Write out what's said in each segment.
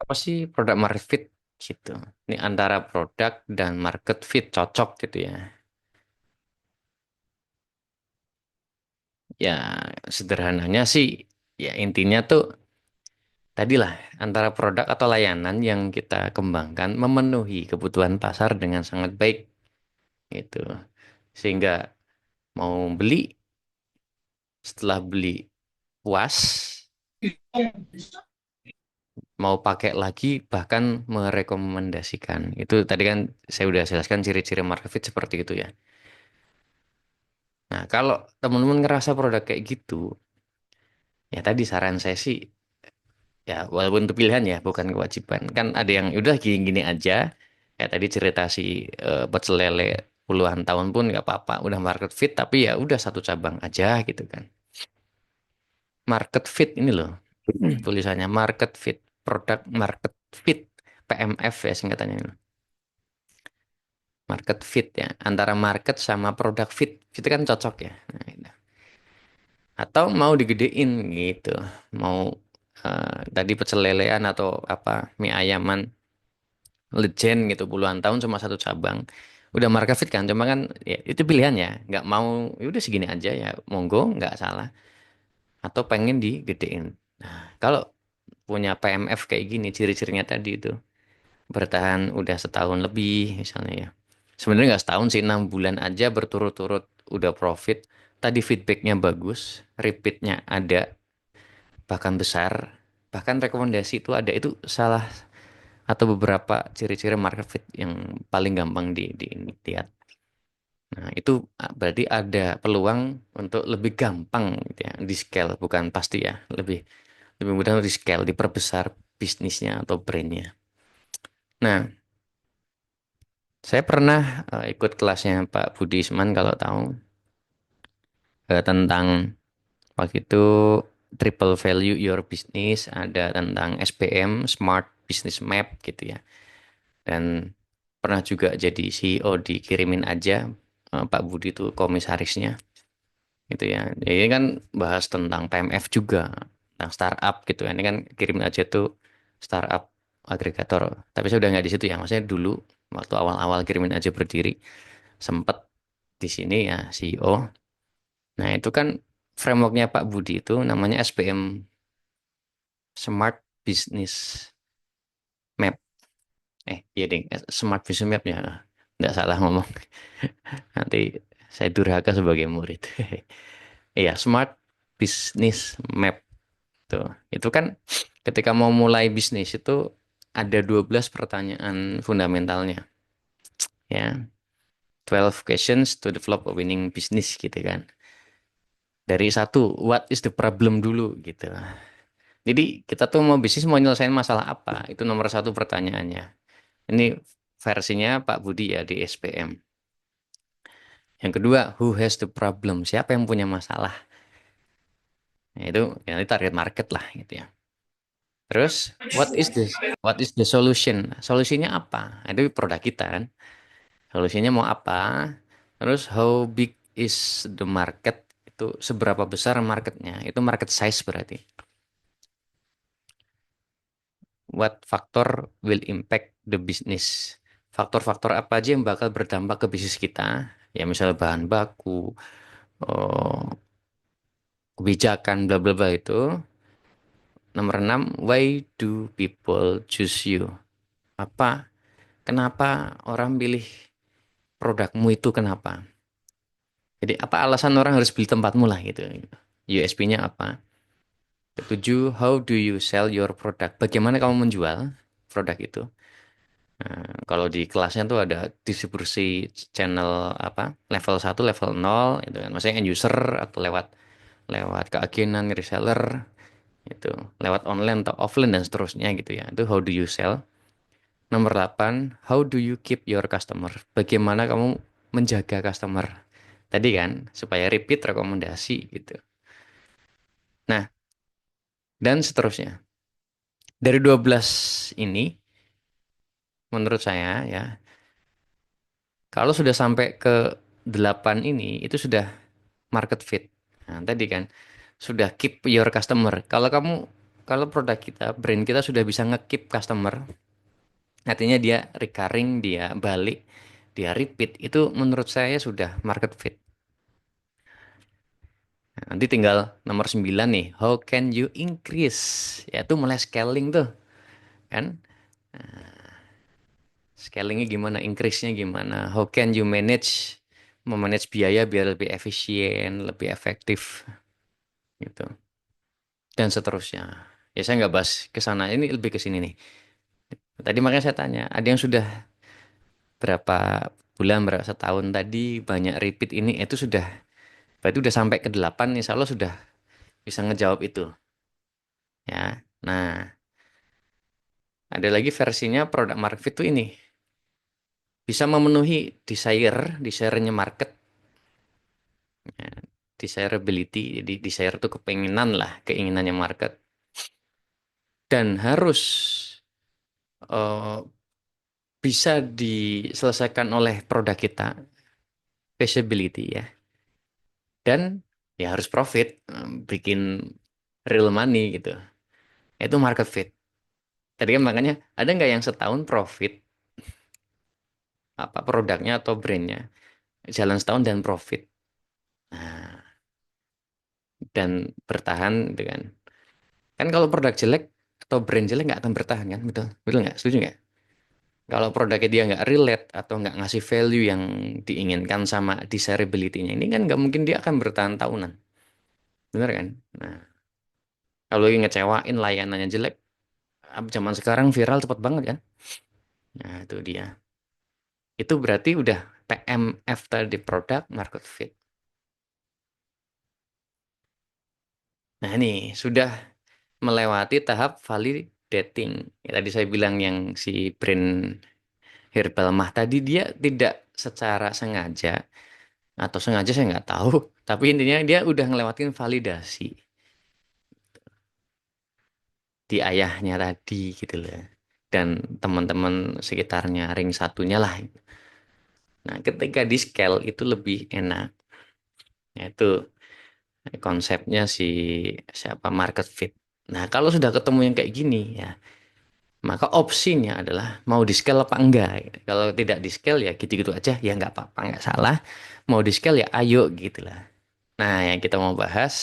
apa sih produk market fit gitu. Ini antara produk dan market fit cocok gitu ya. Ya sederhananya sih ya intinya tuh tadilah antara produk atau layanan yang kita kembangkan memenuhi kebutuhan pasar dengan sangat baik gitu. Sehingga mau beli, setelah beli puas, mau pakai lagi bahkan merekomendasikan. Itu tadi kan saya udah jelaskan ciri-ciri market fit seperti itu ya. Nah, kalau teman-teman ngerasa produk kayak gitu, ya tadi saran saya sih, ya walaupun itu pilihan ya, bukan kewajiban. Kan ada yang udah gini-gini aja, kayak tadi cerita si pecel lele puluhan tahun pun nggak apa-apa, udah market fit, tapi ya udah satu cabang aja gitu kan. Market fit ini loh, tulisannya market fit, produk market fit, PMF ya singkatannya. Market fit ya, antara market sama produk fit, itu kan cocok ya. Nah, itu. Atau mau digedein gitu, mau tadi pecel lelean atau apa mie ayaman legend gitu puluhan tahun cuma satu cabang, udah market fit kan, cuma kan ya, itu pilihan ya, nggak mau ya udah segini aja ya, monggo nggak salah. Atau pengen digedein. Nah, kalau punya PMF kayak gini, ciri-cirinya tadi itu bertahan udah setahun lebih misalnya ya. Sebenarnya nggak setahun sih, 6 bulan aja berturut-turut udah profit. Tadi feedbacknya bagus, repeatnya ada, bahkan besar, bahkan rekomendasi itu ada. Itu salah atau beberapa ciri-ciri market fit yang paling gampang dilihat. Nah, itu berarti ada peluang untuk lebih gampang gitu ya, di scale, bukan pasti ya, lebih lebih mudah di scale, diperbesar bisnisnya atau brandnya. Nah, saya pernah ikut kelasnya Pak Budi Isman kalau tahu tentang waktu itu triple value your business, ada tentang SPM Smart Business Map gitu ya. Dan pernah juga jadi CEO dikirimin aja, Pak Budi itu komisarisnya gitu ya. Jadi ini kan bahas tentang PMF juga, tentang startup gitu ya. Ini kan kirimin aja tuh startup agregator. Tapi saya udah nggak di situ ya. Maksudnya dulu waktu awal-awal kirimin aja berdiri sempat di sini ya CEO. Nah, itu kan frameworknya Pak Budi itu namanya SPM Smart Business Map. Iya ding, Smart Business Map ya. Nggak salah ngomong. Nanti saya durhaka sebagai murid. Iya, Smart Business Map tuh. Itu kan ketika mau mulai bisnis itu ada 12 pertanyaan fundamentalnya. Ya, 12 questions to develop a winning business gitu kan. Dari satu, what is the problem dulu gitu. Jadi kita tuh mau bisnis mau nyelesain masalah apa? Itu nomor satu pertanyaannya. Ini versinya Pak Budi ya di SPM. Yang kedua, who has the problem? Siapa yang punya masalah? Nah, itu ya ini target market lah gitu ya. Terus, what is the solution? Solusinya apa? Nah, itu produk kita kan. Solusinya mau apa? Terus, how big is the market? Itu seberapa besar marketnya? Itu market size berarti. What factor will impact the business? Faktor-faktor apa aja yang bakal berdampak ke bisnis kita? Ya misalnya bahan baku, oh, kebijakan, bla bla bla itu. Nomor 6, why do people choose you? Apa? Kenapa orang pilih produkmu itu kenapa? Jadi apa alasan orang harus beli tempatmu lah gitu. USP-nya apa? Ketujuh, how do you sell your product? Bagaimana kamu menjual produk itu? Nah, kalau di kelasnya tuh ada distribusi channel apa? Level satu, level nol, itu kan. Maksudnya end user atau lewat lewat keagenan reseller itu, lewat online atau offline dan seterusnya gitu ya. Itu how do you sell? Nomor 8, how do you keep your customer? Bagaimana kamu menjaga customer? Tadi kan supaya repeat rekomendasi gitu. Nah, dan seterusnya. Dari 12 ini menurut saya ya, kalau sudah sampai ke 8 ini itu sudah market fit. Nah, tadi kan sudah keep your customer. Kalau kamu kalau produk kita, brand kita sudah bisa nge-keep customer, artinya dia recurring, dia balik, dia repeat, itu menurut saya sudah market fit. Nah, nanti tinggal nomor 9 nih, how can you increase? Yaitu mulai scaling tuh, kan? Scalingnya gimana, increase-nya gimana, how can you manage, memanage biaya biar lebih efisien, lebih efektif, gitu. Dan seterusnya. Ya saya nggak bahas ke sana, ini lebih ke sini nih. Tadi makanya saya tanya, ada yang sudah berapa bulan, berapa setahun tadi banyak repeat ini, itu sudah, berarti udah sampai ke 8, insya Allah sudah bisa ngejawab itu. Ya, nah ada lagi versinya produk market fit itu ini. Bisa memenuhi desire-nya market, ya, desirability, jadi desire itu kepenginan lah, keinginannya market. Dan harus eh, bisa diselesaikan oleh produk kita, feasibility ya. Dan ya harus profit, bikin real money gitu. Itu market fit. Tadi kan makanya ada nggak yang setahun profit apa produknya atau brandnya jalan setahun dan profit. Nah, dan bertahan dengan kan kalau produk jelek atau brand jelek nggak akan bertahan kan, betul betul nggak, setuju nggak? Kalau produknya dia nggak relate atau nggak ngasih value yang diinginkan sama desirability-nya ini kan nggak mungkin dia akan bertahan tahunan, bener kan? Nah, kalau yang ngecewain layanannya jelek, zaman sekarang viral cepet banget kan? Nah itu dia. Itu berarti udah PMF tadi, product market fit. Nah ini sudah melewati tahap validating. Ya, tadi saya bilang yang si brand Herbal Mah tadi dia tidak secara sengaja atau sengaja saya nggak tahu, tapi intinya dia udah ngelewatin validasi di ayahnya tadi gitu loh. Dan teman-teman sekitarnya ring satunya lah. Nah, ketika di scale itu lebih enak. Yaitu konsepnya si siapa market fit. Nah, kalau sudah ketemu yang kayak gini ya, maka opsinya adalah mau di scale apa enggak. Kalau tidak di scale ya gitu-gitu aja, ya nggak apa-apa, nggak salah. Mau di scale ya ayo gitu lah. Nah, yang kita mau bahas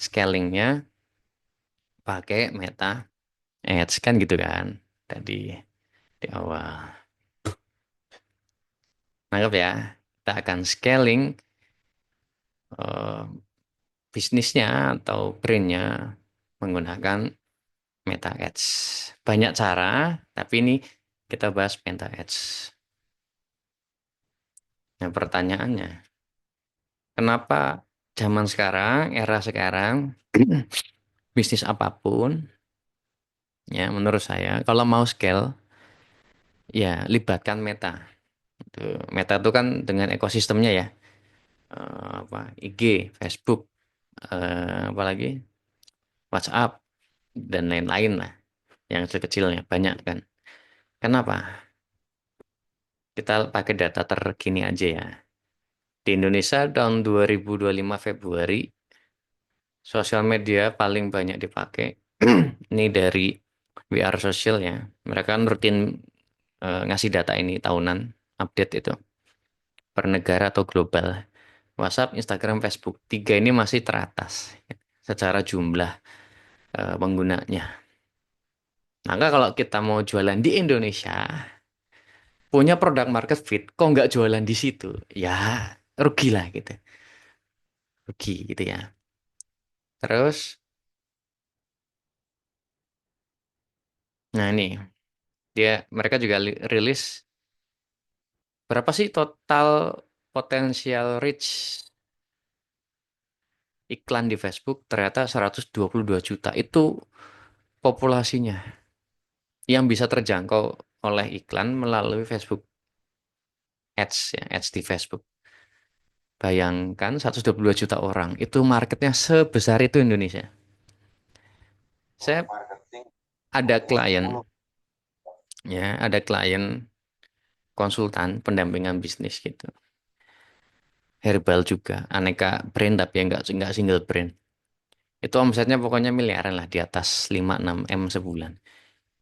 scalingnya pakai Meta Ads kan gitu kan tadi di awal. Nangkep ya, kita akan scaling eh, bisnisnya atau brandnya menggunakan Meta Ads. Banyak cara, tapi ini kita bahas Meta Ads. Nah, pertanyaannya, kenapa zaman sekarang, era sekarang, bisnis apapun, ya menurut saya, kalau mau scale, ya libatkan Meta. Meta itu kan dengan ekosistemnya ya, apa IG, Facebook, apalagi WhatsApp dan lain-lain lah, yang kecil-kecilnya banyak kan. Kenapa? Kita pakai data terkini aja ya. Di Indonesia tahun 2025 Februari, sosial media paling banyak dipakai. Ini dari WR Social ya. Mereka kan rutin ngasih data ini tahunan, update itu per negara atau global. WhatsApp, Instagram, Facebook. Tiga ini masih teratas secara jumlah penggunanya. Maka kalau kita mau jualan di Indonesia, punya produk market fit, kok nggak jualan di situ? Ya, rugi lah gitu. Rugi gitu ya. Terus, nah ini, mereka juga rilis berapa sih total potensial reach iklan di Facebook? Ternyata 122 juta. Itu populasinya yang bisa terjangkau oleh iklan melalui Facebook Ads ya, Ads di Facebook. Bayangkan 122 juta orang, itu marketnya sebesar itu Indonesia. Saya ada klien, ya, ada klien konsultan pendampingan bisnis gitu. Herbal juga, aneka brand tapi yang nggak single brand. Itu omsetnya pokoknya miliaran lah, di atas 5-6 M sebulan.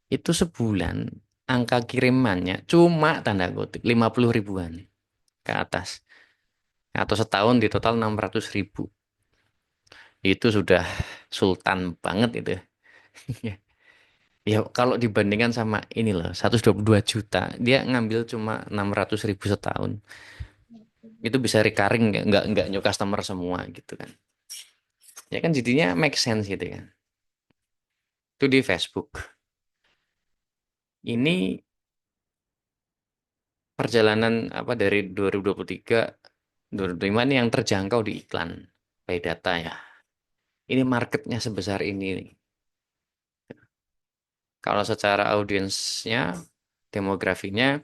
Itu sebulan angka kirimannya cuma tanda kutip 50 ribuan ke atas. Atau setahun di total 600 ribu. Itu sudah sultan banget itu. Ya kalau dibandingkan sama ini loh, 122 juta, dia ngambil cuma 600 ribu setahun. Itu bisa recurring, nggak new customer semua gitu kan. Ya kan jadinya make sense gitu kan. Itu di Facebook. Ini perjalanan apa dari 2023, 2025 ini yang terjangkau di iklan by data ya. Ini marketnya sebesar ini nih. Kalau secara audiensnya, demografinya,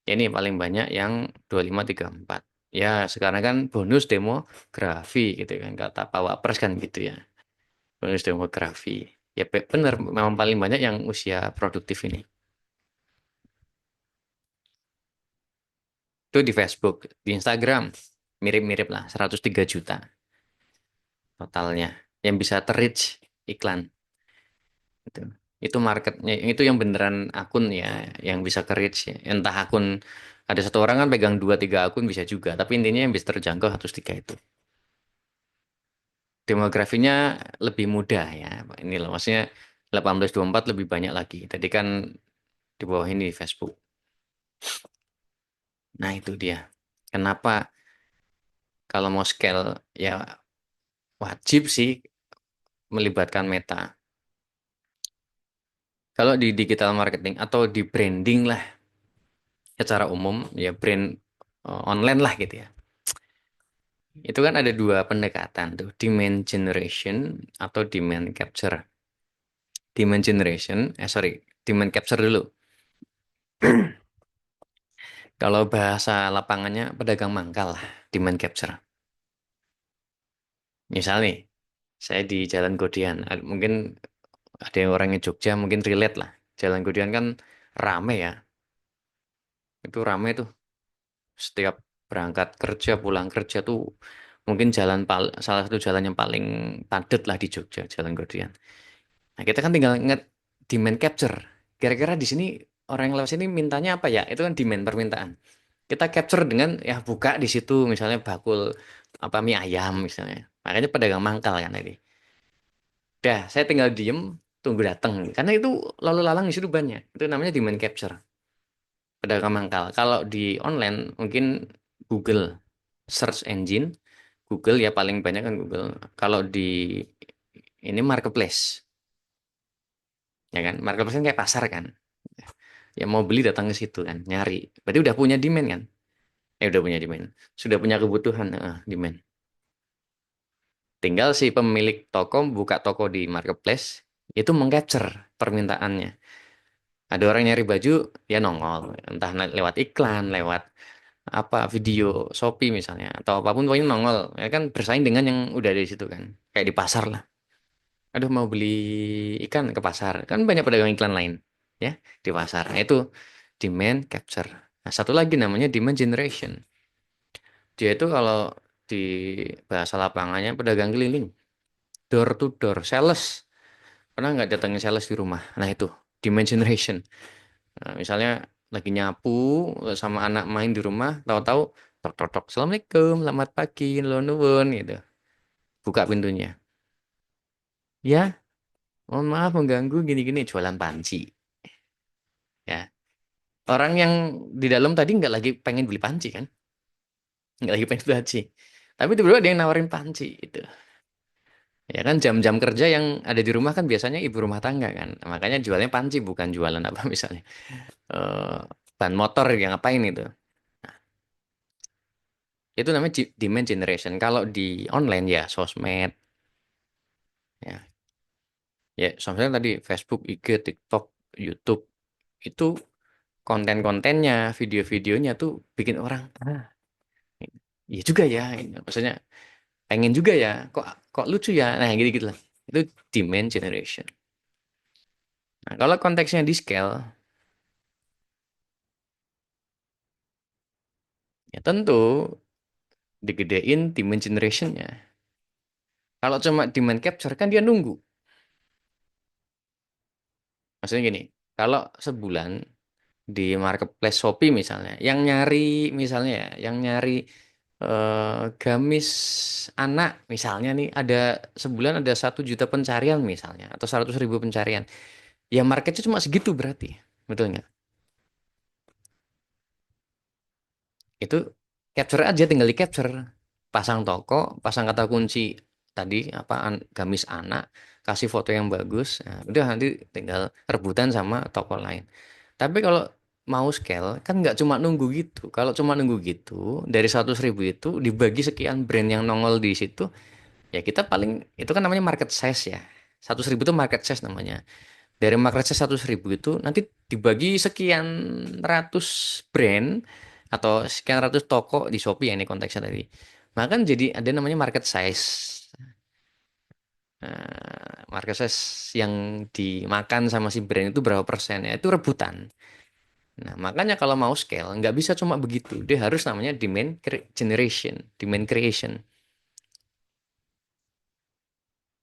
ya ini paling banyak yang 25-34. Ya sekarang kan bonus demografi gitu kan, kata Pak Wapres kan gitu ya. Bonus demografi. Ya benar, memang paling banyak yang usia produktif ini. Itu di Facebook, di Instagram mirip-mirip lah 103 juta totalnya yang bisa terreach iklan itu. Itu marketnya itu yang beneran akun ya yang bisa ke reach ya. Entah akun ada satu orang kan pegang 2-3 akun bisa juga, tapi intinya yang bisa terjangkau 103 itu. Demografinya lebih mudah ya. Ini loh maksudnya 18-24 lebih banyak lagi. Tadi kan di bawah ini Facebook. Nah, itu dia. Kenapa kalau mau scale ya wajib sih melibatkan Meta. Kalau di digital marketing atau di branding lah secara umum ya brand online lah gitu ya. Itu kan ada dua pendekatan tuh, demand generation atau demand capture. Demand generation, sorry, demand capture dulu. Kalau bahasa lapangannya pedagang mangkal lah, demand capture. Misal nih, saya di Jalan Godian, mungkin ada yang orangnya Jogja mungkin relate lah. Jalan Godian kan rame ya, itu rame tuh. Setiap berangkat kerja, pulang kerja tuh mungkin salah satu jalan yang paling padat lah di Jogja, Jalan Godian. Nah, kita kan tinggal ingat demand capture. Kira-kira di sini orang yang lewat sini mintanya apa ya? Itu kan demand permintaan. Kita capture dengan ya buka di situ misalnya bakul apa mie ayam misalnya. Makanya pedagang mangkal kan tadi. Dah, saya tinggal diem tunggu datang. Karena itu lalu lalang di situ banyak. Itu namanya demand capture. Pedagang mangkal. Kalau di online mungkin Google search engine, Google ya paling banyak kan Google. Kalau di ini marketplace, ya kan? Marketplace kan kayak pasar kan. Ya mau beli datang ke situ kan, nyari. Berarti udah punya demand kan? Udah punya demand. Sudah punya kebutuhan, demand. Tinggal si pemilik toko buka toko di marketplace itu mengcapture permintaannya. Ada orang nyari baju, ya nongol. Entah lewat iklan, lewat apa video Shopee misalnya atau apapun pokoknya nongol. Ya kan bersaing dengan yang udah ada di situ kan. Kayak di pasar lah. Aduh mau beli ikan ke pasar. Kan banyak pedagang iklan lain ya di pasar. Nah, itu demand capture. Nah, satu lagi namanya demand generation. Dia itu kalau di bahasa lapangannya pedagang keliling, door to door, sales. Pernah nggak datangin sales di rumah? Nah itu demand generation. Nah, misalnya lagi nyapu sama anak main di rumah, tahu-tahu tok tok tok, Assalamualaikum, selamat pagi, nuwun nuwun gitu. Buka pintunya. Ya, mohon maaf mengganggu gini-gini jualan panci. Ya, orang yang di dalam tadi nggak lagi pengen beli panci kan? Nggak lagi pengen beli panci. Tapi tiba-tiba ada yang nawarin panci itu. Ya kan jam-jam kerja yang ada di rumah kan biasanya ibu rumah tangga kan. Makanya jualnya panci bukan jualan apa misalnya. eh Ban motor yang ngapain itu. Itu namanya demand generation. Kalau di online ya sosmed ya. Ya sosmed tadi Facebook, IG, TikTok, YouTube itu konten-kontennya, video-videonya tuh bikin orang iya juga ya. Maksudnya pengen juga ya. Kok kok lucu ya. Nah, gitu-gitu lah. Itu demand generation. Nah, kalau konteksnya di scale ya tentu digedein demand generationnya. Kalau cuma demand capture kan dia nunggu. Maksudnya gini, kalau sebulan di marketplace Shopee misalnya, yang nyari misalnya ya, yang nyari gamis anak misalnya nih ada sebulan ada 1 juta pencarian misalnya atau 100.000 pencarian, ya marketnya cuma segitu berarti, betul nggak? Itu capture aja, tinggal di capture, pasang toko, pasang kata kunci tadi apa gamis anak, kasih foto yang bagus, nah, udah nanti tinggal rebutan sama toko lain. Tapi kalau mau scale kan nggak cuma nunggu gitu. Kalau cuma nunggu gitu, dari 100.000 itu dibagi sekian brand yang nongol di situ, ya kita paling itu kan namanya market size ya. 100.000 itu market size namanya. Dari market size 100.000 itu nanti dibagi sekian ratus brand atau sekian ratus toko di Shopee ya ini konteksnya tadi. Maka kan jadi ada namanya market size. Market size yang dimakan sama si brand itu berapa persen ya itu rebutan. Nah, makanya kalau mau scale, nggak bisa cuma begitu. Dia harus namanya generation, demand creation.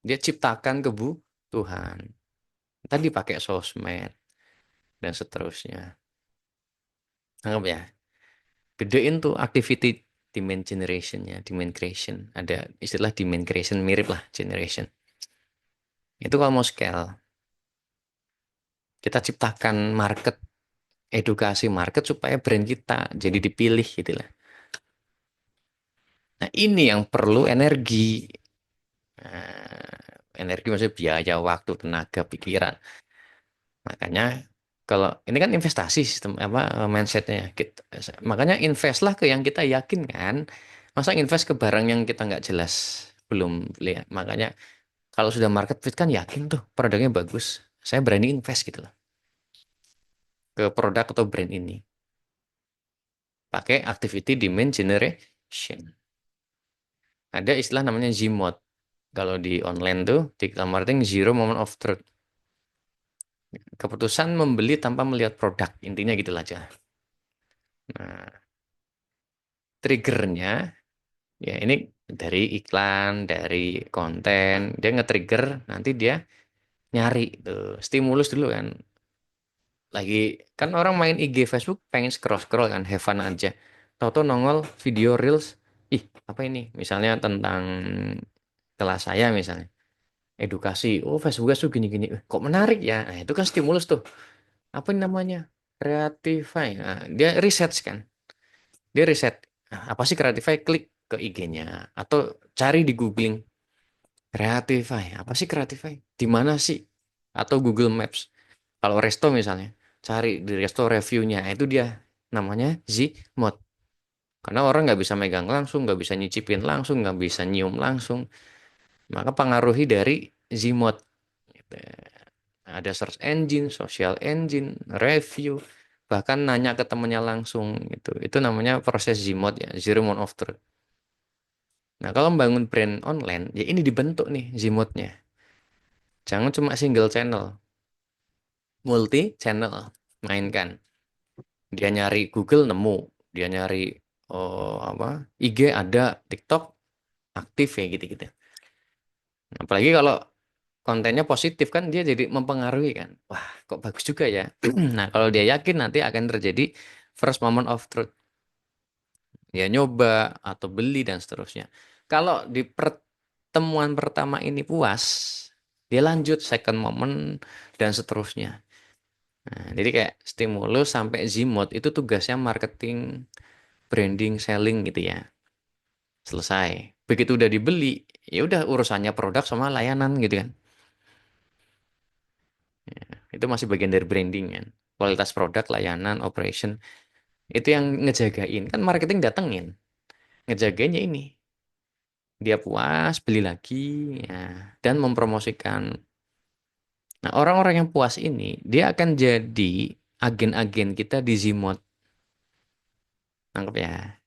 Dia ciptakan kebutuhan. Tadi pakai sosmed dan seterusnya. Anggap ya, bedain tuh activity demand generationnya, demand creation. Ada istilah demand creation mirip lah generation. Itu kalau mau scale, kita ciptakan market, edukasi market supaya brand kita jadi dipilih gitu lah. Nah, ini yang perlu energi. Energi maksudnya biaya, waktu, tenaga, pikiran. Makanya kalau ini kan investasi sistem apa mindsetnya. Makanya investlah ke yang kita yakin kan. Masa invest ke barang yang kita nggak jelas belum lihat. Makanya kalau sudah market fit kan yakin tuh produknya bagus. Saya berani invest gitu loh ke produk atau brand ini. Pakai activity demand generation. Ada istilah namanya ZMOD. Kalau di online tuh di marketing zero moment of truth. Keputusan membeli tanpa melihat produk. Intinya gitu aja. Nah, triggernya ya ini dari iklan, dari konten, dia nge-trigger, nanti dia nyari tuh stimulus dulu kan. Lagi kan orang main IG Facebook pengen scroll-scroll kan, have fun aja. Tahu-tahu nongol video reels, ih apa ini? Misalnya tentang kelas saya misalnya, edukasi. Oh Facebook tuh gini-gini, kok menarik ya? Nah, itu kan stimulus tuh. Apa ini namanya? Creatify. Nah, dia research kan. Dia riset, "Ah, apa sih Creatify? Klik ke IG-nya atau cari di googling Creatify. Apa sih Creatify? Di mana sih? Atau Google Maps. Kalau resto misalnya, cari di resto reviewnya. Nah, itu dia namanya Zmod. Karena orang nggak bisa megang langsung, nggak bisa nyicipin langsung, nggak bisa nyium langsung. Maka pengaruhi dari Zmod. Gitu. Ada search engine, social engine, review, bahkan nanya ke temennya langsung gitu. Itu namanya proses Zmod ya, Zero Mode of Truth. Nah, kalau membangun brand online, ya ini dibentuk nih Zmodnya. Jangan cuma single channel, multi channel. Mainkan. Dia nyari Google nemu, dia nyari apa IG ada, TikTok aktif ya gitu-gitu. Apalagi kalau kontennya positif kan dia jadi mempengaruhi kan. Wah, kok bagus juga ya. Nah, kalau dia yakin nanti akan terjadi first moment of truth. Dia nyoba atau beli dan seterusnya. Kalau di pertemuan pertama ini puas, dia lanjut second moment dan seterusnya. Nah, jadi kayak stimulus sampai Zmod itu tugasnya marketing, branding, selling gitu ya. Selesai. Begitu udah dibeli, ya udah urusannya produk sama layanan gitu kan. Itu masih bagian dari branding kan. Kualitas produk, layanan, operation itu yang ngejagain. Kan marketing datengin, ngejagainnya ini. Dia puas, beli lagi, ya, dan mempromosikan. Nah, orang-orang yang puas ini, dia akan jadi agen-agen kita di Zmod. Nangkep ya.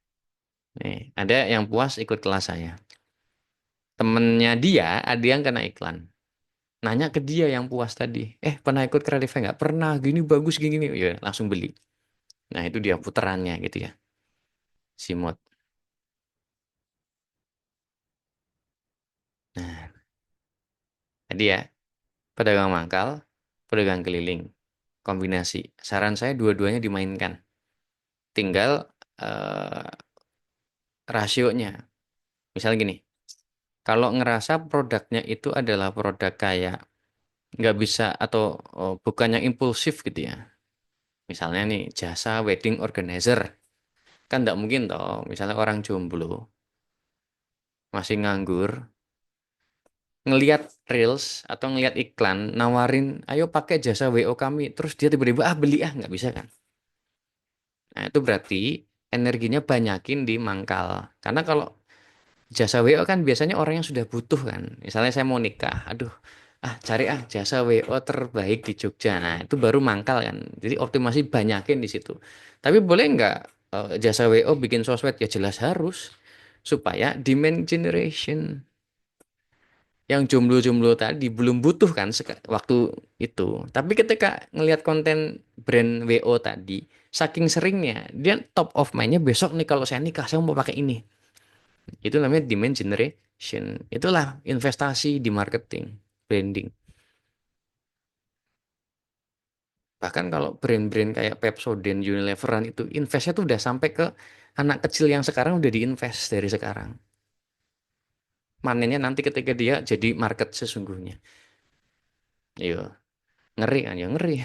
Nih, ada yang puas ikut kelas saya. Temennya dia, ada yang kena iklan. Nanya ke dia yang puas tadi. Pernah ikut Kreatify nggak? Pernah, gini bagus, gini. Ya, langsung beli. Nah, itu dia puterannya gitu ya. Zmod. Jadi ya, pedagang mangkal, pedagang keliling, kombinasi. Saran saya dua-duanya dimainkan. Tinggal eh, rasionya. Misalnya gini, kalau ngerasa produknya itu adalah produk kayak nggak bisa atau bukan yang impulsif gitu ya. Misalnya nih jasa wedding organizer, kan nggak mungkin toh. Misalnya orang jomblo masih nganggur, ngelihat reels atau ngelihat iklan nawarin, ayo pakai jasa WO kami, terus dia tiba-tiba beli nggak bisa kan? Nah itu berarti energinya banyakin di mangkal. Karena kalau jasa WO kan biasanya orang yang sudah butuh kan. Misalnya saya mau nikah, aduh, cari jasa WO terbaik di Jogja. Nah itu baru mangkal kan. Jadi optimasi banyakin di situ. Tapi boleh nggak jasa WO bikin sosmed? Ya jelas harus supaya demand generation. Yang jomblo-jomblo tadi belum butuh kan waktu itu. Tapi ketika ngelihat konten brand WO tadi, saking seringnya dia top of mind-nya besok nih kalau saya nikah saya mau pakai ini. Itu namanya demand generation. Itulah investasi di marketing, branding. Bahkan kalau brand-brand kayak Pepsodent, Unileveran itu investnya tuh udah sampai ke anak kecil yang sekarang udah diinvest dari sekarang. Manennya nanti ketika dia jadi market sesungguhnya. Iya, ngeri kan ya ngeri.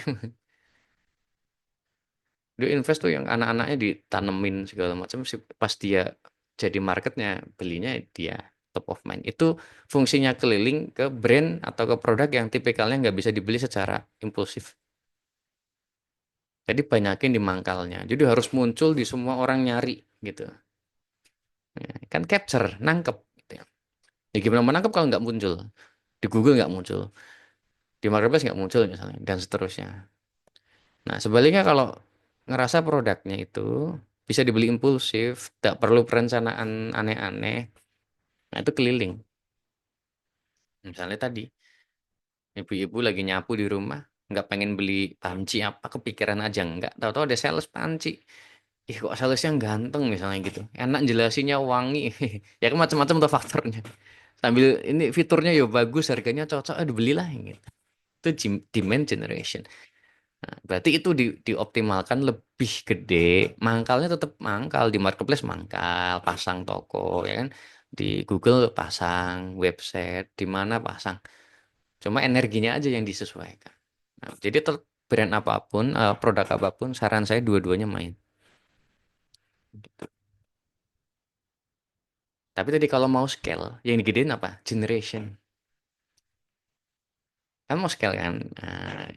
Dia invest tuh yang anak-anaknya ditanemin segala macam sih pas dia jadi marketnya belinya dia top of mind. Itu fungsinya keliling ke brand atau ke produk yang tipikalnya nggak bisa dibeli secara impulsif. Jadi banyakin di mangkalnya. Jadi harus muncul di semua orang nyari gitu. Ya, kan capture, nangkep. Gitu ya. Ya gimana menangkep kalau nggak muncul? Di Google nggak muncul, di Marketplace nggak muncul misalnya, dan seterusnya. Nah sebaliknya kalau ngerasa produknya itu bisa dibeli impulsif, tak perlu perencanaan aneh-aneh, nah itu keliling. Misalnya tadi, ibu-ibu lagi nyapu di rumah, nggak pengen beli panci apa, kepikiran aja nggak. Tahu-tahu ada sales panci. Ih kok salesnya ganteng misalnya gitu. Enak jelasinnya wangi. Ya kan macam-macam tuh faktornya. Sambil ini fiturnya ya bagus, harganya cocok, aduh belilah gitu. Itu demand generation. Nah, berarti itu dioptimalkan lebih gede. Mangkalnya tetap mangkal di marketplace mangkal, pasang toko ya kan. Di Google pasang website, di mana pasang. Cuma energinya aja yang disesuaikan. Nah, jadi brand apapun, produk apapun, saran saya dua-duanya main. Gitu. Tapi tadi kalau mau scale, yang digedein apa? Generation. Kan mau scale kan? Nah,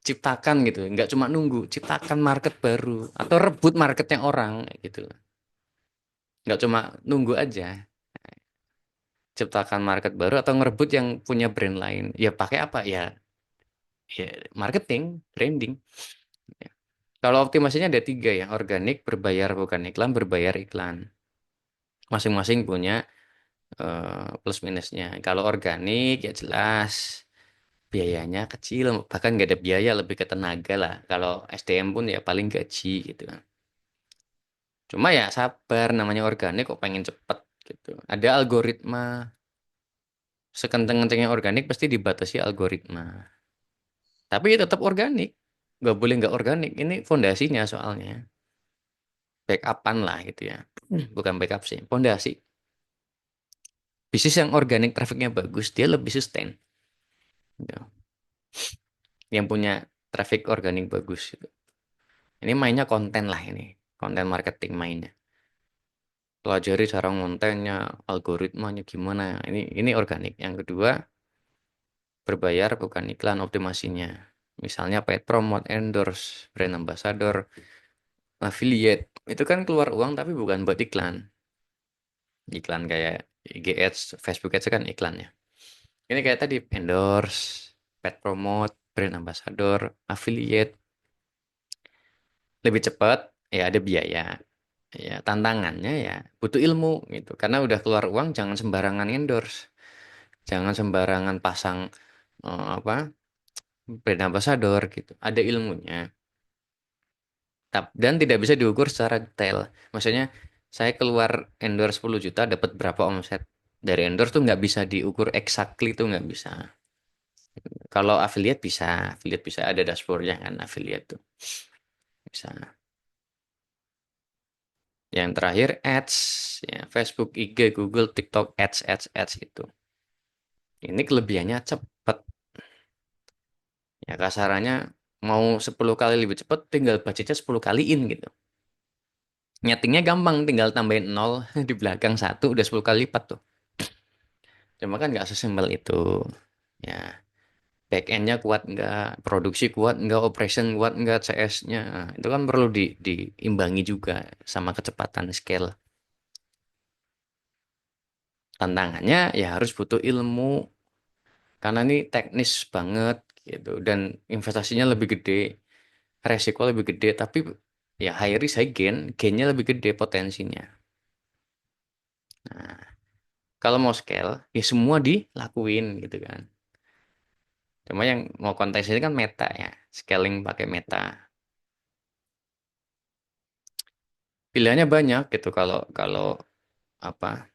ciptakan gitu, nggak cuma nunggu, ciptakan market baru atau rebut marketnya orang gitu. Nggak cuma nunggu aja, ciptakan market baru atau ngerebut yang punya brand lain. Ya pakai apa? Ya marketing, branding. Ya. Kalau optimasinya ada tiga ya, organik, berbayar bukan iklan, berbayar iklan. Masing-masing punya plus minusnya. Kalau organik ya jelas biayanya kecil, bahkan nggak ada biaya, lebih ke tenaga lah. Kalau SDM pun ya paling gaji gitu kan. Cuma ya sabar, namanya organik kok pengen cepet gitu. Ada algoritma, sekenteng-kentengnya organik pasti dibatasi algoritma. Tapi ya tetap organik, nggak boleh nggak organik. Ini fondasinya soalnya, backupan lah gitu ya. Bukan backup sih, fondasi. Bisnis yang organik trafficnya bagus, dia lebih sustain. Gitu. Yang punya traffic organik bagus. Gitu. Ini mainnya konten lah ini, konten marketing mainnya. Pelajari cara kontennya, algoritmanya gimana. Ini organik. Yang kedua, berbayar bukan iklan optimasinya. Misalnya paid promote, endorse, brand ambassador, affiliate. Itu kan keluar uang tapi bukan buat iklan. Iklan kayak IG Ads, Facebook Ads kan iklannya. Ini kayak tadi endorse, paid promote, brand ambassador, affiliate. Lebih cepat, ya ada biaya. Ya tantangannya ya butuh ilmu gitu. Karena udah keluar uang jangan sembarangan endorse. Jangan sembarangan pasang apa brand ambassador gitu. Ada ilmunya. Dan tidak bisa diukur secara detail. Maksudnya saya keluar endorse 10 juta dapat berapa omset. Dari endorse tuh nggak bisa diukur exactly tuh nggak bisa. Kalau affiliate bisa ada dashboardnya kan affiliate tuh bisa. Yang terakhir ads, ya Facebook, IG, Google, TikTok, ads itu. Ini kelebihannya cepet. Ya kasarannya mau 10 kali lebih cepet, tinggal budgetnya 10 kaliin gitu. Nyetingnya gampang, tinggal tambahin nol di belakang satu udah 10 kali lipat tuh. Cuma kan nggak sesimpel itu. Ya, back end-nya kuat nggak, produksi kuat nggak, operation kuat nggak, CS-nya. Nah, itu kan perlu diimbangi juga sama kecepatan scale. Tantangannya ya harus butuh ilmu, karena ini teknis banget gitu. Dan investasinya lebih gede, resiko lebih gede, tapi ya high risk high gain, gainnya lebih gede potensinya. Nah, kalau mau scale, ya semua dilakuin gitu kan. Cuma yang mau kontes ini kan meta ya, scaling pakai meta. Pilihannya banyak gitu kalau kalau apa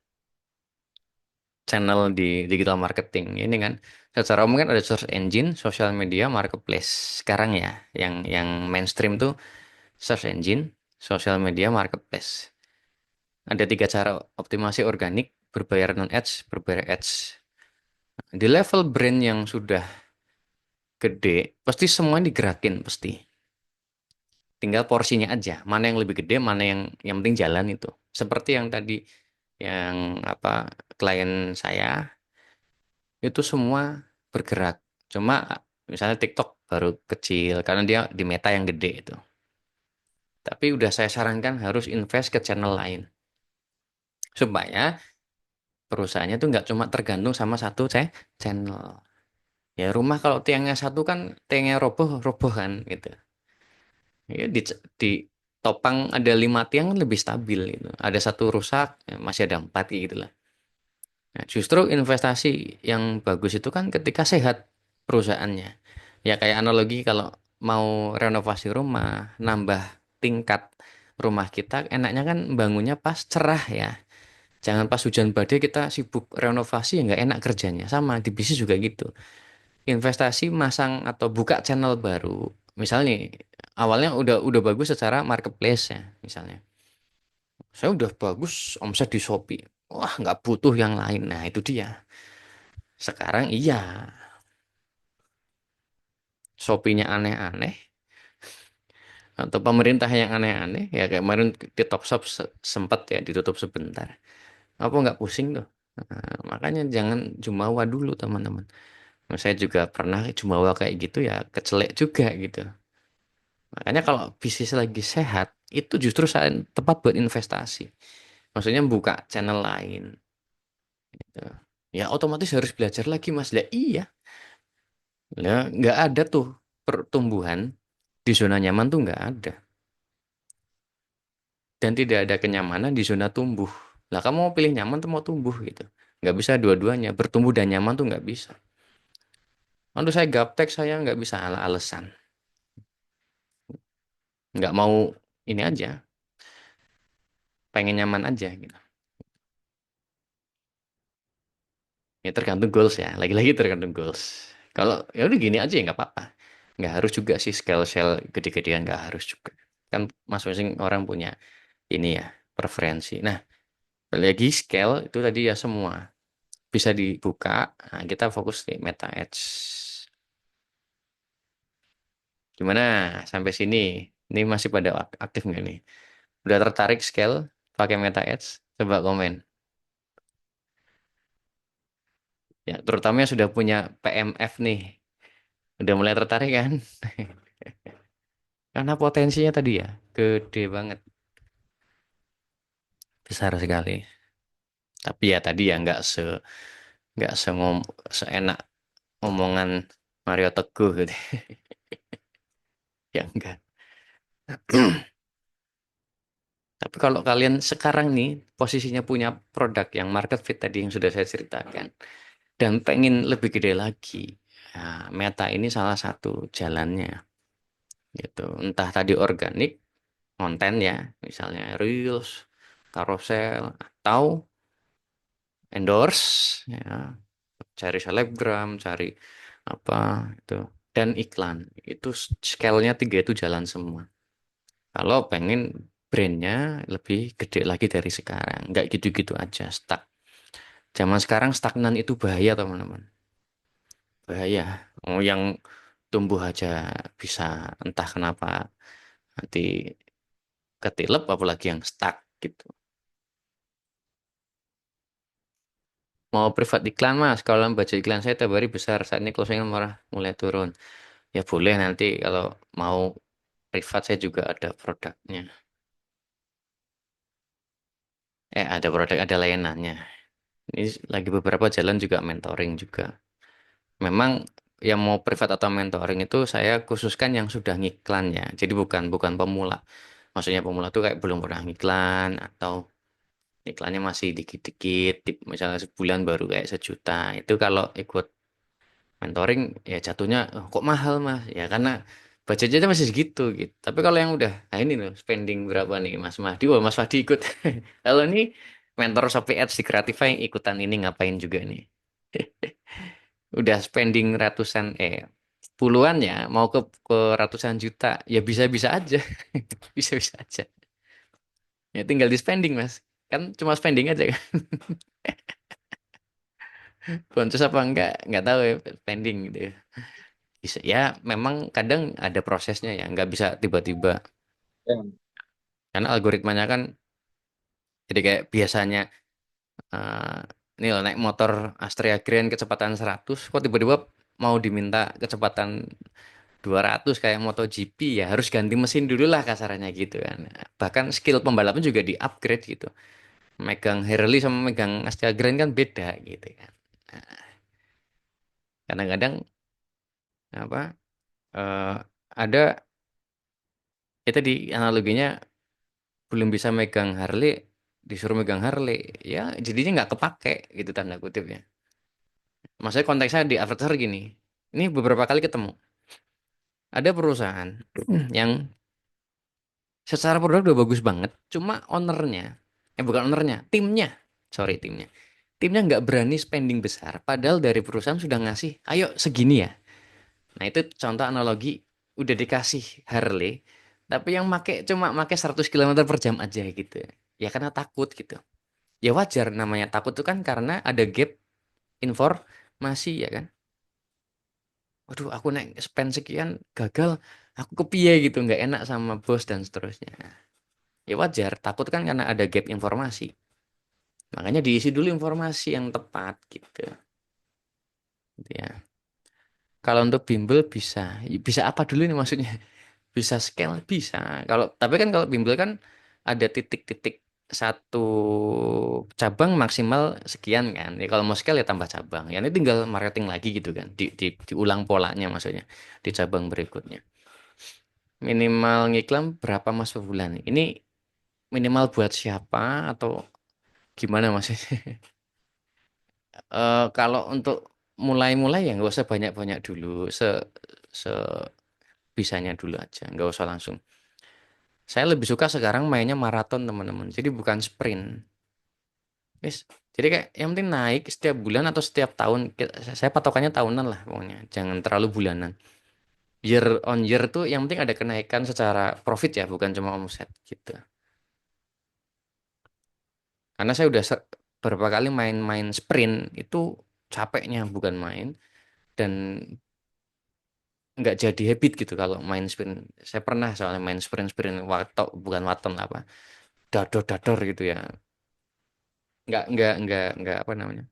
channel di digital marketing ini kan. Secara umum kan ada search engine, social media, marketplace. Sekarang ya, yang mainstream tuh search engine, social media, marketplace. Ada tiga cara optimasi organik, berbayar non ads, berbayar ads. Di level brand yang sudah gede, pasti semua digerakin pasti. Tinggal porsinya aja, mana yang lebih gede, mana yang penting jalan itu. Seperti yang tadi yang apa klien saya itu semua bergerak. Cuma misalnya TikTok baru kecil karena dia di Meta yang gede itu. Tapi udah saya sarankan harus invest ke channel lain supaya perusahaannya tuh nggak cuma tergantung sama satu channel. Ya rumah kalau tiangnya satu kan tiangnya roboh roboh kan gitu. Ya, di topang ada 5 tiang kan lebih stabil gitu. Ada satu rusak, ya masih ada 4 gitu lah. Nah, justru investasi yang bagus itu kan ketika sehat perusahaannya. Ya kayak analogi kalau mau renovasi rumah, nambah tingkat rumah kita, enaknya kan bangunnya pas cerah ya. Jangan pas hujan badai kita sibuk renovasi ya nggak enak kerjanya. Sama di bisnis juga gitu. Investasi masang atau buka channel baru. Misalnya nih, awalnya udah bagus secara marketplace ya, misalnya. Saya udah bagus omset di Shopee. Wah, nggak butuh yang lain. Nah, itu dia. Sekarang iya, Shopee-nya aneh-aneh atau pemerintah yang aneh-aneh ya kayak kemarin di Topshop sempat ya ditutup sebentar. Apa nggak pusing tuh? Nah, makanya jangan jumawa dulu teman-teman. Nah, saya juga pernah jumawa kayak gitu ya kecelek juga gitu. Makanya kalau bisnis lagi sehat itu justru saat tepat buat investasi. Maksudnya buka channel lain. Gitu. Ya otomatis harus belajar lagi Mas. Lah iya, lah nggak ada tuh pertumbuhan di zona nyaman tuh nggak ada. Dan tidak ada kenyamanan di zona tumbuh. Lah kamu mau pilih nyaman atau mau tumbuh gitu? Nggak bisa dua-duanya. Bertumbuh dan nyaman tuh nggak bisa. Aduh saya gaptek saya nggak bisa alasan. Nggak mau ini aja. Pengen nyaman aja gitu. Ya tergantung goals ya. Lagi-lagi tergantung goals. Kalau ya udah gini aja ya nggak apa-apa. Nggak harus juga sih scale sale gede-gedean nggak harus juga. Kan masing-masing orang punya ini ya preferensi. Nah, balik lagi scale itu tadi ya semua bisa dibuka. Nah, kita fokus di Meta Ads. Gimana sampai sini? Ini masih pada aktif nggak nih? Udah tertarik scale pakai Meta Ads? Coba komen. Ya, terutama yang sudah punya PMF nih. Udah mulai tertarik kan? Karena potensinya tadi ya, gede banget. Besar sekali. Tapi ya tadi ya nggak seenak omongan Mario Teguh gitu. Ya enggak. Tapi kalau kalian sekarang nih posisinya punya produk yang market fit tadi yang sudah saya ceritakan dan pengen lebih gede lagi, nah, Meta ini salah satu jalannya gitu. Entah tadi organik, konten ya, misalnya Reels, carousel, atau endorse, ya, cari selebgram, cari apa itu, dan iklan. Itu scale-nya tiga itu jalan semua. Kalau pengen brandnya lebih gede lagi dari sekarang, nggak gitu-gitu aja, stuck. Zaman sekarang stagnan itu bahaya teman-teman, bahaya. Oh, yang tumbuh aja bisa entah kenapa nanti ketilep, apalagi yang stuck gitu. Mau privat iklan mas, kalau baca iklan saya tiap hari besar, saat ini closing malah mulai turun. Ya boleh nanti kalau mau privat saya juga ada produknya. Ada produk, ada layanannya. Ini lagi beberapa jalan juga mentoring juga. Memang yang mau privat atau mentoring itu saya khususkan yang sudah ngiklan ya. Jadi bukan bukan pemula. Maksudnya pemula tuh kayak belum pernah ngiklan atau iklannya masih dikit-dikit, misalnya sebulan baru kayak 1 juta. Itu kalau ikut mentoring ya jatuhnya, "Oh, kok mahal mas?" Ya karena budgetnya masih segitu gitu. Tapi kalau yang udah, nah ini loh spending berapa nih Mas Mahdi? Wah Mas Mahdi ikut. Kalau ini mentor Shopee Ads di Creatify ikutan ini ngapain juga nih? Udah spending ratusan, puluhan ya, mau ke ratusan juta, ya bisa-bisa aja, bisa-bisa aja. Ya tinggal di spending mas, kan cuma spending aja kan. Boncos apa enggak tahu ya, spending gitu ya. Bisa ya, memang kadang ada prosesnya ya, nggak bisa tiba-tiba. Ya. Karena algoritmanya kan, jadi kayak biasanya eh ini loh, naik motor Astrea Grand kecepatan 100, kok tiba-tiba mau diminta kecepatan 200 kayak MotoGP, ya harus ganti mesin dulu lah kasarannya gitu kan. Bahkan skill pembalapnya juga di-upgrade gitu. Megang Harley sama megang Astrea Grand kan beda gitu kan. Nah, kadang-kadang apa eh ada, ya tadi analoginya, belum bisa megang Harley disuruh megang Harley, ya jadinya nggak kepake gitu tanda kutipnya. Maksudnya konteksnya di advertiser gini, ini beberapa kali ketemu ada perusahaan yang secara produk udah bagus banget, cuma ownernya, bukan ownernya, timnya, sorry timnya nggak berani spending besar, padahal dari perusahaan sudah ngasih, ayo segini ya. Nah itu contoh analogi, udah dikasih Harley, tapi yang cuma make 100 km per jam aja gitu. Ya karena takut gitu. Ya wajar namanya takut tuh kan karena ada gap informasi ya kan. Waduh, aku naik spend sekian gagal, aku kepiye gitu, nggak enak sama bos dan seterusnya. Ya wajar, takut kan karena ada gap informasi. Makanya diisi dulu informasi yang tepat gitu. Gitu ya. Kalau untuk bimbel bisa, bisa apa dulu nih maksudnya? Bisa scale bisa. Tapi kan kalau bimbel kan ada titik-titik, satu cabang maksimal sekian kan. Ya kalau mau scale ya tambah cabang. Ya ini tinggal marketing lagi gitu kan. Diulang polanya maksudnya di cabang berikutnya. Minimal ngiklan berapa mas per bulan? Ini minimal buat siapa atau gimana mas? Kalau untuk mulai-mulai ya nggak usah banyak-banyak dulu, sebisanya dulu aja, nggak usah langsung. Saya lebih suka sekarang mainnya maraton teman-teman, jadi bukan sprint. Yes. Jadi kayak yang penting naik setiap bulan atau setiap tahun. Saya patokannya tahunan lah pokoknya, jangan terlalu bulanan. Year on year tuh yang penting ada kenaikan secara profit ya, bukan cuma omset gitu. Karena saya udah beberapa kali main-main sprint itu capeknya bukan main, dan nggak jadi habit gitu kalau main sprint. Saya pernah soalnya main sprint-sprint waktu, bukan waton apa, dador-dador gitu ya. Nggak apa namanya,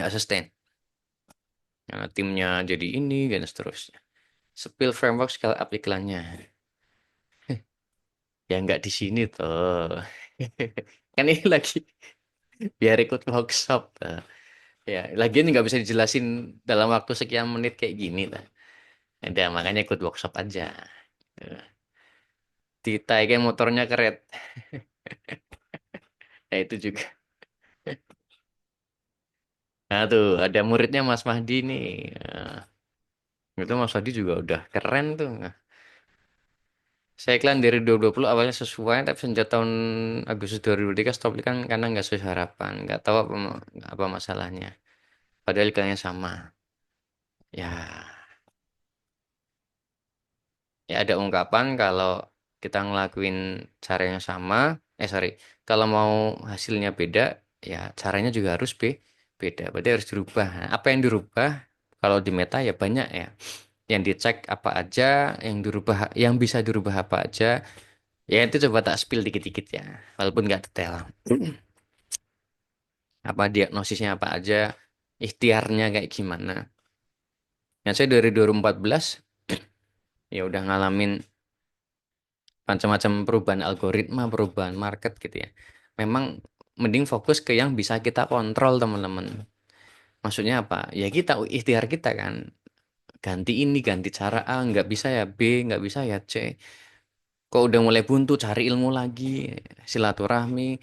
nggak sustain. Timnya jadi ini dan seterusnya. Spill framework scale up iklannya. Ya nggak di sini tuh. Kan ini lagi biar ikut workshop tuh. Ya, lagian nggak bisa dijelasin dalam waktu sekian menit kayak gini lah. Ada makanya ikut workshop aja. Ditaikin motornya keren. Nah itu juga. Nah tuh ada muridnya Mas Mahdi nih. Nah, itu Mas Mahdi juga udah keren tuh. Nah, Saya iklan dari 2020 awalnya sesuai, tapi sejak tahun Agustus 2023 stop iklan karena nggak sesuai harapan. Nggak tahu apa masalahnya. Padahal iklannya sama. Ya, ya ada ungkapan kalau kita ngelakuin cara yang sama, sorry, kalau mau hasilnya beda, ya caranya juga harus beda. Berarti harus dirubah. Nah, apa yang dirubah? Kalau di Meta ya banyak ya. Yang dicek apa aja, yang dirubah, yang bisa dirubah apa aja. Ya itu coba tak spill dikit-dikit ya, walaupun nggak detail. Apa diagnosisnya apa aja, ikhtiarnya kayak gimana. Yang saya dari 2014 ya udah ngalamin macam-macam perubahan algoritma, perubahan market gitu ya. Memang mending fokus ke yang bisa kita kontrol teman-teman. Maksudnya apa? Ya kita ikhtiar kita kan. Ganti ini, ganti cara A, nggak bisa ya B, nggak bisa ya C. Kok udah mulai buntu, cari ilmu lagi, silaturahmi,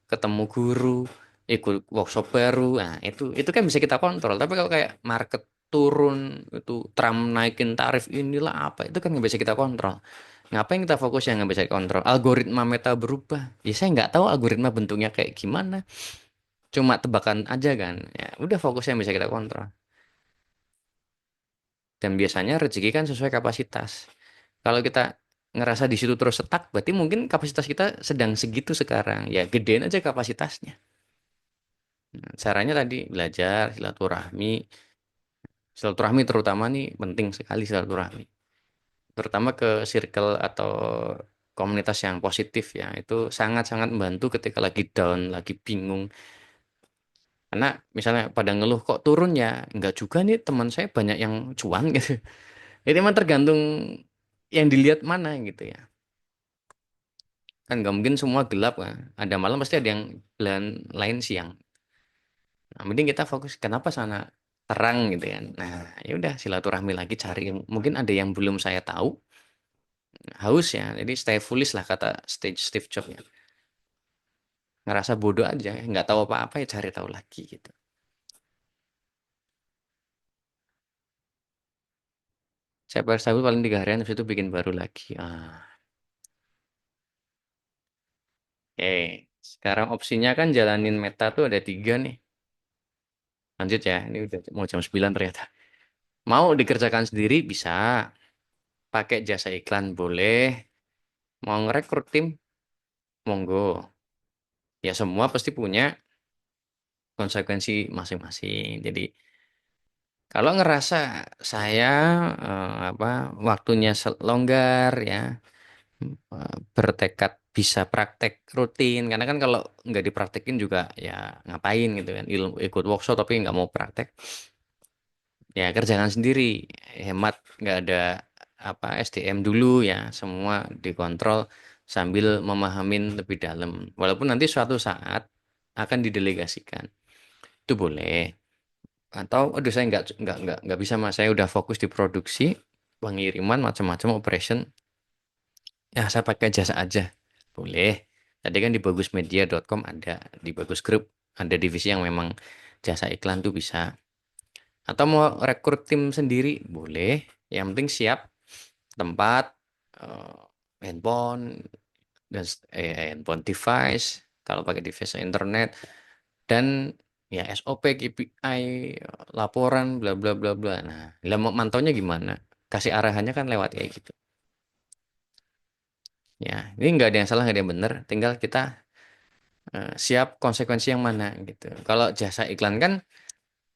ketemu guru, ikut workshop baru. Nah, itu kan bisa kita kontrol. Tapi kalau kayak market turun, itu Trump naikin tarif inilah apa, itu kan nggak bisa kita kontrol. Ngapain kita fokus yang nggak bisa kontrol? Algoritma Meta berubah. Ya saya nggak tahu algoritma bentuknya kayak gimana. Cuma tebakan aja kan. Ya udah fokus yang bisa kita kontrol. Dan biasanya rezeki kan sesuai kapasitas. Kalau kita ngerasa di situ terus stuck, berarti mungkin kapasitas kita sedang segitu sekarang. Ya gedein aja kapasitasnya. Nah, caranya tadi belajar silaturahmi. Silaturahmi terutama nih penting sekali silaturahmi. Terutama ke circle atau komunitas yang positif ya. Itu sangat-sangat membantu ketika lagi down, lagi bingung. Karena misalnya pada ngeluh kok turun ya, enggak juga nih teman saya banyak yang cuan gitu. Itu emang tergantung yang dilihat mana gitu ya. Kan nggak mungkin semua gelap kan. Ada malam pasti ada yang belahan lain siang. Nah, mending kita fokus kenapa sana terang gitu kan. Nah, ya udah silaturahmi lagi cari. Mungkin ada yang belum saya tahu. Haus ya. Jadi stay foolish lah kata Steve Jobs ya. Ngerasa bodoh aja, nggak tahu apa-apa ya cari tahu lagi gitu. Saya per stabil paling 3 harian, habis itu bikin baru lagi. Sekarang opsinya kan jalanin meta tuh ada 3 nih. Lanjut ya, ini udah mau jam 9 ternyata. Mau dikerjakan sendiri bisa, pakai jasa iklan boleh, mau ngerekrut tim, monggo. Ya semua pasti punya konsekuensi masing-masing. Jadi kalau ngerasa saya apa waktunya longgar ya, bertekad bisa praktek rutin karena kan kalau nggak dipraktekin juga ya ngapain gitu kan ilmu ikut workshop tapi nggak mau praktek ya kerjakan sendiri hemat nggak ada apa SDM dulu ya semua dikontrol sambil memahamin lebih dalam walaupun nanti suatu saat akan didelegasikan itu boleh atau aduh saya nggak bisa mas saya udah fokus di produksi pengiriman macam-macam operation. Ya, saya pakai jasa aja. Boleh. Tadi kan di bagusmedia.com ada, di Bagus Group ada divisi yang memang jasa iklan tuh bisa. Atau mau rekrut tim sendiri, boleh. Yang penting siap tempat, eh, handphone, dan handphone device, kalau pakai device internet, dan ya SOP, KPI, laporan, bla bla bla bla. Nah, lah mau mantaunya gimana? Kasih arahannya kan lewat kayak gitu. Ya, ini nggak ada yang salah, nggak ada yang benar. Tinggal kita siap konsekuensi yang mana gitu. Kalau jasa iklan kan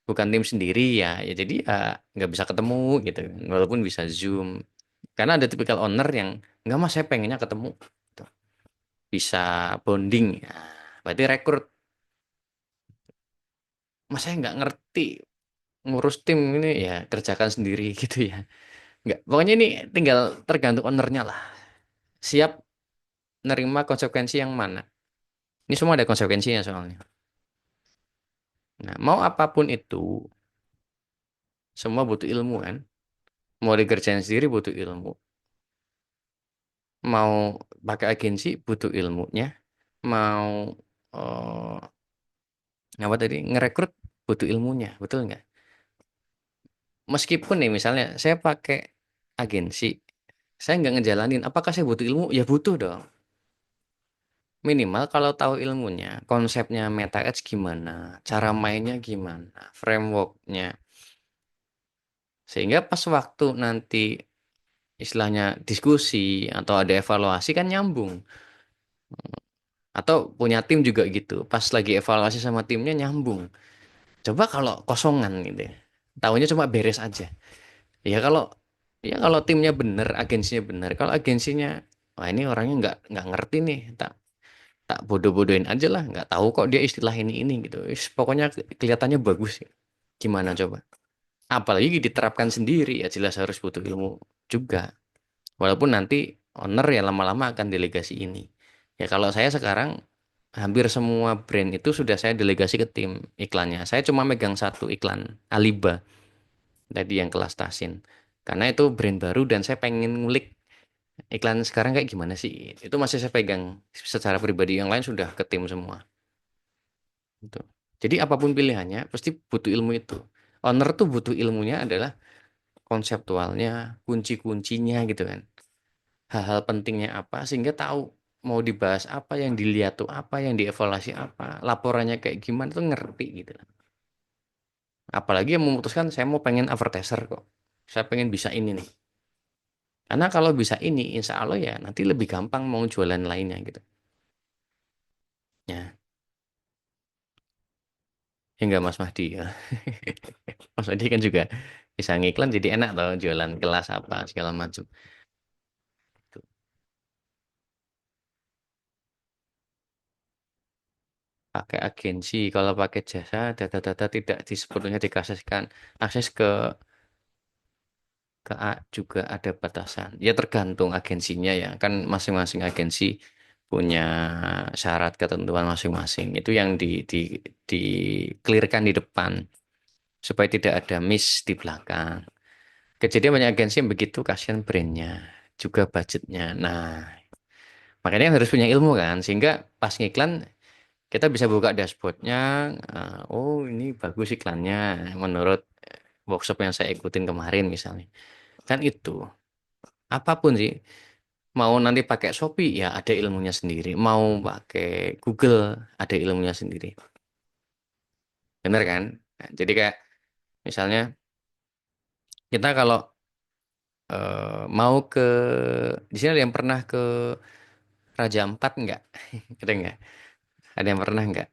bukan tim sendiri ya, ya jadi nggak bisa ketemu gitu. Walaupun bisa Zoom. Karena ada tipikal owner yang nggak mas saya pengennya ketemu. Gitu. Bisa bonding. Ya, berarti rekrut. Mas saya nggak ngerti ngurus tim ini ya kerjakan sendiri gitu ya. Nggak, pokoknya ini tinggal tergantung ownernya lah. Siap nerima konsekuensi yang mana. Ini semua ada konsekuensinya soalnya. Nah, mau apapun itu, semua butuh ilmu kan. Mau dikerjain sendiri butuh ilmu. Mau pakai agensi butuh ilmunya. Mau eh, apa tadi ngerekrut butuh ilmunya, betul nggak? Meskipun nih misalnya saya pakai agensi, Saya nggak ngejalanin. Apakah saya butuh ilmu? Ya butuh dong. Minimal kalau tahu ilmunya, konsepnya Meta Ads gimana, cara mainnya gimana, frameworknya. Sehingga pas waktu nanti istilahnya diskusi atau ada evaluasi kan nyambung. Atau punya tim juga gitu. Pas lagi evaluasi sama timnya nyambung. Coba kalau kosongan gitu ya. Tahunya cuma beres aja. Ya kalau timnya bener, agensinya bener. Kalau agensinya, wah ini orangnya nggak ngerti nih, tak tak bodoh-bodohin aja lah, nggak tahu kok dia istilah ini gitu. Pokoknya kelihatannya bagus. Gimana coba? Apalagi diterapkan sendiri ya jelas harus butuh ilmu juga. Walaupun nanti owner ya lama-lama akan delegasi ini. Ya kalau saya sekarang hampir semua brand itu sudah saya delegasi ke tim iklannya. Saya cuma megang satu iklan, Aliba, tadi yang kelas Tasin. Karena itu brand baru dan saya pengen ngulik iklan sekarang kayak gimana sih. Itu masih saya pegang secara pribadi, yang lain sudah ke tim semua. Gitu. Jadi apapun pilihannya pasti butuh ilmu itu. Owner tuh butuh ilmunya adalah konseptualnya, kunci-kuncinya gitu kan. Hal-hal pentingnya apa sehingga tahu mau dibahas apa, yang dilihat tuh apa, yang dievaluasi apa, laporannya kayak gimana tuh ngerti gitu. Apalagi yang memutuskan saya mau pengen advertiser kok. Saya pengen bisa ini nih. Karena kalau bisa ini, insya Allah ya nanti lebih gampang mau jualan lainnya gitu. Ya, ya enggak Mas Mahdi ya. Mas Mahdi kan juga bisa ngiklan jadi enak tau jualan kelas apa segala macam. Tuh. Pakai agensi, kalau pakai jasa data-data tidak sepenuhnya dikasihkan akses ke juga ada batasan. Ya tergantung agensinya ya. Kan masing-masing agensi punya syarat ketentuan masing-masing. Itu yang di clearkan di depan supaya tidak ada miss di belakang. Kejadian banyak agensi yang begitu, kasihan brandnya, juga budgetnya. Nah, makanya harus punya ilmu kan, sehingga pas ngiklan kita bisa buka dashboardnya. Oh ini bagus iklannya menurut workshop yang saya ikutin kemarin misalnya. Kan itu. Apapun sih. Mau nanti pakai Shopee ya ada ilmunya sendiri. Mau pakai Google ada ilmunya sendiri. Bener kan? Nah, jadi kayak misalnya kita kalau mau ke di sini ada yang pernah ke Raja Ampat nggak? Ada nggak? Ada yang pernah nggak?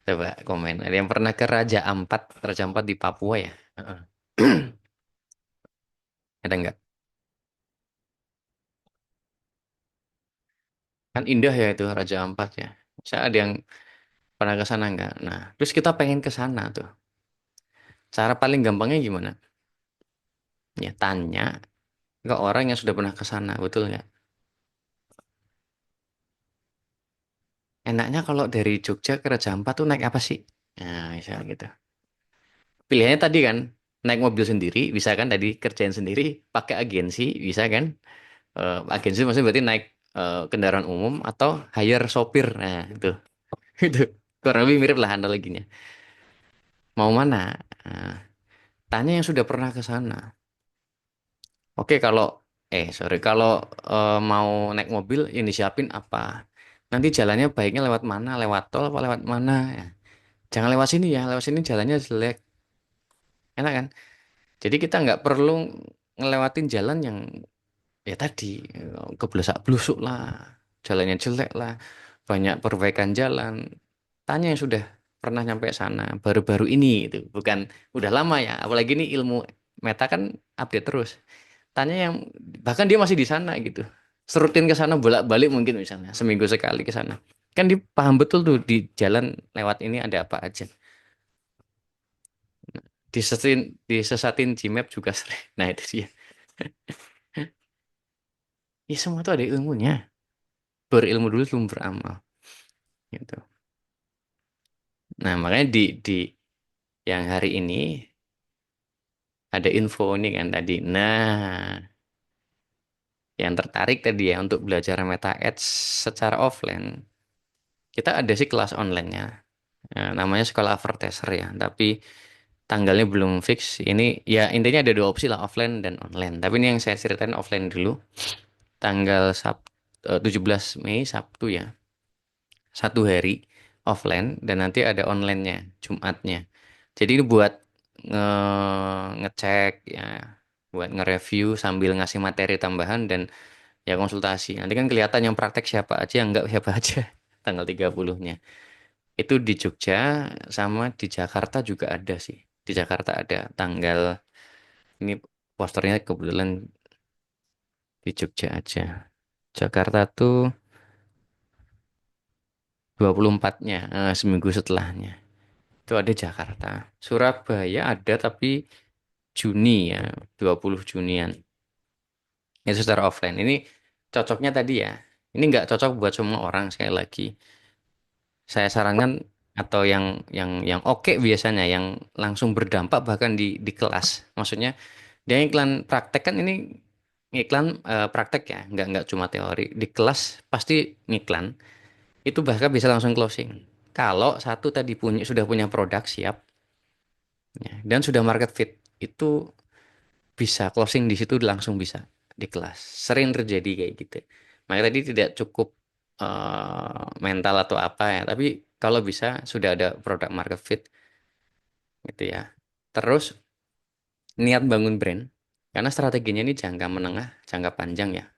Coba komen. Ada yang pernah ke Raja Ampat? Raja Ampat di Papua ya? Heeh. Ada nggak? Kan indah ya itu Raja Ampat ya. Saya ada yang pernah ke sana nggak? Nah, terus kita pengen ke sana tuh. Cara paling gampangnya gimana? Ya tanya ke orang yang sudah pernah ke sana, betul nggak? Enaknya kalau dari Jogja ke Raja Ampat tuh naik apa sih? Nah, misalnya gitu. Pilihannya tadi kan, naik mobil sendiri, bisa kan tadi kerjain sendiri, pakai agensi, bisa kan? Agensi maksudnya berarti naik kendaraan umum atau hire sopir. Nah, itu. Itu. Kurang lebih mirip lah analoginya. Mau mana? Nah, tanya yang sudah pernah ke sana. Oke, sorry, kalau mau naik mobil yang disiapin apa? Nanti jalannya baiknya lewat mana? Lewat tol apa lewat mana? Ya. Jangan lewat sini ya, lewat sini jalannya jelek. Enak kan? Jadi kita nggak perlu ngelewatin jalan yang ya tadi keblesak-blusuk lah, jalannya jelek lah, banyak perbaikan jalan. Tanya yang sudah pernah nyampe sana baru-baru ini itu, bukan udah lama ya. Apalagi ini ilmu meta kan update terus. Tanya yang bahkan dia masih di sana gitu. Serutin ke sana bolak-balik mungkin misalnya seminggu sekali ke sana. Kan dia paham betul tuh di jalan lewat ini ada apa aja. Disesatin Gmap juga sering. Nah itu dia. Ya semua tuh ada ilmunya. Berilmu dulu sebelum beramal. Gitu. Nah makanya di yang hari ini ada info nih kan tadi. Nah yang tertarik tadi ya untuk belajar Meta Ads secara offline. Kita ada sih kelas online-nya. Namanya sekolah advertiser ya. Tapi Tanggalnya belum fix. Ini ya intinya ada dua opsi lah, offline dan online. Tapi ini yang saya ceritain offline dulu. Tanggal 17 Mei Sabtu ya. Satu hari offline dan nanti ada online-nya Jumatnya. Jadi ini buat ngecek ya, buat nge-review sambil ngasih materi tambahan dan ya konsultasi. Nanti kan kelihatan yang praktek siapa aja, yang enggak siapa aja tanggal 30-nya. Itu di Jogja sama di Jakarta juga ada sih. Di Jakarta ada tanggal ini posternya kebetulan di Jogja aja. Jakarta tuh 24-nya, seminggu setelahnya. Itu ada Jakarta. Surabaya ada tapi Juni ya, 20 Junian. Itu secara offline. Ini cocoknya tadi ya. Ini nggak cocok buat semua orang sekali lagi. Saya sarankan atau yang oke biasanya yang langsung berdampak bahkan di kelas. Maksudnya dia iklan praktek kan ini iklan praktek ya, nggak cuma teori. Di kelas pasti ngiklan. Itu bahkan bisa langsung closing. Kalau satu tadi sudah punya produk siap ya, dan sudah market fit, itu bisa closing di situ langsung bisa di kelas. Sering terjadi kayak gitu. Makanya tadi tidak cukup mental atau apa ya, tapi kalau bisa sudah ada produk market fit gitu ya. Terus niat bangun brand, karena strateginya ini jangka menengah, jangka panjang ya.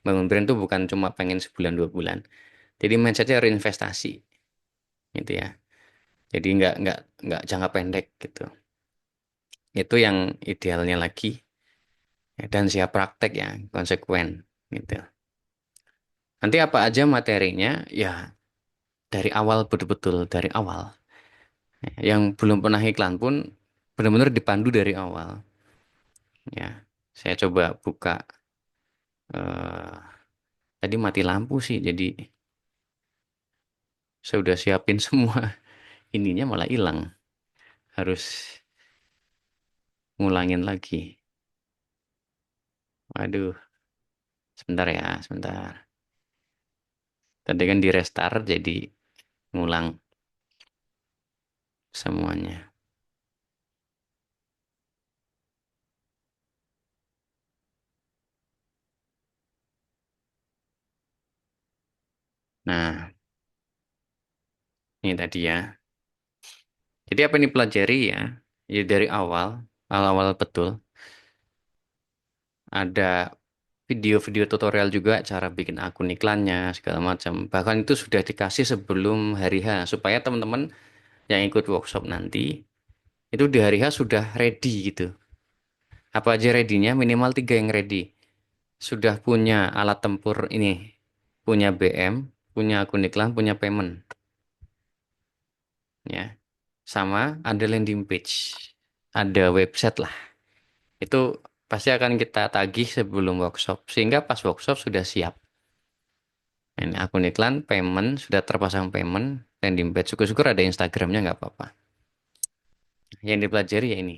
Bangun brand tuh bukan cuma pengen sebulan 2 bulan. Jadi mindsetnya harus investasi gitu ya. Jadi nggak jangka pendek gitu. Itu yang idealnya lagi. Ya, dan siap praktek ya, konsekuen gitu. Nanti apa aja materinya, ya dari awal betul-betul dari awal. Yang belum pernah iklan pun benar-benar dipandu dari awal. Ya, saya coba buka. Tadi mati lampu sih, jadi saya udah siapin semua. Ininya malah hilang. Harus ngulangin lagi. Waduh, sebentar ya, sebentar. Tadi kan di restart jadi ngulang semuanya. Nah, ini tadi ya. Jadi apa yang dipelajari ya? Ya dari awal betul. Ada video-video tutorial juga cara bikin akun iklannya segala macam. Bahkan itu sudah dikasih sebelum hari H supaya teman-teman yang ikut workshop nanti itu di hari H sudah ready gitu. Apa aja ready-nya? Minimal tiga yang ready. Sudah punya alat tempur ini, punya BM, punya akun iklan, punya payment, ya. Sama ada landing page, ada website lah. Itu pasti akan kita tagih sebelum workshop sehingga pas workshop sudah siap. Ini akun iklan, payment, sudah terpasang payment, landing page. Syukur-syukur ada Instagramnya nggak apa-apa. Yang dipelajari ya ini.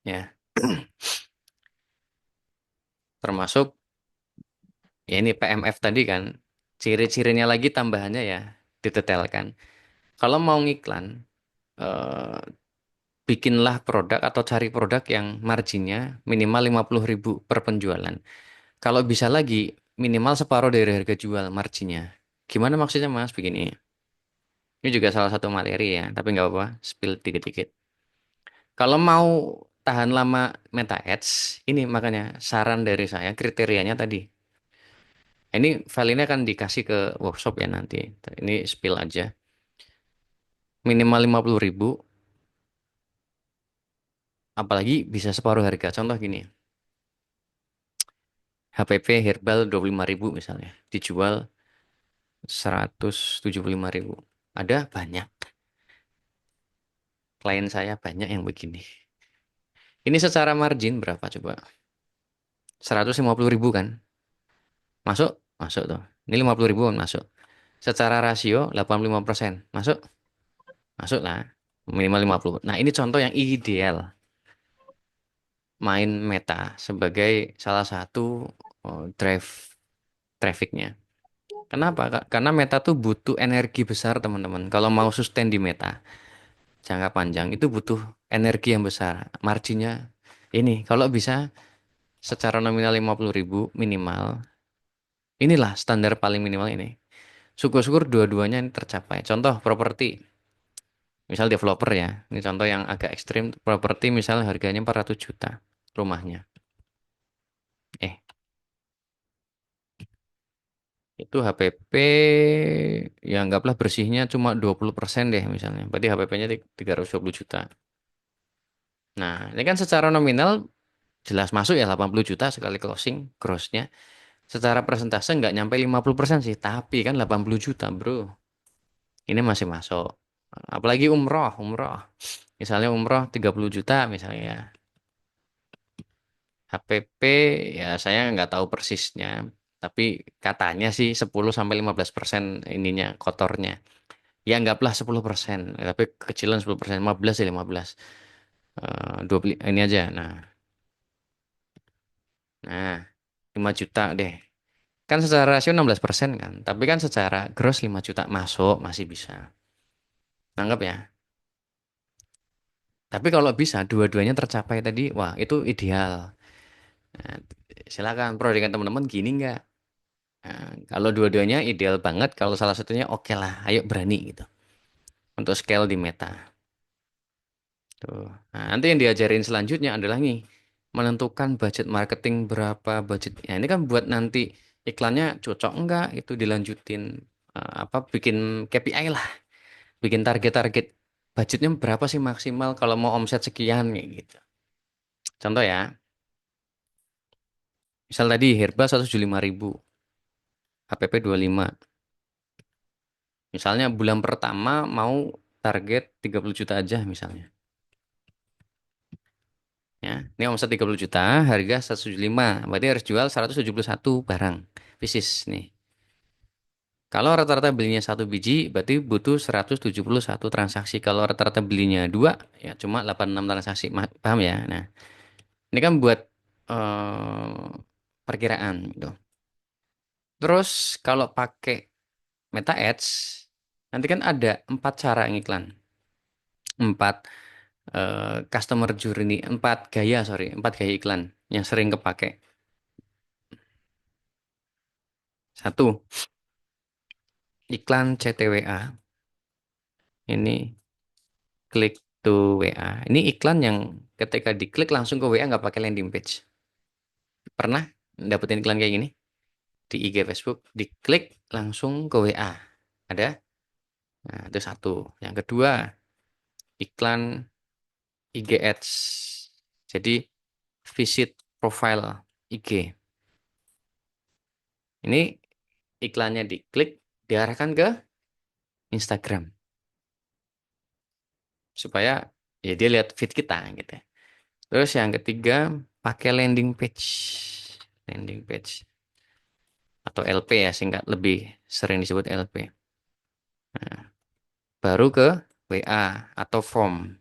Ya, termasuk ya ini PMF tadi kan. Ciri-cirinya lagi tambahannya ya didetailkan. Kalau mau ngiklan, eh, bikinlah produk atau cari produk yang marginnya minimal 50.000 per penjualan. Kalau bisa lagi, minimal separuh dari harga jual marginnya. Gimana maksudnya Mas? Begini. Ini juga salah satu materi ya, tapi nggak apa-apa. Spill dikit-dikit. Kalau mau tahan lama meta ads, ini makanya saran dari saya kriterianya tadi. Ini file ini akan dikasih ke workshop ya nanti. Ini spill aja. Minimal 50.000, apalagi bisa separuh harga. Contoh gini, HPP herbal 25.000 misalnya. Dijual 175.000. Ada banyak. Klien saya banyak yang begini. Ini secara margin berapa coba? 150.000 kan? Masuk? Masuk tuh. Ini 50.000 kan masuk. Secara rasio 85%. Masuk? Masuk lah. Minimal 50. Nah ini contoh yang ideal. Main meta sebagai salah satu drive trafficnya. Kenapa? Karena meta tuh butuh energi besar teman-teman. Kalau mau sustain di meta. jangka panjang itu butuh energi yang besar. Marginnya ini kalau bisa secara nominal 50.000 minimal. Inilah standar paling minimal ini. Syukur-syukur dua-duanya ini tercapai. Contoh properti, misal developer ya. Ini contoh yang agak ekstrim. Properti misalnya harganya 400 juta rumahnya. Eh, itu HPP ya anggaplah bersihnya cuma 20% deh misalnya. Berarti HPP-nya 320 juta. Nah, ini kan secara nominal jelas masuk ya 80 juta sekali closing grossnya. Secara persentase nggak nyampe 50% sih, tapi kan 80 juta bro. Ini masih masuk. Apalagi umroh, umroh. Misalnya umroh 30 juta misalnya. HPP ya saya nggak tahu persisnya. Tapi katanya sih 10 sampai 15% ininya kotornya. Ya anggaplah 10%. Tapi kecilan 10%. 15 ya 15. 20 ini aja. Nah 5 juta deh. Kan secara rasio 16% kan. Tapi kan secara gross 5 juta masuk masih bisa. Anggap ya. Tapi kalau bisa dua-duanya tercapai tadi, wah itu ideal. Nah, silakan pro dengan teman-teman gini nggak? Nah, kalau dua-duanya ideal banget, kalau salah satunya oke lah, ayo berani gitu. Untuk scale di meta. Tuh. Nah, nanti yang diajarin selanjutnya adalah nih, menentukan budget marketing berapa budget. Ya ini kan buat nanti iklannya cocok enggak itu dilanjutin apa bikin KPI lah, bikin target-target budgetnya berapa sih maksimal kalau mau omset sekian kayak gitu. Contoh ya, misal tadi Herba 175.000, HPP 25. Misalnya bulan pertama mau target 30 juta aja misalnya. Ya, ini omset 30 juta, harga 175. Berarti harus jual 171 barang bisnis nih. Kalau rata-rata belinya satu biji, berarti butuh 171 transaksi. Kalau rata-rata belinya dua, ya cuma 86 transaksi. Paham ya? Nah, ini kan buat eh, perkiraan gitu. Terus kalau pakai Meta Ads, nanti kan ada 4 cara ngiklan. Empat customer journey, 4 gaya, sorry, 4 gaya iklan yang sering kepake. Satu, iklan CTWA. Ini klik to WA. Ini iklan yang ketika diklik langsung ke WA nggak pakai landing page. Pernah dapetin iklan kayak gini? Di IG Facebook, diklik langsung ke WA. Ada? Nah, itu satu. Yang kedua, iklan IG Ads. Jadi, visit profile IG. Ini iklannya diklik, diarahkan ke Instagram. Supaya ya dia lihat feed kita gitu. Terus yang ketiga, pakai landing page. Landing page. Atau LP ya, singkat lebih sering disebut LP. Nah, baru ke WA atau form.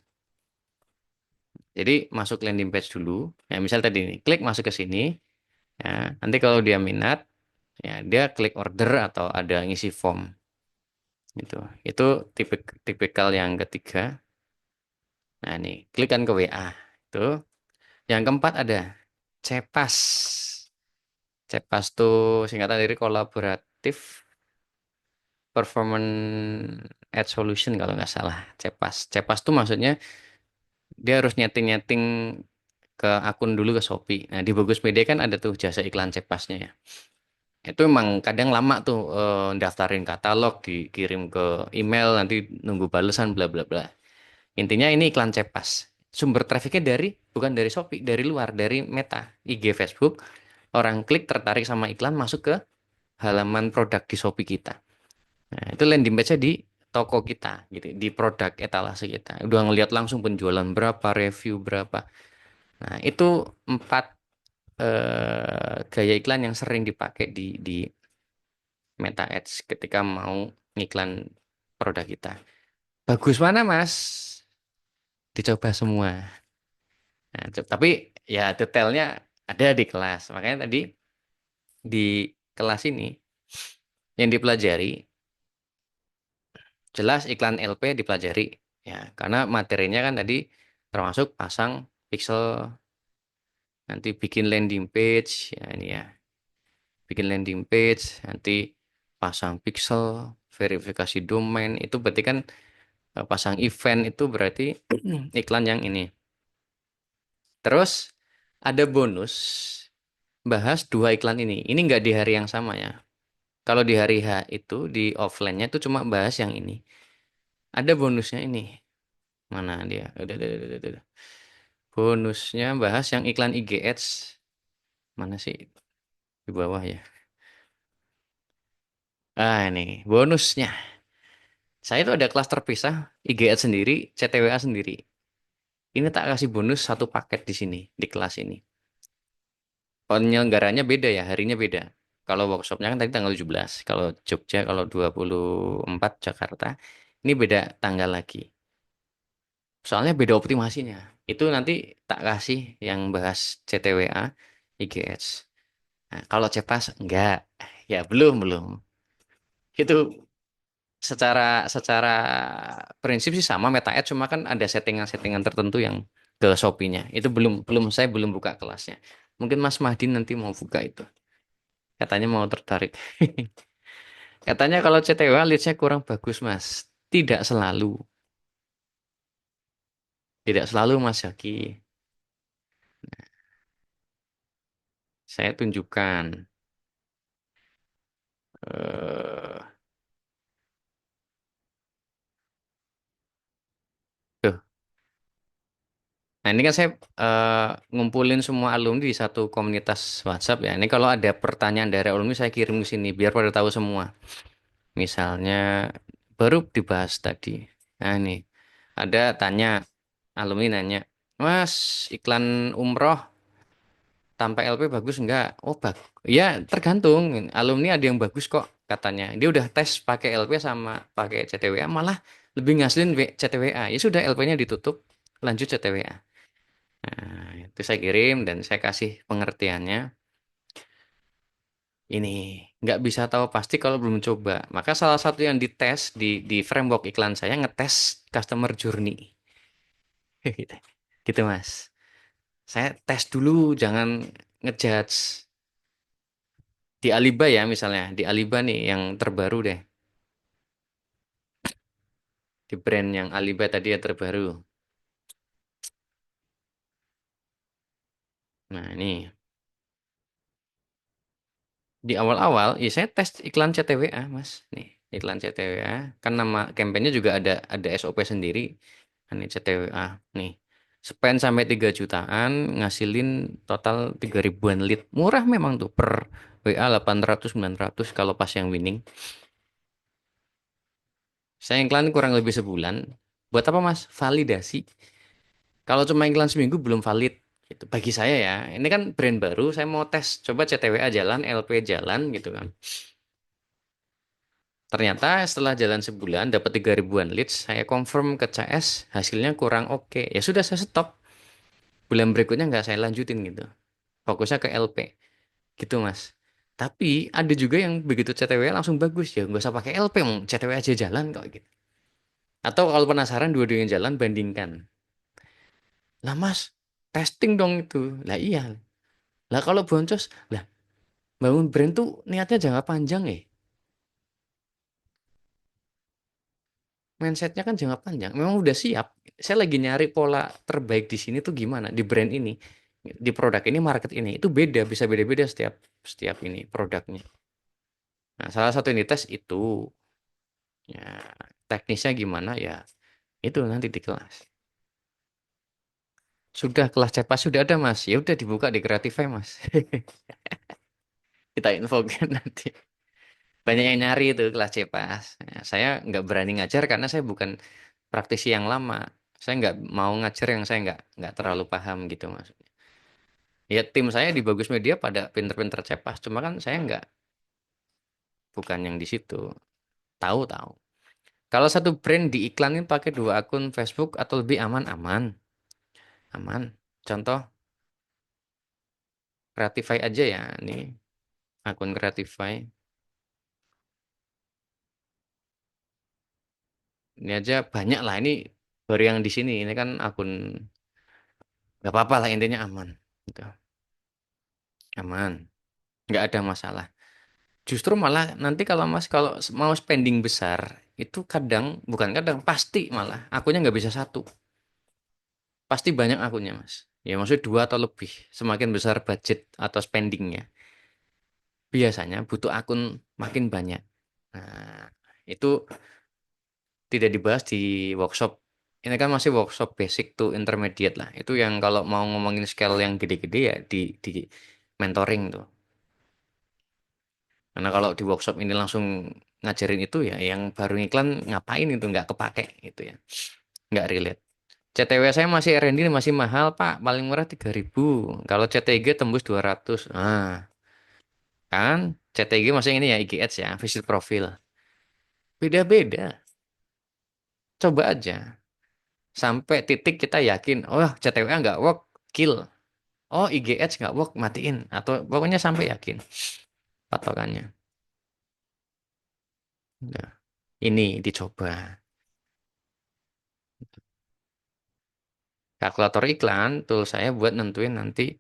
Jadi masuk landing page dulu. Ya, misal tadi ini, klik masuk ke sini. Ya, nanti kalau dia minat, ya dia klik order atau ada ngisi form. Gitu. Itu tipikal yang ketiga. Nah, ini klikkan ke WA. Itu. Yang keempat ada Cepas. Cepas tuh singkatan dari kolaboratif performance ad solution kalau nggak salah. Cepas. Cepas tuh maksudnya dia harus nyeting-nyeting ke akun dulu ke Shopee. Nah, di Bagus Media kan ada tuh jasa iklan Cepasnya ya. Itu emang kadang lama tuh daftarin katalog, dikirim ke email, nanti nunggu balesan bla bla bla. Intinya ini iklan Cepas. Sumber trafiknya bukan dari Shopee, dari luar, dari Meta, IG, Facebook. Orang klik tertarik sama iklan masuk ke halaman produk di Shopee kita. Nah, itu landing page-nya di toko kita gitu, di produk etalase kita. Udah ngelihat langsung penjualan berapa, review berapa. Nah, itu 4 gaya iklan yang sering dipakai di Meta Ads ketika mau ngiklan produk kita. Bagus mana, Mas? Dicoba semua. Nah, tapi ya detailnya ada di kelas. Makanya tadi di kelas ini yang dipelajari jelas iklan LP dipelajari. Ya, karena materinya kan tadi termasuk pasang pixel, nanti bikin landing page, ya ini ya, bikin landing page, nanti pasang pixel, verifikasi domain, itu berarti kan pasang event itu berarti iklan yang ini. Terus ada bonus bahas dua iklan ini. Ini nggak di hari yang sama ya. Kalau di hari H itu di offline-nya itu cuma bahas yang ini. Ada bonusnya ini. Mana dia? Udah. Bonusnya bahas yang iklan IG Ads. Mana sih? Di bawah ya. Ah, ini bonusnya. Saya itu ada kelas terpisah, IG Ads sendiri, CTWA sendiri. Ini tak kasih bonus satu paket di sini, di kelas ini. Penyelenggaranya beda ya, harinya beda. Kalau workshopnya kan tadi tanggal 17. Kalau Jogja, kalau 24 Jakarta, ini beda tanggal lagi. Soalnya beda optimasinya. Itu nanti tak kasih yang bahas CTWA, IGS. Nah, kalau Cepas enggak. Ya belum. Itu secara secara prinsip sih sama Meta Ads, cuma kan ada settingan-settingan tertentu yang ke Shopee-nya. Itu belum belum saya belum buka kelasnya. Mungkin Mas Mahdi nanti mau buka itu. Katanya mau tertarik. Katanya kalau CTWA leads-nya kurang bagus, Mas. Tidak selalu. Tidak selalu, Mas Zaki. Saya tunjukkan. Eh, tuh. Nah, ini kan saya ngumpulin semua alumni di satu komunitas WhatsApp ya. Ini kalau ada pertanyaan dari alumni saya kirim ke sini biar pada tahu semua. Misalnya baru dibahas tadi. Nah, ini ada tanya alumni nanya, "Mas, iklan umroh tanpa LP bagus enggak?" Oh, bagus. Ya, tergantung. Alumni ada yang bagus kok katanya. Dia udah tes pakai LP sama pakai CTWA malah lebih ngaslin CTWA. Ya sudah LP-nya ditutup, lanjut CTWA. Nah, itu saya kirim dan saya kasih pengertiannya. Ini nggak bisa tahu pasti kalau belum coba. Maka salah satu yang dites di framework iklan saya ngetes customer journey. Gitu, gitu, Mas. Saya tes dulu, jangan ngejudge. Di Aliba ya misalnya, di Aliba nih yang terbaru deh. Di brand yang Aliba tadi yang terbaru. Nah, ini di awal-awal, ya saya tes iklan CTWA, Mas. Nih, iklan CTWA. Kan nama kampanye juga ada SOP sendiri. Ini CTWA. Nih, spend sampai 3 jutaan, ngasilin total 3 ribuan lead. Murah memang tuh per WA 800 900 kalau pas yang winning. Saya iklan kurang lebih sebulan. Buat apa, Mas? Validasi. Kalau cuma iklan seminggu belum valid. Gitu. Bagi saya ya, ini kan brand baru, saya mau tes. Coba CTWA jalan, LP jalan gitu kan. Ternyata setelah jalan sebulan dapat 3 ribuan leads, saya confirm ke CS, hasilnya kurang oke. Ya sudah saya stop. Bulan berikutnya nggak saya lanjutin gitu. Fokusnya ke LP. Gitu, Mas. Tapi ada juga yang begitu CTW langsung bagus ya, nggak usah pakai LP, CTW aja jalan kok gitu. Atau kalau penasaran dua-duanya jalan bandingkan. Lah, Mas, testing dong itu. Lah iya. Lah kalau boncos, lah bangun brand tuh niatnya jangka panjang ya. Mindsetnya kan jangka panjang. Memang udah siap. Saya lagi nyari pola terbaik di sini tuh gimana di brand ini, di produk ini, market ini. Itu beda, bisa beda-beda setiap setiap ini produknya. Nah, salah satu yang dites itu ya teknisnya gimana ya itu nanti di kelas. Sudah kelas cepat sudah ada, Mas. Ya udah dibuka di Creatify, Mas. Kita infokan nanti. Banyak yang nyari itu kelas cepas. Nah, saya nggak berani ngajar karena saya bukan praktisi yang lama. Saya nggak mau ngajar yang saya nggak terlalu paham gitu, Mas. Ya tim saya di Bagus Media pada pinter-pinter cepas. Cuma kan saya nggak, bukan yang di situ. Tahu-tahu. Kalau satu brand diiklanin pakai dua akun Facebook atau lebih aman, aman, aman. Contoh Creatify aja ya, ini akun Creatify. Ini aja banyak lah ini Baru yang di sini ini kan akun nggak apa-apa lah intinya aman. Gitu. Aman, nggak ada masalah. Justru malah nanti kalau Mas kalau mau spending besar itu kadang bukan kadang pasti malah akunnya nggak bisa satu, pasti banyak akunnya Mas. Ya maksudnya dua atau lebih. Semakin besar budget atau spendingnya, biasanya butuh akun makin banyak. Nah, itu tidak dibahas di workshop. Ini kan masih workshop basic to intermediate lah. Itu yang kalau mau ngomongin scale yang gede-gede ya di mentoring tuh. Karena kalau di workshop ini langsung ngajarin itu ya, yang baru iklan ngapain itu nggak kepake gitu ya, nggak relate. CTW saya masih R&D masih mahal Pak, paling murah 3.000. Kalau CTG tembus 200. Nah, kan CTG masih ini ya IGX ya, visit profil. Beda-beda. Coba aja. Sampai titik kita yakin, oh CTWA nggak work, kill. Oh IGX nggak work, matiin. Atau pokoknya sampai yakin patokannya. Nah, ini dicoba. Kalkulator iklan, tool saya buat nentuin nanti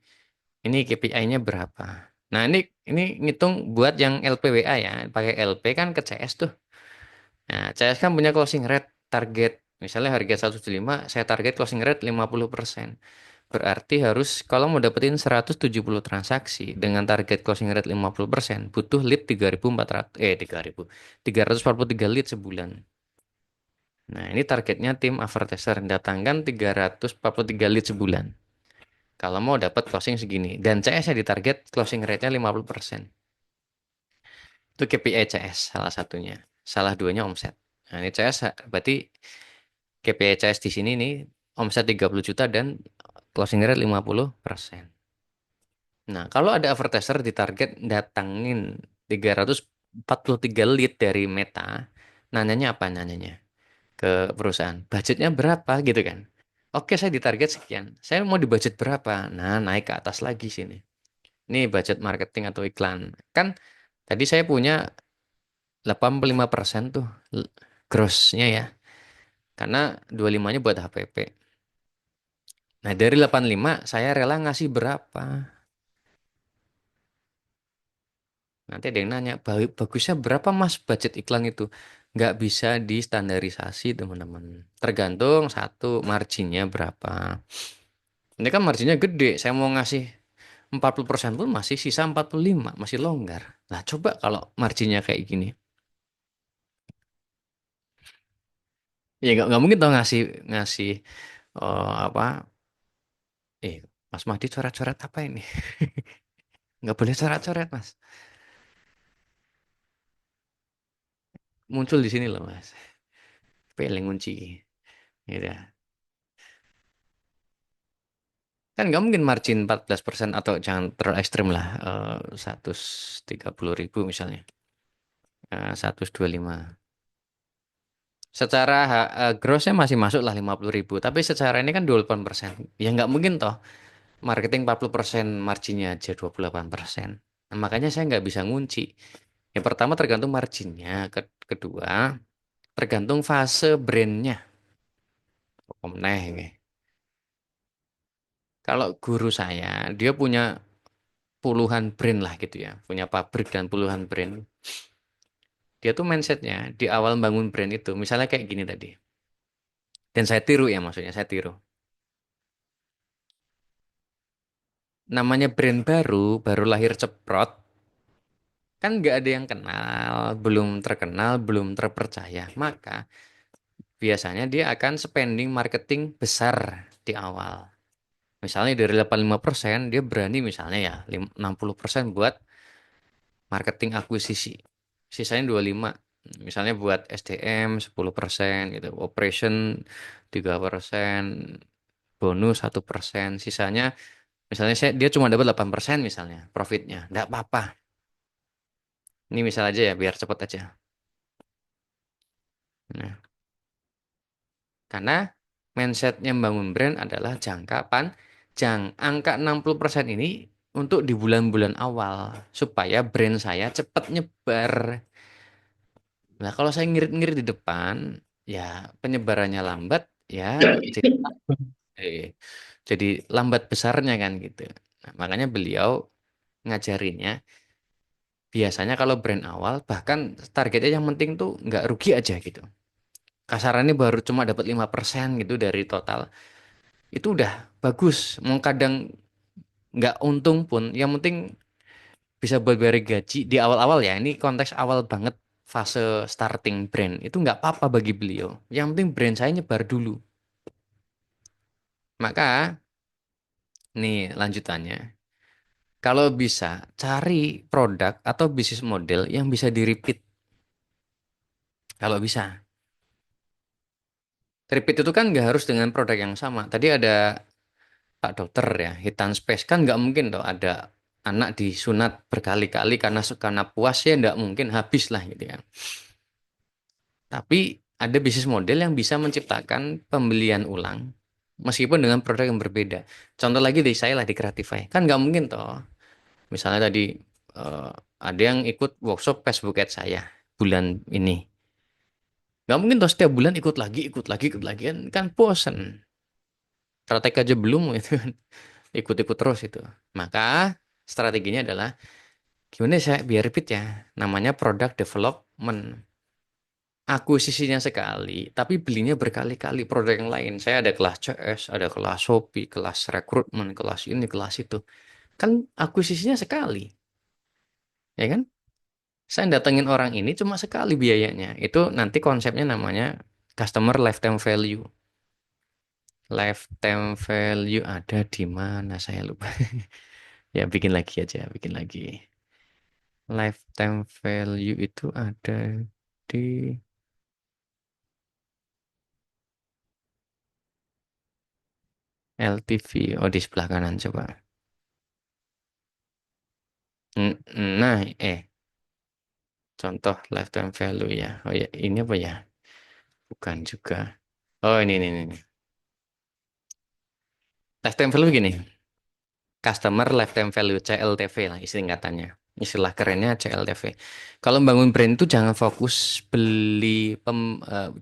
ini KPI-nya berapa. Nah ini ngitung buat yang LPWA ya, pakai LP kan ke CS tuh. Nah CS kan punya closing rate target. Misalnya harga 175, saya target closing rate 50%. Berarti harus kalau mau dapetin 170 transaksi dengan target closing rate 50%, butuh lead 3.400 343 lead sebulan. Nah, ini targetnya tim advertiser datangkan 343 lead sebulan. Kalau mau dapat closing segini dan CS-nya di target closing rate-nya 50%. Itu KPI CS salah satunya. Salah duanya omset. Nah, ini CS berarti KPI CS di sini nih omset 30 juta dan closing rate 50%. Nah, kalau ada advertiser di target datangin 343 lead dari Meta, nanyanya apa nanyanya ke perusahaan? Budgetnya berapa gitu kan? Oke, saya di target sekian. Saya mau di budget berapa? Nah, naik ke atas lagi sini. Ini budget marketing atau iklan. Kan tadi saya punya 85% tuh grossnya ya. Karena 25-nya buat HPP. Nah, dari 85 saya rela ngasih berapa? Nanti ada yang nanya, bagusnya berapa mas budget iklan itu? Nggak bisa distandarisasi teman-teman. Tergantung satu, marginnya berapa. Ini kan marginnya gede, saya mau ngasih 40% pun masih sisa 45, masih longgar. Nah coba kalau marginnya kayak gini. Ya nggak mungkin tau ngasih ngasih apa, Mas Mahdi coret-coret apa ini? Nggak boleh coret-coret mas. Muncul di sini loh mas. Peleng kunci. Ya. Kan nggak mungkin margin 14% atau jangan terlalu ekstrim lah. 130.000 misalnya. 125. Secara grossnya masih masuk lah 50.000. Tapi secara ini kan 28%. Ya nggak mungkin toh. Marketing 40% marginnya aja 28%. Nah, makanya saya nggak bisa ngunci. Yang pertama tergantung marginnya. Kedua tergantung fase brandnya. Meneh ini. Kalau guru saya, dia punya puluhan brand lah gitu ya. Punya pabrik dan puluhan brand. Dia tuh mindsetnya di awal bangun brand itu, misalnya kayak gini tadi. Dan saya tiru ya maksudnya, saya tiru. Namanya brand baru, baru lahir ceprot, kan nggak ada yang kenal, belum terkenal, belum terpercaya. Maka biasanya dia akan spending marketing besar di awal. Misalnya dari 85%, dia berani misalnya ya 60% buat marketing akuisisi. Sisanya 25. Misalnya buat SDM 10% gitu, operation 3%, bonus 1%, sisanya misalnya dia cuma dapat 8% misalnya profitnya, nggak apa-apa. Ini misal aja ya biar cepet aja. Nah, karena mindsetnya membangun brand adalah jangka panjang. Angka 60% ini untuk di bulan-bulan awal supaya brand saya cepat nyebar. Nah, kalau saya ngirit-ngirit di depan, ya penyebarannya lambat, ya jadi, eh, jadi lambat besarnya kan gitu. Nah, makanya beliau ngajarinnya biasanya kalau brand awal bahkan targetnya yang penting tuh nggak rugi aja gitu. Kasarannya baru cuma dapat 5% gitu dari total. Itu udah bagus. Mau kadang nggak untung pun, yang penting bisa buat bayar gaji di awal-awal ya. Ini konteks awal banget fase starting brand. Itu nggak apa-apa bagi beliau. Yang penting brand saya nyebar dulu. Maka, nih lanjutannya. Kalau bisa, cari produk atau bisnis model yang bisa di-repeat. Kalau bisa. Repeat itu kan nggak harus dengan produk yang sama. Tadi ada Pak Dokter ya, Hitan Space kan nggak mungkin tuh ada anak disunat berkali-kali karena puas ya nggak mungkin habis lah gitu ya. Tapi ada bisnis model yang bisa menciptakan pembelian ulang meskipun dengan produk yang berbeda. Contoh lagi dari saya lah di Creatify. Kan nggak mungkin toh. Misalnya tadi eh, ada yang ikut workshop Facebook Ads saya bulan ini. Nggak mungkin toh setiap bulan ikut lagi, ikut lagi kan bosen. Strategi aja belum itu kan. Ikut-ikut terus itu. Maka strateginya adalah gimana saya biar repeat ya. Namanya product development. Akuisisinya sekali, tapi belinya berkali-kali produk yang lain. Saya ada kelas CS, ada kelas Shopee, kelas rekrutmen, kelas ini, kelas itu. Kan akuisisinya sekali, ya kan? Saya datengin orang ini cuma sekali biayanya. Itu nanti konsepnya namanya customer lifetime value. Lifetime value ada di mana saya lupa. Ya bikin lagi aja, bikin lagi. Lifetime value itu ada di LTV. Oh, di sebelah kanan coba. Nah, contoh lifetime value ya. Oh ya, ini apa ya? Bukan juga. Oh, ini. Lifetime value gini. Customer lifetime value CLTV lah istilahnya. Istilah kerennya CLTV. Kalau membangun brand itu jangan fokus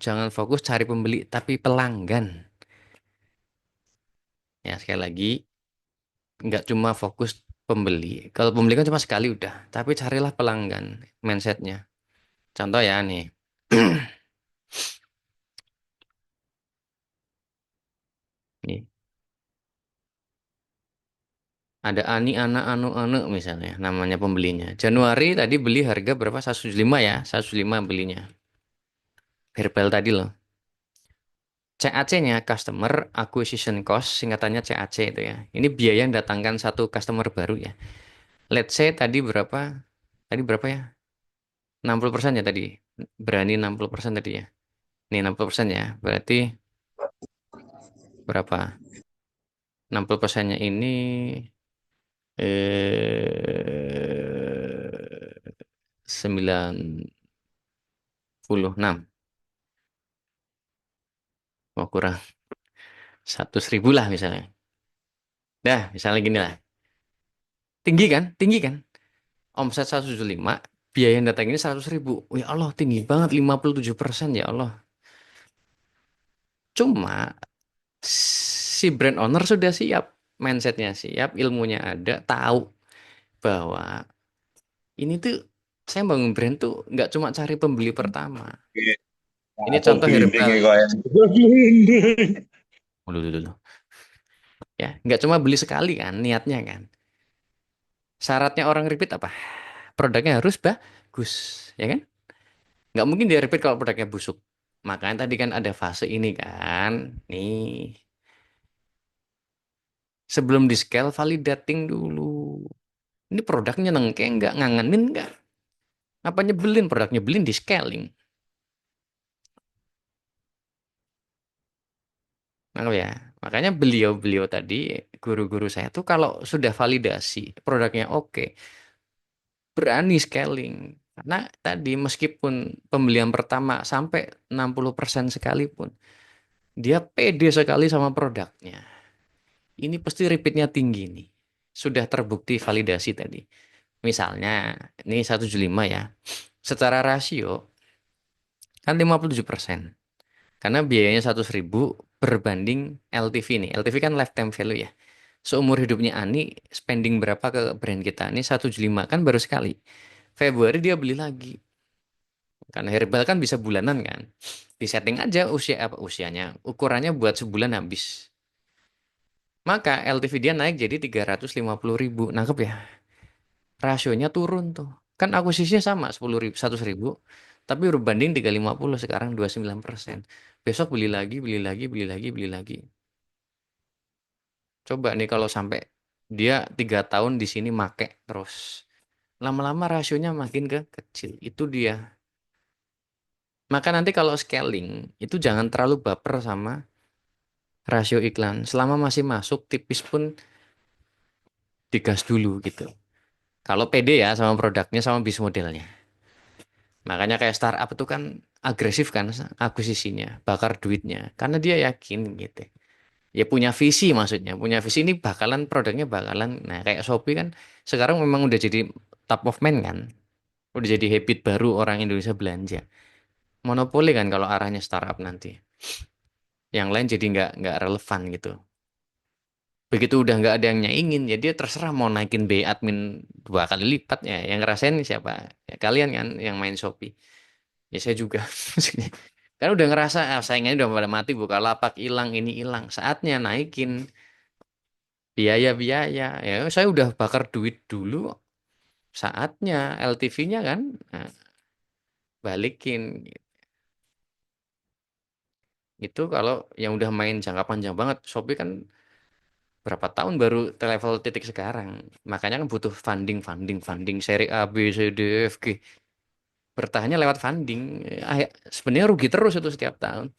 jangan fokus cari pembeli tapi pelanggan. Ya, sekali lagi nggak cuma fokus pembeli. Kalau pembeli kan cuma sekali udah, tapi carilah pelanggan mindsetnya. Contoh ya nih, nih ada Ani anak anu misalnya namanya pembelinya. Januari tadi beli harga berapa? 175 ya, 175 belinya. Herbal tadi loh. CAC-nya Customer Acquisition Cost, singkatannya CAC itu ya. Ini biaya yang datangkan satu customer baru ya. Let's say tadi berapa? Tadi berapa ya? 60% ya tadi. Berani 60% tadi ya. Ini 60% ya. Berarti berapa? 60%-nya ini eh 96. Mau kurang 100.000 lah misalnya. Dah, misalnya gini lah. Tinggi kan? Tinggi kan? Omset 175, biaya yang datang ini 100.000. Oh, ya Allah, tinggi banget 57% ya Allah. Cuma si brand owner sudah siap, mindsetnya siap, ilmunya ada, tahu bahwa ini tuh saya bangun brand tuh nggak cuma cari pembeli pertama. Ini Apa contoh herbal gelindingnya ya. kok ya? Gelinding. Dulu. Ya, nggak cuma beli sekali kan, niatnya kan. Syaratnya orang repeat apa? Produknya harus bagus, ya kan? Nggak mungkin dia repeat kalau produknya busuk. Makanya tadi kan ada fase ini kan. Nih, sebelum di scale validating dulu. Ini produknya nengke nggak, ngangenin nggak? Apa nyebelin produknya nyebelin di scaling. Nah, ya, makanya beliau-beliau tadi guru-guru saya tuh kalau sudah validasi produknya oke, berani scaling. Karena tadi meskipun pembelian pertama sampai 60% sekalipun, dia pede sekali sama produknya. Ini pasti repeatnya tinggi nih. Sudah terbukti validasi tadi. Misalnya, ini 175 ya. Secara rasio, kan 57%. Karena biayanya 100.000, berbanding LTV nih. LTV kan lifetime value ya. Seumur hidupnya Ani spending berapa ke brand kita? Ini 175 kan baru sekali. Februari dia beli lagi. Karena herbal kan bisa bulanan kan. Disetting aja usia apa usianya, ukurannya buat sebulan habis. Maka LTV dia naik jadi 350.000. Nangkep ya? Rasionya turun tuh. Kan akuisisinya sama 10.000, 100.000. Tapi berbanding 350 sekarang 29%. Besok beli lagi, beli lagi, beli lagi, beli lagi. Coba nih kalau sampai dia 3 tahun di sini make terus. Lama-lama rasionya makin ke kecil. Itu dia. Maka nanti kalau scaling, itu jangan terlalu baper sama rasio iklan. Selama masih masuk, tipis pun digas dulu gitu. Kalau pede ya sama produknya, sama bisnis modelnya. Makanya kayak startup itu kan agresif kan akuisisinya, bakar duitnya. Karena dia yakin gitu. Ya punya visi maksudnya. Punya visi ini bakalan produknya bakalan. Nah kayak Shopee kan sekarang memang udah jadi top of mind kan. Udah jadi habit baru orang Indonesia belanja. Monopoli kan kalau arahnya startup nanti. Yang lain jadi nggak relevan gitu. Begitu udah nggak ada yang nyaingin, ya dia terserah mau naikin biaya admin 2 kali lipat ya. Yang ngerasain siapa? Ya, kalian kan yang main Shopee. Ya saya juga. Maksudnya, kan udah ngerasa saingannya udah pada mati, Bukalapak hilang, ini hilang. Saatnya naikin biaya-biaya. Ya saya udah bakar duit dulu. Saatnya LTV-nya kan nah, balikin. Itu kalau yang udah main jangka panjang banget, Shopee kan berapa tahun baru ke level titik sekarang. Makanya kan butuh funding, funding, funding seri A, B, C, D, F, G. Bertahannya lewat funding. Sebenarnya rugi terus itu setiap tahun.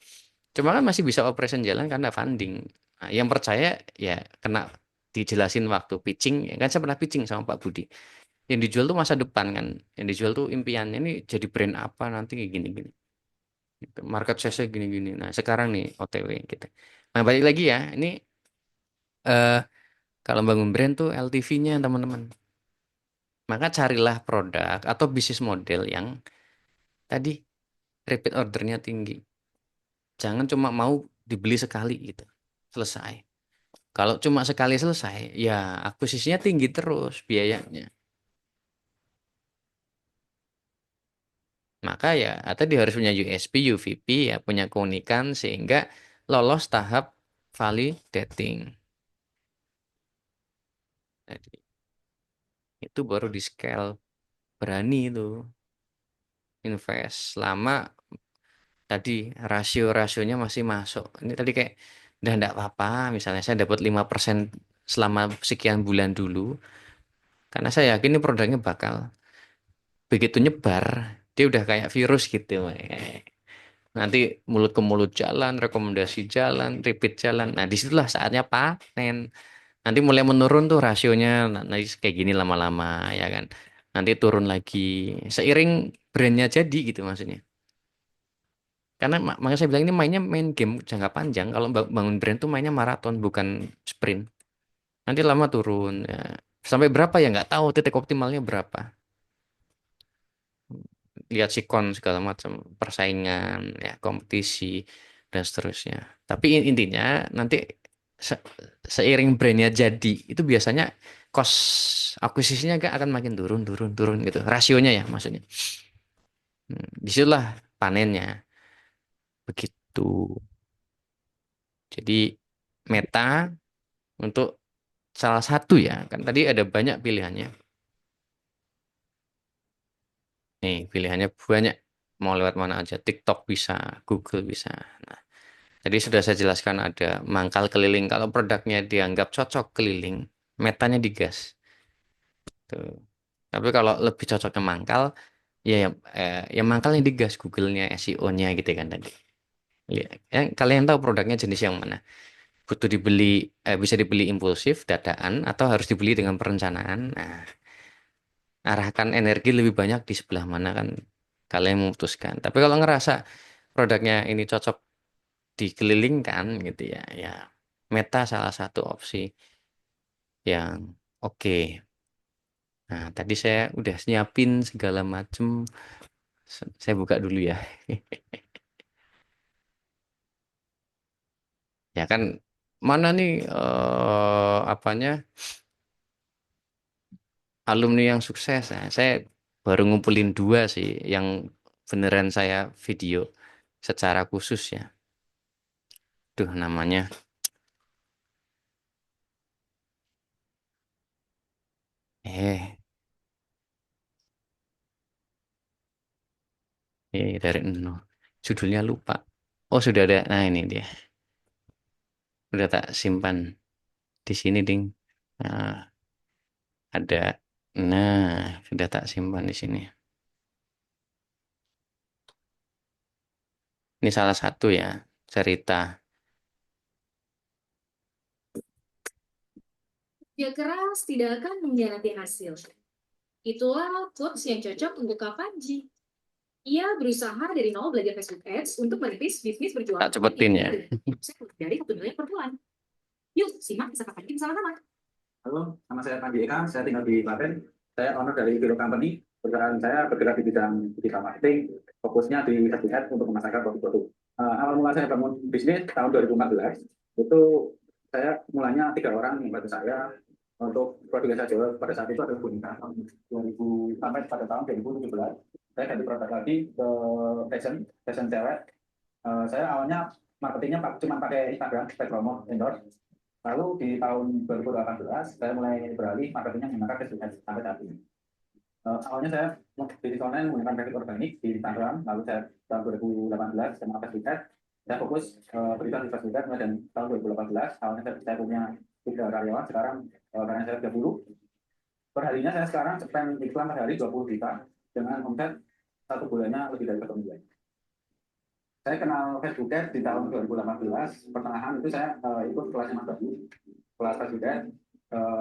Cuma kan masih bisa operation jalan karena funding. Nah, yang percaya ya kena dijelasin waktu pitching. Ya kan saya pernah pitching sama Pak Budi. Yang dijual tuh masa depan kan. Yang dijual tuh impiannya ini jadi brand apa nanti kayak gini-gini. Gitu. Market size-nya gini-gini. Nah sekarang nih OTW gitu. Nah balik lagi ya. Ini eh, kalau bangun brand tuh LTV-nya teman-teman. Maka carilah produk atau bisnis model yang tadi repeat ordernya tinggi. Jangan cuma mau dibeli sekali gitu. Selesai. Kalau cuma sekali selesai, ya akuisisinya tinggi terus biayanya. Maka ya tadi harus punya USP, UVP, ya punya keunikan sehingga lolos tahap validating. Jadi itu baru di scale berani itu invest. Lama tadi rasio-rasionya masih masuk. Ini tadi kayak udah enggak apa-apa, misalnya saya dapat 5% selama sekian bulan dulu, karena saya yakin ini produknya bakal begitu nyebar, dia udah kayak virus gitu. Nanti mulut ke mulut jalan, rekomendasi jalan, repeat jalan. Nah, disitulah saatnya panen. Nanti mulai menurun tuh rasionya, nanti kayak gini lama-lama, ya kan. Nanti turun lagi, seiring brandnya jadi gitu maksudnya. Karena makanya saya bilang ini mainnya main game jangka panjang. Kalau bangun brand tuh mainnya maraton, bukan sprint. Nanti lama turun. Ya. Sampai berapa ya nggak tahu titik optimalnya berapa. Lihat sikon segala macam persaingan ya kompetisi dan seterusnya. Tapi intinya nanti se- seiring brandnya jadi itu biasanya cost akuisisinya akan makin turun turun turun gitu rasionya ya maksudnya. Disitulah panennya begitu. Jadi meta untuk salah satu ya kan tadi ada banyak pilihannya. Nih pilihannya banyak mau lewat mana aja TikTok bisa Google bisa. Nah, tadi sudah saya jelaskan ada mangkal keliling. Kalau produknya dianggap cocok keliling, metanya digas. Tuh. Tapi kalau lebih cocoknya mangkal, ya mangkalnya digas Google-nya, SEO-nya gitu kan tadi. Kalian tahu produknya jenis yang mana? Butuh dibeli, bisa dibeli impulsif, dadaan, atau harus dibeli dengan perencanaan. Nah, arahkan energi lebih banyak di sebelah mana kan kalian memutuskan. Tapi kalau ngerasa produknya ini cocok dikelilingkan gitu ya, ya Meta salah satu opsi yang oke. Nah, tadi saya udah nyiapin segala macem. Saya buka dulu ya. Ya kan mana nih apanya alumni yang sukses. Nah, saya baru ngumpulin dua sih yang beneran saya video secara khusus ya. Duh namanya eh dari nol. Judulnya lupa. Oh sudah ada. Nah ini dia. Udah tak simpan di sini ding. Nah, ada. Nah sudah tak simpan di sini. Ini salah satu ya cerita. Kerja keras tidak akan mengkhianati hasil. Itulah quotes yang cocok untuk Kapanji. Ia berusaha dari nol belajar Facebook Ads untuk merintis bisnis berjualan Tak cepetin ya. dari 1 miliar per bulan. Yuk, simak kisah Kapanji bersama-sama. Halo, nama saya Panji Eka, saya tinggal di Klaten. Saya owner dari Viro Company. Perusahaan saya bergerak di bidang digital marketing, fokusnya di Facebook Ads untuk memasarkan produk-produk. Awal mula saya bangun bisnis tahun 2014, itu saya mulanya 3 orang yang bantu saya untuk produk yang saya jual pada saat itu adalah boneka tahun 2000 sampai pada tahun 2017. Saya ganti produk lagi ke fashion cewek. Saya awalnya marketingnya cuma pakai Instagram, pakai promo, endorse. Lalu di tahun 2018 saya mulai beralih marketingnya menggunakan Facebook Ads sampai saat ini. Awalnya saya bisnis online menggunakan traffic organik di Instagram, lalu saya tahun 2018 saya menggunakan Facebook Ads. Saya fokus berita di Facebook Ads mulai dari tahun 2018. Awalnya saya punya 3 karyawan, sekarang karena saya 30. Perharinya saya sekarang spend iklan per hari 20 juta dengan omset 1 bulannya lebih dari 1 miliar. Saya kenal Facebook Ads di tahun 2018, pertengahan itu saya ikut kelasnya Mas Bayu, kelas Facebook Ads,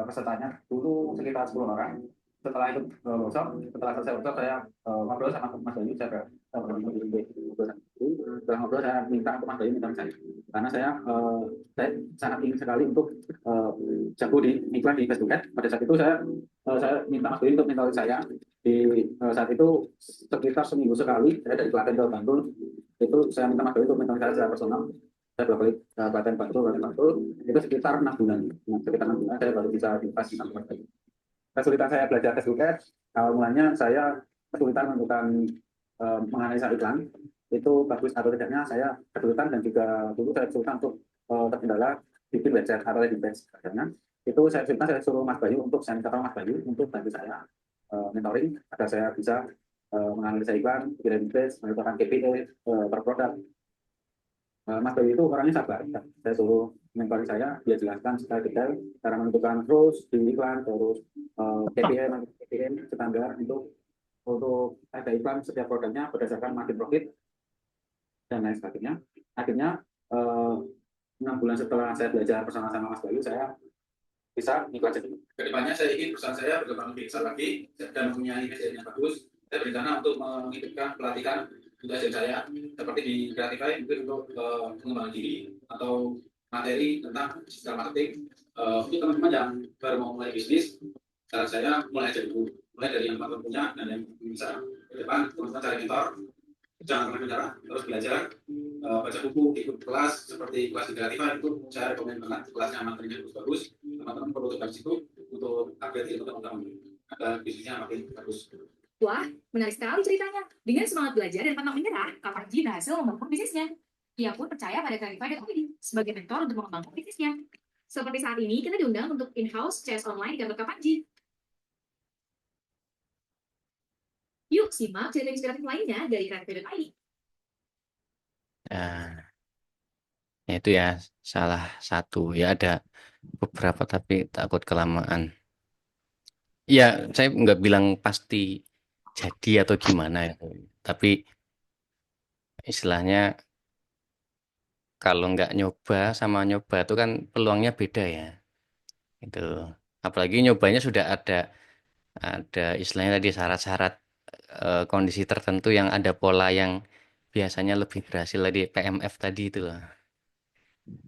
pesertanya dulu sekitar 10 orang. Setelah ikut workshop, setelah selesai workshop saya ngobrol sama Mas Bayu, setelah ngobrol saya minta untuk Mas Bayu minta saya, karena saya sangat ingin sekali untuk jago di iklan di Facebook Ads. Pada saat itu saya minta Mas Bayu untuk mentoring saya. Di saat itu sekitar seminggu sekali saya dari Klaten ke Bantul, itu saya minta Mas Bayu untuk mentoring saya secara personal. Saya bolak-balik Klaten Bantul itu sekitar 6 bulan. Nah, sekitar 6 bulan saya baru bisa dikasih sama Mas Bayu. Kesulitan saya belajar Facebook Ads, awal mulanya saya kesulitan menentukan menganalisa iklan itu bagus atau tidaknya. Saya kesulitan dan juga dulu saya kesulitan untuk terkendala bikin website atau landing page. Karena itu saya suruh Mas Bayu untuk saya minta tolong Mas Bayu untuk bantu saya mentoring agar saya bisa menganalisa iklan, bikin landing page, menentukan KPI per produk. Mas Bayu itu orangnya sabar. Saya suruh mentoring saya, dia jelaskan secara detail cara menentukan terus di iklan, terus KPI standar untuk ada iklan setiap produknya berdasarkan margin profit dan lain sebagainya. Akhirnya 6 bulan setelah saya belajar bersama sama Mas Bayu, saya bisa iklan jadi. Kedepannya saya ingin perusahaan saya berkembang lebih besar lagi dan mempunyai SDM yang bagus. Saya berencana untuk mengikutkan pelatihan untuk SDM saya seperti di Creatify mungkin untuk pengembangan diri atau materi tentang digital marketing untuk teman-teman yang baru mau mulai bisnis. Cara saya mulai aja dulu, mulai dari yang teman punya dan yang bisa ke depan teman-teman cari mentor, jangan pernah menyerah, terus belajar, baca buku, ikut kelas seperti kelas di Creatify. Itu saya rekomend banget, kelasnya materinya bagus. Teman-teman perlu tetap di situ untuk upgrade ilmu teman-teman agar bisnisnya makin bagus. Wah, menarik sekali ceritanya. Dengan semangat belajar dan pantang menyerah, Kak Panji berhasil membangun bisnisnya. Ia pun percaya pada Clarify dan Opini sebagai mentor untuk mengembangkan bisnisnya. Seperti saat ini, kita diundang untuk in-house CS online di kantor Kak Panji. Yuk, simak cerita inspiratif lainnya dari Clarify.id. Nah, itu ya salah satu ya ada beberapa tapi takut kelamaan. Ya, saya nggak bilang pasti jadi atau gimana ya. Tapi istilahnya kalau nggak nyoba sama nyoba itu kan peluangnya beda ya. Itu. Apalagi nyobanya sudah ada istilahnya tadi syarat-syarat kondisi tertentu yang ada pola yang biasanya lebih berhasil tadi PMF tadi itu loh.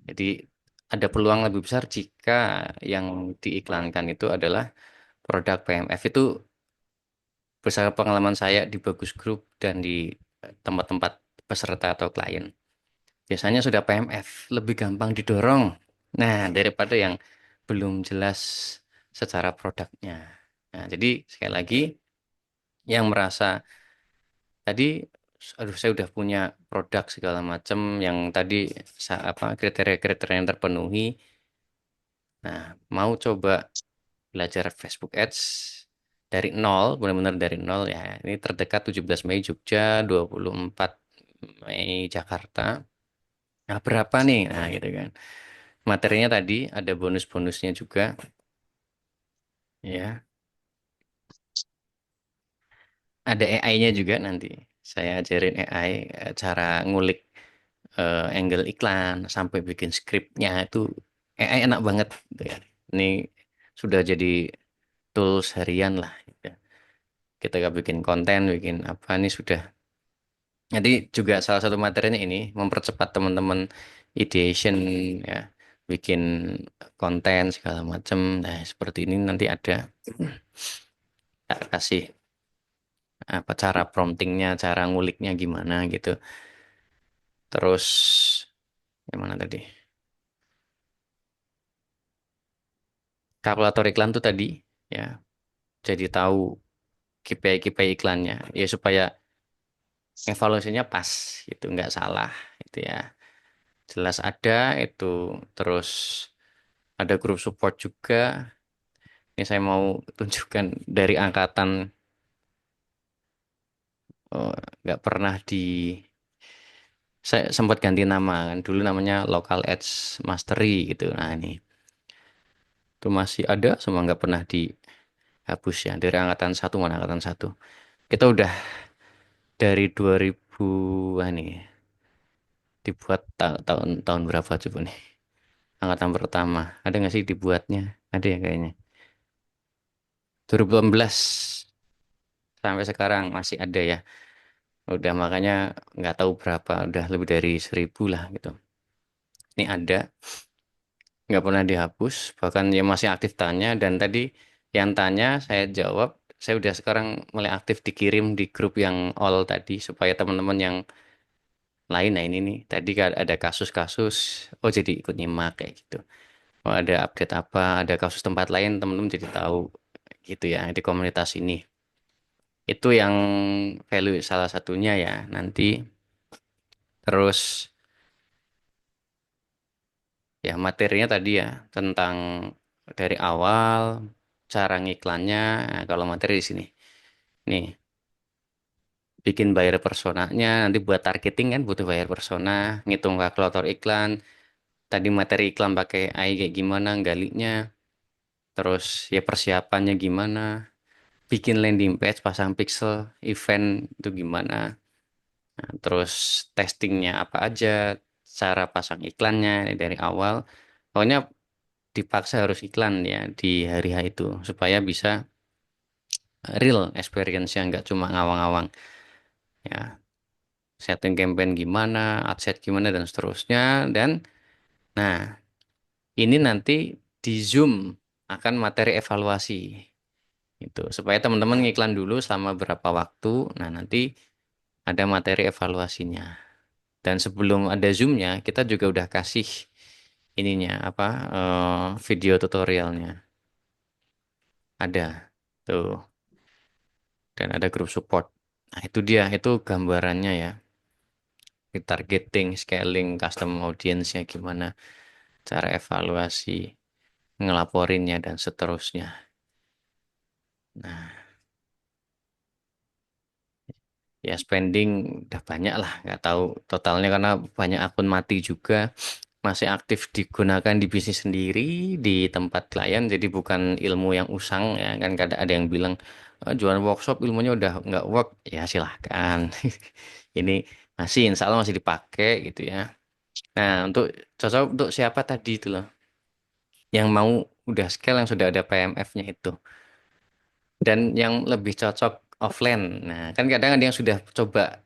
Jadi ada peluang lebih besar jika yang diiklankan itu adalah produk PMF itu berdasarkan pengalaman saya di Bagus Group dan di tempat-tempat peserta atau klien. biasanya sudah PMF, lebih gampang didorong. Nah, daripada yang belum jelas secara produknya. Nah, jadi sekali lagi yang merasa tadi, aduh saya udah punya produk segala macam yang tadi apa kriteria-kriteria yang terpenuhi. Nah, mau coba belajar Facebook Ads dari nol, benar-benar dari nol ya. Ini terdekat 17 Mei Jogja, 24 Mei Jakarta. Nah, berapa nih? Nah, gitu kan. Materinya tadi ada bonus-bonusnya juga, ya. Ada AI-nya juga nanti. Saya ajarin AI cara ngulik angle iklan sampai bikin skripnya itu AI enak banget gitu ya. Ini sudah jadi tools harian lah gitu. Kita gak bikin konten, bikin apa ini sudah. Jadi juga salah satu materinya ini mempercepat teman-teman ideation ya, bikin konten segala macam. Nah, seperti ini nanti ada tak kasih apa cara promptingnya, cara nguliknya gimana gitu. Terus yang mana tadi? Kalkulator iklan tuh tadi ya, jadi tahu KPI-KPI iklannya ya supaya evaluasinya pas itu nggak salah itu ya. Jelas ada itu, terus ada grup support juga. Ini saya mau tunjukkan dari angkatan oh, nggak pernah di saya sempat ganti nama kan dulu namanya Local Ads Mastery gitu. Nah ini itu masih ada semua nggak pernah dihapus ya dari angkatan satu mana angkatan satu. Kita udah dari 2000 nih dibuat tahun tahun berapa coba nih angkatan pertama ada nggak sih dibuatnya ada ya kayaknya 2018 sampai sekarang masih ada ya udah makanya nggak tahu berapa udah lebih dari 1000 lah gitu ini ada nggak pernah dihapus bahkan ya masih aktif tanya dan tadi yang tanya saya jawab saya udah sekarang mulai aktif dikirim di grup yang all tadi supaya teman-teman yang lain nah ini nih tadi kan ada kasus-kasus oh jadi ikut nyimak kayak gitu oh ada update apa ada kasus tempat lain teman-teman jadi tahu gitu ya di komunitas ini itu yang value salah satunya ya nanti terus ya materinya tadi ya tentang dari awal cara ngiklannya. Nah, kalau materi di sini nih bikin buyer personanya nanti buat targeting kan butuh buyer persona ngitung kalkulator iklan tadi materi iklan pakai AI kayak gimana galinya terus ya persiapannya gimana bikin landing page pasang pixel event itu gimana. Nah, terus testingnya apa aja cara pasang iklannya dari awal pokoknya dipaksa harus iklan ya di hari H itu supaya bisa real experience-nya nggak cuma ngawang-ngawang ya setting campaign gimana ad set gimana dan seterusnya dan nah ini nanti di Zoom akan materi evaluasi itu supaya teman-teman ngiklan dulu selama berapa waktu nah nanti ada materi evaluasinya dan sebelum ada Zoom-nya kita juga udah kasih ininya apa video tutorialnya ada tuh dan ada grup support. Nah, itu dia, itu gambarannya ya. Retargeting, scaling, custom audience-nya gimana, cara evaluasi, ngelaporinnya, dan seterusnya. Nah, ya spending udah banyak lah, nggak tahu totalnya karena banyak akun mati juga, masih aktif digunakan di bisnis sendiri, di tempat klien, jadi bukan ilmu yang usang ya, kan kadang ada yang bilang, "Ah, jualan workshop ilmunya udah nggak work, ya silahkan. Ini masih, insya Allah masih dipakai gitu ya. Nah, untuk cocok untuk siapa tadi itu loh, yang mau udah scale yang sudah ada PMF-nya itu, dan yang lebih cocok offline. Nah, kan kadang ada yang sudah coba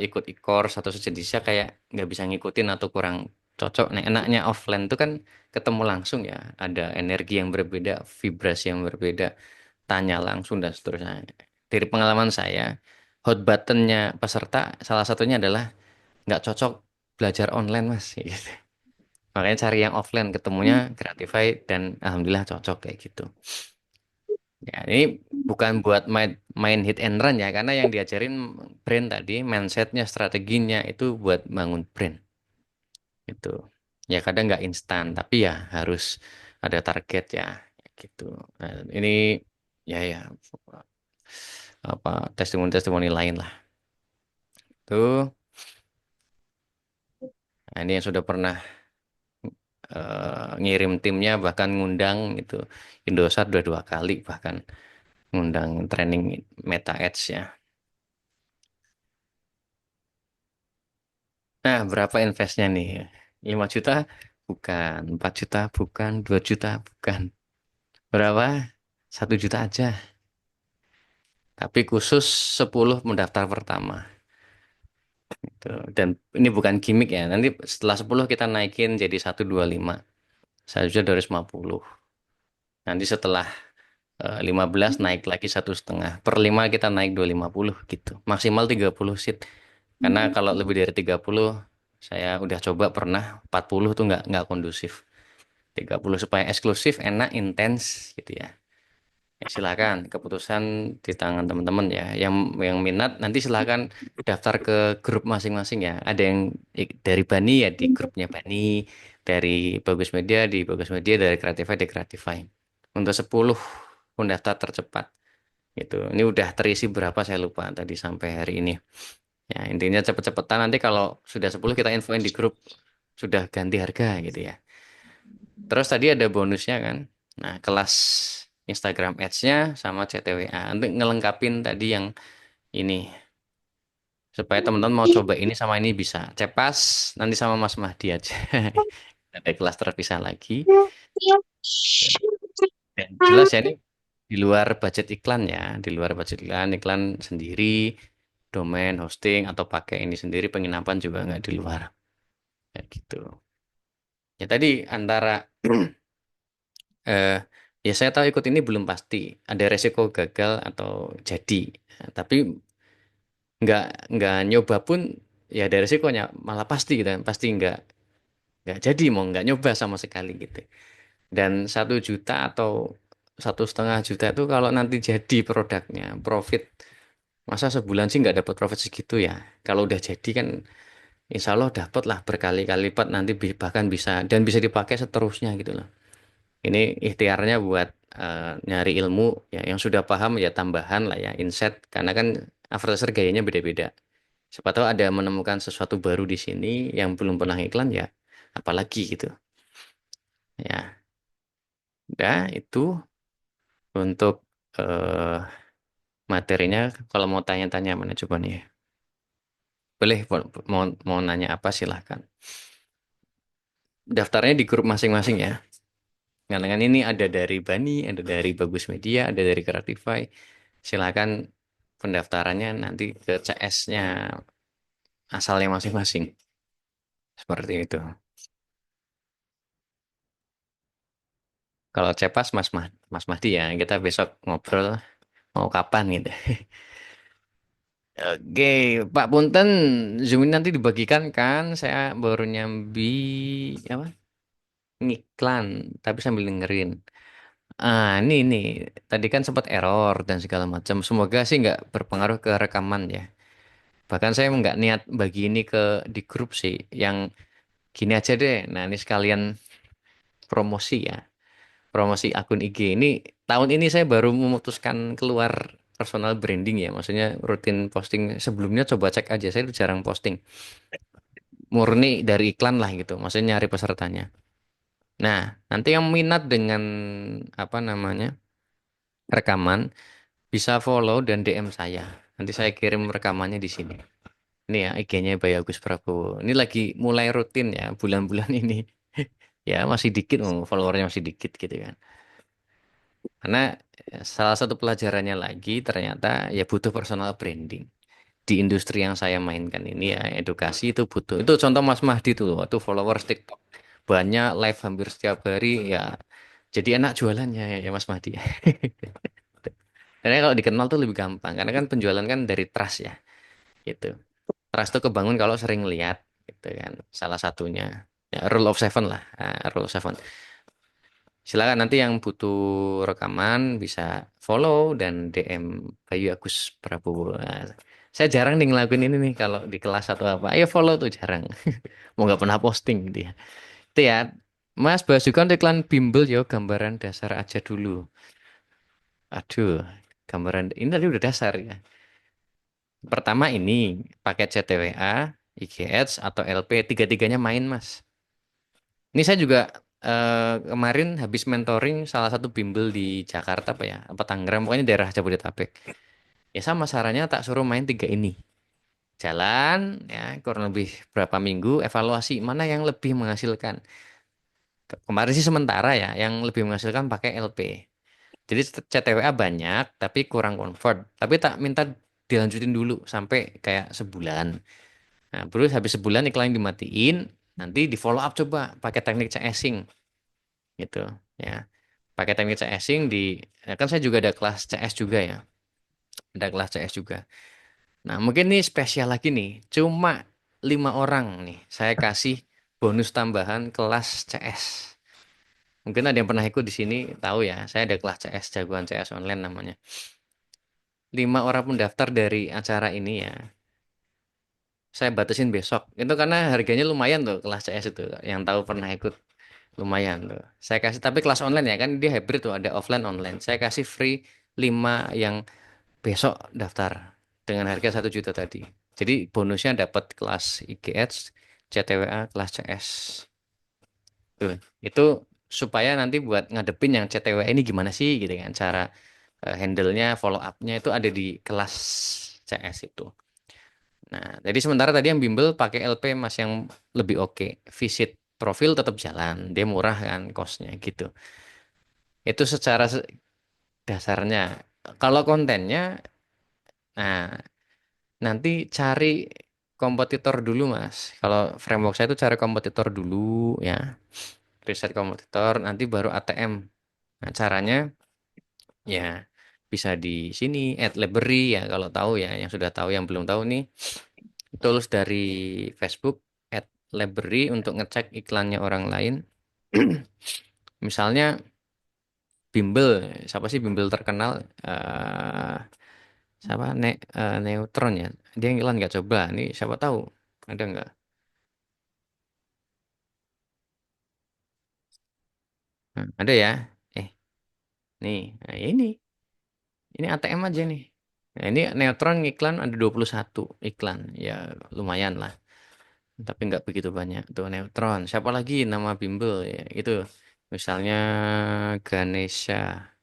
ikut e-course atau sejenisnya kayak nggak bisa ngikutin atau kurang cocok. Nah, enaknya offline itu kan ketemu langsung ya, ada energi yang berbeda, vibrasi yang berbeda, tanya langsung dan seterusnya. Dari pengalaman saya, hot buttonnya peserta salah satunya adalah nggak cocok belajar online mas gitu. Makanya cari yang offline ketemunya Gratify dan alhamdulillah cocok kayak gitu. Ya, ini bukan buat main hit and run ya, karena yang diajarin brand tadi, mindsetnya, strateginya itu buat bangun brand gitu. Ya kadang nggak instan, tapi ya harus ada target ya, gitu. Nah, ini ya apa testimoni-testimoni lain lah. Tuh, nah, ini yang sudah pernah ngirim timnya bahkan ngundang itu Indosat udah 2 kali bahkan ngundang training Meta Ads ya. Nah, berapa investnya nih? 5 juta? Bukan. 4 juta? Bukan. 2 juta? Bukan. Berapa? 1 juta aja. Tapi khusus 10 pendaftar pertama. Tuh. Dan ini bukan gimmick ya. Nanti setelah 10 kita naikin jadi 125. 1 juta 250. Nanti setelah 15 naik lagi 1,5. Per 5 kita naik 250 gitu. Maksimal 30 seat. Karena kalau lebih dari 30 saya udah coba pernah 40 tuh nggak kondusif. 30 supaya eksklusif, enak, intens gitu ya. Ya, silakan keputusan di tangan teman-teman ya. Yang minat nanti silakan daftar ke grup masing-masing ya. Ada yang dari Bani ya di grupnya Bani, dari Bagus Media di Bagus Media, dari Creatify di Creatify. Untuk 10 pendaftar tercepat gitu. Ini udah terisi berapa saya lupa tadi sampai hari ini. Ya, intinya cepet-cepetan nanti kalau sudah 10 kita infoin di grup sudah ganti harga gitu ya. Terus tadi ada bonusnya kan. Nah, kelas Instagram Ads-nya sama CTWA. Untuk ngelengkapin tadi yang ini. Supaya teman-teman mau coba ini sama ini bisa. Cepas nanti sama Mas Mahdi aja. Ada kelas terpisah lagi. Dan jelas ya ini di luar budget iklan ya. Di luar budget iklan, iklan sendiri, domain, hosting, atau pakai ini sendiri, penginapan juga nggak di luar. Kayak gitu. Ya tadi antara eh, ya saya tahu ikut ini belum pasti ada resiko gagal atau jadi. Nah, tapi nggak nggak nyoba pun ya ada resikonya malah pasti gitu kan pasti nggak jadi mau nggak nyoba sama sekali gitu. Dan 1 juta atau 1,5 juta itu kalau nanti jadi produknya profit masa sebulan sih nggak dapat profit segitu ya. Kalau udah jadi kan insya Allah dapat lah berkali-kali lipat nanti bahkan bisa dan bisa dipakai seterusnya gitu loh. Ini ikhtiarnya buat nyari ilmu ya yang sudah paham ya tambahan lah ya insight karena kan advertiser gayanya beda-beda. Siapa tahu ada menemukan sesuatu baru di sini yang belum pernah iklan ya apalagi gitu. Ya, udah itu untuk eh, materinya kalau mau tanya-tanya mana coba nih. Boleh mau nanya apa silahkan. Daftarnya di grup masing-masing ya. Karena kan ini ada dari Bani, ada dari Bagus Media, ada dari Creatify. Silakan pendaftarannya nanti ke CS-nya asalnya masing-masing. Seperti itu. Kalau Cepas Mas Mahdi ya, kita besok ngobrol mau kapan gitu. Oke, Pak Punten, Zoom ini nanti dibagikan kan? Saya baru nyambi apa? Ngiklan, tapi sambil dengerin. Ini tadi kan sempat error dan segala macam. Semoga sih nggak berpengaruh ke rekaman ya. Bahkan saya nggak niat bagi ini ke di grup sih. Yang gini aja deh. Nah, ini sekalian promosi ya. Promosi akun IG ini tahun ini saya baru memutuskan keluar personal branding ya. Maksudnya rutin posting. Sebelumnya coba cek aja. Saya tuh jarang posting. Murni dari iklan lah gitu. Maksudnya nyari pesertanya. Nah, nanti yang minat dengan apa namanya rekaman bisa follow dan DM saya. Nanti saya kirim rekamannya di sini. Ini ya IG-nya Bayu Agus Prabowo. Ini lagi mulai rutin ya bulan-bulan ini. Ya masih dikit, followernya masih dikit gitu kan. Karena salah satu pelajarannya lagi ternyata ya butuh personal branding. Di industri yang saya mainkan ini ya edukasi itu butuh. Itu contoh Mas Mahdi tuh waktu followers TikTok banyak live hampir setiap hari ya. Jadi enak jualannya ya Mas Mahdi. Karena kalau dikenal tuh lebih gampang karena kan penjualan kan dari trust ya gitu. Trust tuh kebangun kalau sering lihat. itu kan salah satunya. Ya, rule of seven lah, rule of seven. Silakan nanti yang butuh rekaman bisa follow dan DM Bayu Agus Prabowo. Nah, saya jarang nih ngelakuin ini nih kalau di kelas atau apa. Ayo follow tuh jarang. Mau nggak pernah posting gitu ya. Itu ya. Mas bahas juga untuk iklan bimbel yo gambaran dasar aja dulu. Aduh, gambaran ini tadi udah dasar ya. Pertama ini paket CTWA, IGS atau LP tiga-tiganya main Mas. Ini saya juga kemarin habis mentoring salah satu bimbel di Jakarta apa ya, apa Tangerang, pokoknya daerah Jabodetabek. Ya sama sarannya tak suruh main tiga ini. Jalan ya kurang lebih berapa minggu evaluasi mana yang lebih menghasilkan. Kemarin sih sementara ya yang lebih menghasilkan pakai LP. Jadi CTWA banyak tapi kurang convert. Tapi tak minta dilanjutin dulu sampai kayak sebulan. Nah, terus habis sebulan iklan dimatiin, nanti di follow up coba pakai teknik CSing gitu ya. Pakai teknik CSing di ya kan saya juga ada kelas CS juga ya. Ada kelas CS juga. Nah, mungkin nih spesial lagi nih. Cuma 5 orang nih. Saya kasih bonus tambahan kelas CS. Mungkin ada yang pernah ikut di sini tahu ya. Saya ada kelas CS jagoan CS online namanya. 5 orang pendaftar dari acara ini ya. Saya batasin besok. Itu karena harganya lumayan tuh kelas CS itu. Yang tahu pernah ikut lumayan tuh. Saya kasih tapi kelas online ya kan dia hybrid tuh ada offline online. Saya kasih free 5 yang besok daftar dengan harga 1 juta tadi. Jadi bonusnya dapat kelas IGH, CTWA, kelas CS. Tuh, itu supaya nanti buat ngadepin yang CTWA ini gimana sih gitu kan cara handle-nya, follow up-nya itu ada di kelas CS itu. Nah, jadi sementara tadi yang bimbel pakai LP Mas yang lebih oke. Visit profil tetap jalan, dia murah kan kosnya gitu. Itu secara dasarnya. Kalau kontennya, nah nanti cari kompetitor dulu Mas. Kalau framework saya itu cari kompetitor dulu ya. Riset kompetitor, nanti baru ATM. Nah, caranya ya bisa di sini, add library ya kalau tahu ya. Yang sudah tahu, yang belum tahu nih. Tools dari Facebook, add library untuk ngecek iklannya orang lain. Misalnya Bimbel, siapa sih Bimbel terkenal? eh siapa Neutron ya? Dia iklan nggak coba? Nih siapa tahu ada nggak? Nah, ada ya? Eh, nih, nah, ini ATM aja nih. Nah, ini Neutron iklan ada 21 iklan, ya lumayan lah. Tapi nggak begitu banyak. Tuh Neutron. Siapa lagi nama Bimbel ya? Itu misalnya Ganesha.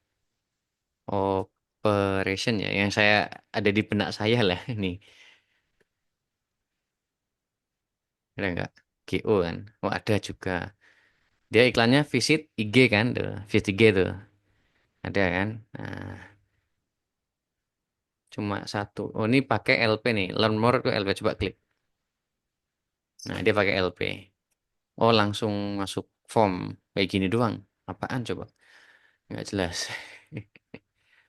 Operation ya, yang saya ada di benak saya lah ini. Ada nggak? GO kan? Oh ada juga. Dia iklannya visit IG kan tuh, visit IG tuh. Ada kan? Nah, cuma satu. Oh ini pakai LP nih. Learn more tuh LP coba klik. Nah dia pakai LP. Oh langsung masuk form kayak gini doang. Apaan coba? Nggak jelas.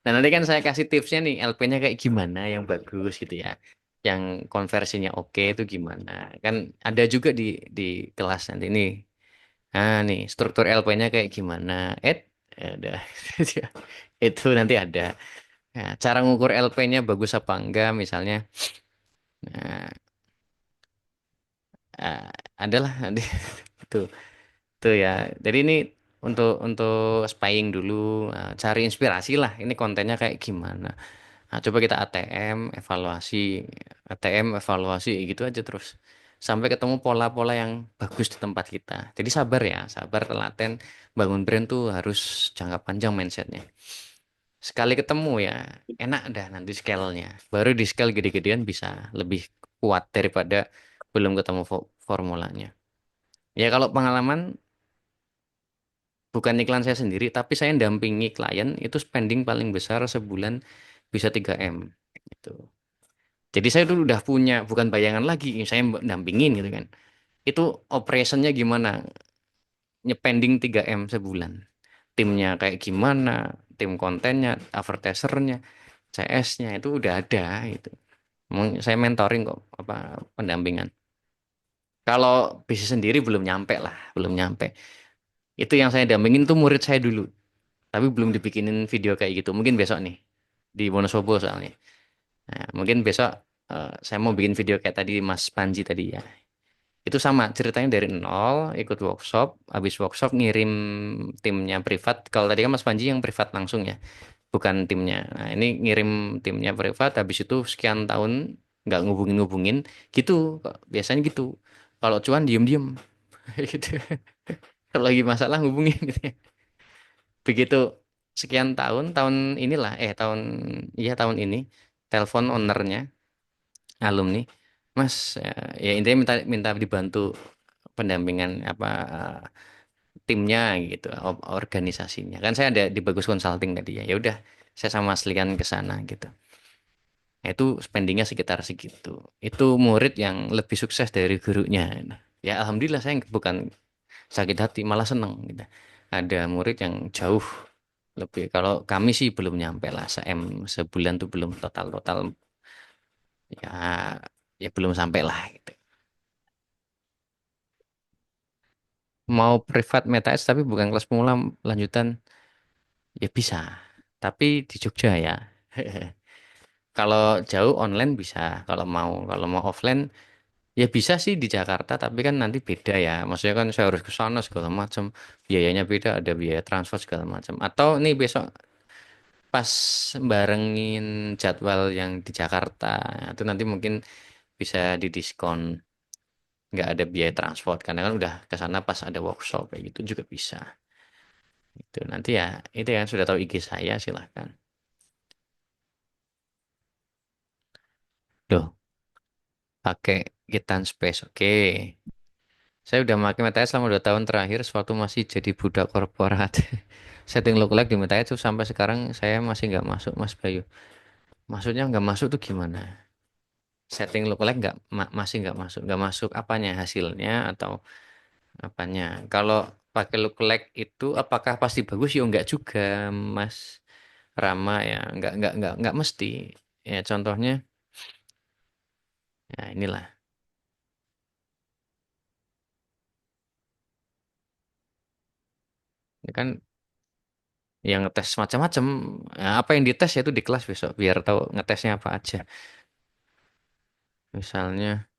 Nah, nanti kan saya kasih tipsnya nih, LP-nya kayak gimana yang bagus gitu ya. Yang konversinya oke itu gimana. Kan ada juga di kelas nanti nih. Nah, nih struktur LP-nya kayak gimana. Ada. Itu nanti ada. Nah, cara ngukur LP-nya bagus apa enggak misalnya. Nah, eh, adalah nanti itu. Tuh ya. Jadi ini untuk spying dulu, cari inspirasi lah. Ini kontennya kayak gimana. Nah, coba kita ATM, evaluasi gitu aja terus. Sampai ketemu pola-pola yang bagus di tempat kita. Jadi sabar ya, sabar, telaten. Bangun brand tuh harus jangka panjang mindsetnya. Sekali ketemu ya, enak dah nanti scale-nya. Baru di scale gede-gedean bisa lebih kuat daripada belum ketemu formulanya. Ya kalau pengalaman bukan iklan saya sendiri, tapi saya dampingi klien itu spending paling besar sebulan bisa 3 M. Gitu. Jadi saya dulu udah punya bukan bayangan lagi, saya dampingin gitu kan. Itu operationnya gimana? Nyepending 3 M sebulan. Timnya kayak gimana? Tim kontennya, advertisernya, CS-nya itu udah ada gitu. Saya mentoring kok apa pendampingan. Kalau bisnis sendiri belum nyampe lah, belum nyampe. Itu yang saya dampingin tuh murid saya dulu, tapi belum dibikinin video kayak gitu. Mungkin besok nih di Wonosobo soalnya. Nah, mungkin besok saya mau bikin video kayak tadi Mas Panji tadi ya. Itu sama ceritanya dari nol, ikut workshop, habis workshop ngirim timnya privat. Kalau tadi kan Mas Panji yang privat langsung ya, bukan timnya. Nah, ini ngirim timnya privat, habis itu sekian tahun nggak ngubungin-ngubungin, gitu. Biasanya gitu. Kalau cuan diem-diem, gitu. Kalau lagi masalah ngubungin, gitu ya. Begitu sekian tahun, tahun inilah, iya tahun ini, telepon ownernya, alumni, Mas, ya intinya minta minta dibantu pendampingan apa timnya gitu, organisasinya. Kan saya ada di Bagus Consulting tadi ya. Ya udah, saya sama Aslian ke sana gitu. Nah, itu spendingnya sekitar segitu. Itu murid yang lebih sukses dari gurunya. Nah, ya alhamdulillah saya bukan sakit hati, malah seneng gitu. Ada murid yang jauh lebih. Kalau kami sih belum nyampe lah, sebulan tuh belum total-total ya, ya belum sampai lah gitu. Mau privat MTS tapi bukan kelas pemula lanjutan ya bisa. Tapi di Jogja ya. Kalau jauh online bisa, kalau mau offline ya bisa sih di Jakarta, tapi kan nanti beda ya. Maksudnya kan saya harus ke sana segala macam, biayanya beda, ada biaya transfer segala macam. Atau nih besok pas barengin jadwal yang di Jakarta, itu nanti mungkin bisa didiskon, nggak ada biaya transport karena kan udah ke sana pas ada workshop kayak gitu juga bisa. Itu nanti ya itu yang sudah tahu IG saya silahkan. Loh, pakai Gitan Space, oke. Saya udah pakai Meta selama 2 tahun terakhir, sewaktu masih jadi budak korporat. Setting lookalike di Meta itu sampai sekarang saya masih nggak masuk, Mas Bayu. Maksudnya nggak masuk tuh gimana? Setting lookalike masih nggak masuk apanya hasilnya atau apanya? Kalau pakai lookalike itu apakah pasti bagus? Ya nggak juga, Mas Rama ya, nggak mesti. Ya contohnya, ya inilah. Ini kan yang ngetes macam-macam. Nah, apa yang dites ya itu di kelas besok biar tahu ngetesnya apa aja. Misalnya,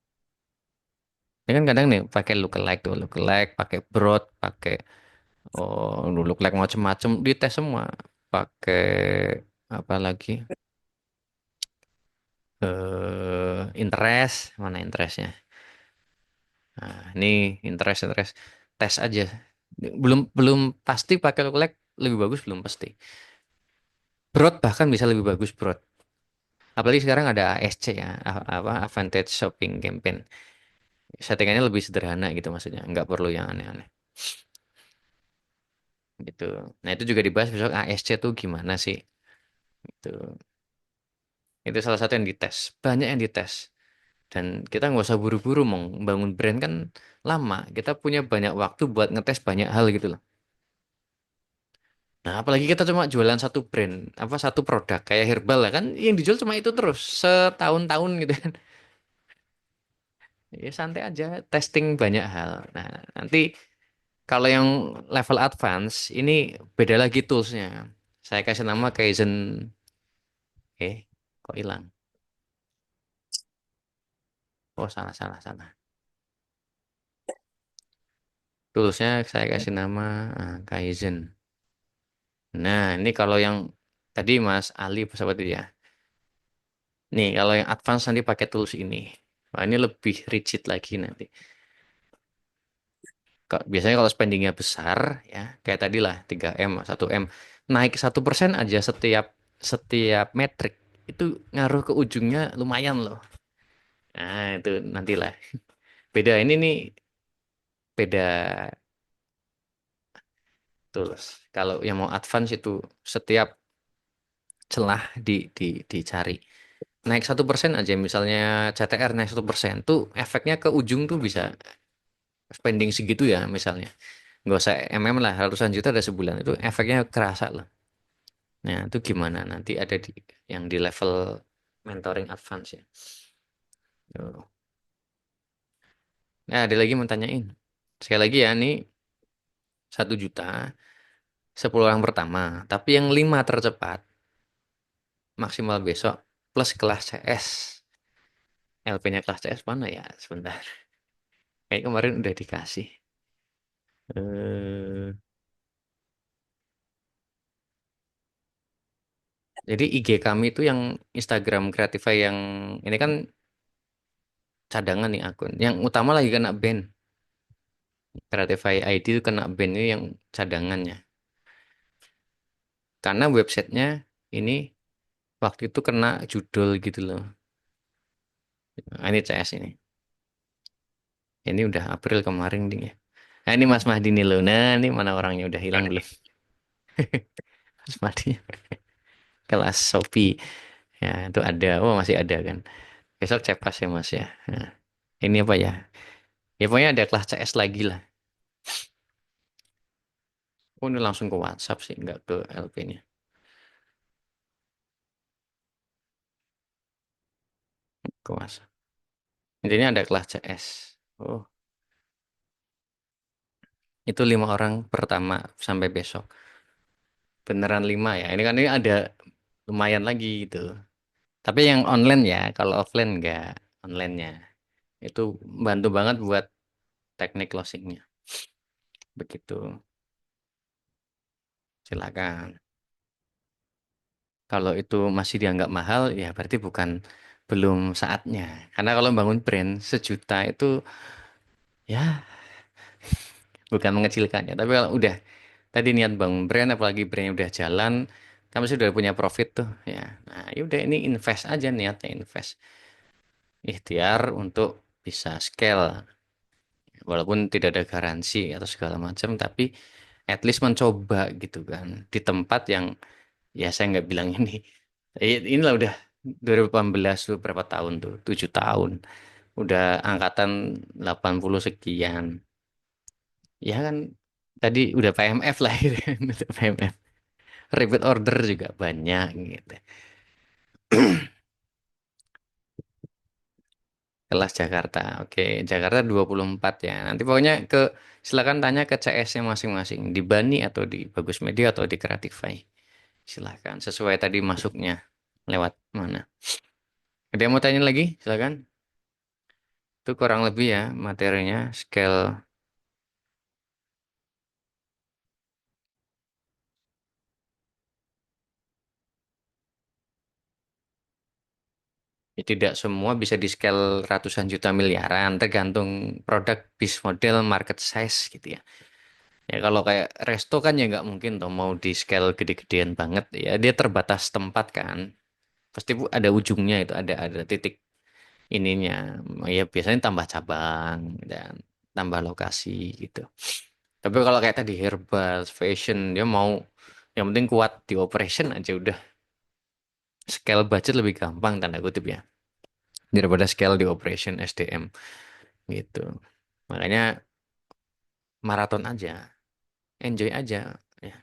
ini kan kadang nih pakai lookalike tuh, lookalike, pakai broad, pakai lookalike macam-macam dites semua. Pakai apa lagi? Interest, mana interestnya? Nah, ini interest tes aja. Belum belum pasti pakai lookalike lebih bagus belum pasti. Broad bahkan bisa lebih bagus broad. Apalagi sekarang ada ASC ya, apa Advantage Shopping Campaign. Settingannya lebih sederhana gitu maksudnya, nggak perlu yang aneh-aneh gitu. Nah itu juga dibahas besok ASC tuh gimana sih? Itu itu salah satu yang dites, banyak yang dites. Dan kita nggak usah buru-buru mau bangun brand kan lama. Kita punya banyak waktu buat ngetes banyak hal gitu loh. Nah apalagi kita cuma jualan satu brand, apa satu produk kayak herbal lah kan, yang dijual cuma itu terus setahun-tahun gitu kan. Ya santai aja, testing banyak hal. Nah nanti kalau yang level advance ini beda lagi toolsnya. Saya kasih nama Kaizen. Kok hilang? Oh salah salah salah. Toolsnya saya kasih nama Kaizen. Nah ini kalau yang tadi Mas Ali pesawat itu ya. Nih kalau yang advance nanti pakai tools ini. Wah, ini lebih rigid lagi nanti. Biasanya kalau spendingnya besar ya kayak tadi lah 3M 1M naik 1% aja setiap setiap metrik itu ngaruh ke ujungnya lumayan loh. Nah, itu nantilah. Beda ini nih, beda tools. Kalau yang mau advance itu setiap celah dicari. Naik 1% aja, misalnya CTR naik 1%, tuh efeknya ke ujung tuh bisa spending segitu ya misalnya. Nggak usah lah, ratusan juta ada sebulan. Itu efeknya kerasa loh. Nah, itu gimana? Nanti ada yang di level mentoring advance ya. Tuh. Nah, ada lagi mau tanyain. Sekali lagi ya, ini 1 juta, 10 orang pertama. Tapi yang 5 tercepat, maksimal besok, plus kelas CS. LP-nya kelas CS mana ya? Sebentar. Kayak kemarin udah dikasih. Eh, jadi IG kami itu yang Instagram Creatify yang ini kan cadangan nih akun. Yang utama lagi kena ban. Creatify ID itu kena ban ini yang cadangannya. Karena websitenya ini waktu itu kena judul gitu loh. Nah, ini CS ini. Ini udah April kemarin nih ya. Nah, ini Mas Mahdi nih loh. Nah, ini mana orangnya udah hilang belum? Mas Mahdi kelas Shopee. Ya, itu ada. Oh, masih ada kan. Besok cek pas ya Mas ya. Nah, ini apa ya? Ya pokoknya ada kelas CS lagi lah. Oh, ini langsung ke WhatsApp sih, nggak ke LP-nya. Ke WhatsApp. Intinya ada kelas CS. Oh, itu 5 orang pertama sampai besok. Beneran 5 ya. Ini kan ini ada lumayan lagi gitu. Tapi yang online ya, kalau offline nggak online-nya. Itu bantu banget buat teknik closingnya. Begitu. Silakan. Kalau itu masih dianggap mahal, ya berarti belum saatnya. Karena kalau bangun brand 1 juta itu ya bukan mengecilkan ya. Tapi kalau udah tadi niat bangun brand, apalagi brandnya udah jalan, kamu sudah punya profit tuh ya. Nah, ya udah ini invest aja niatnya invest. Ikhtiar untuk bisa scale. Walaupun tidak ada garansi atau segala macam, tapi at least mencoba gitu kan. Di tempat yang ya saya nggak bilang ini. Inilah udah 2018 tuh berapa tahun tuh? 7 tahun. Udah angkatan 80 sekian. Ya kan tadi udah PMF lah gitu kan. Udah PMF. Repeat order juga banyak gitu. Kelas Jakarta. Oke, Jakarta 24 ya. Nanti pokoknya silakan tanya ke CS-nya masing-masing. Di Bani atau di Bagus Media atau di Creatify. Silakan sesuai tadi masuknya lewat mana. Ada yang mau tanya lagi? Silakan. Itu kurang lebih ya materinya scale. Ya, tidak semua bisa di scale ratusan juta miliaran, tergantung produk, bis model, market size gitu ya. Ya kalau kayak resto kan ya nggak mungkin tuh mau di scale gede-gedean banget ya. Dia terbatas tempat kan. Pasti ada ujungnya itu ada titik ininya. Ya biasanya tambah cabang dan tambah lokasi gitu. Tapi kalau kayak tadi herbal, fashion, dia mau yang penting kuat di operation aja udah. Scale budget lebih gampang tanda kutip ya daripada scale di operation SDM gitu. Makanya maraton aja, enjoy aja ya.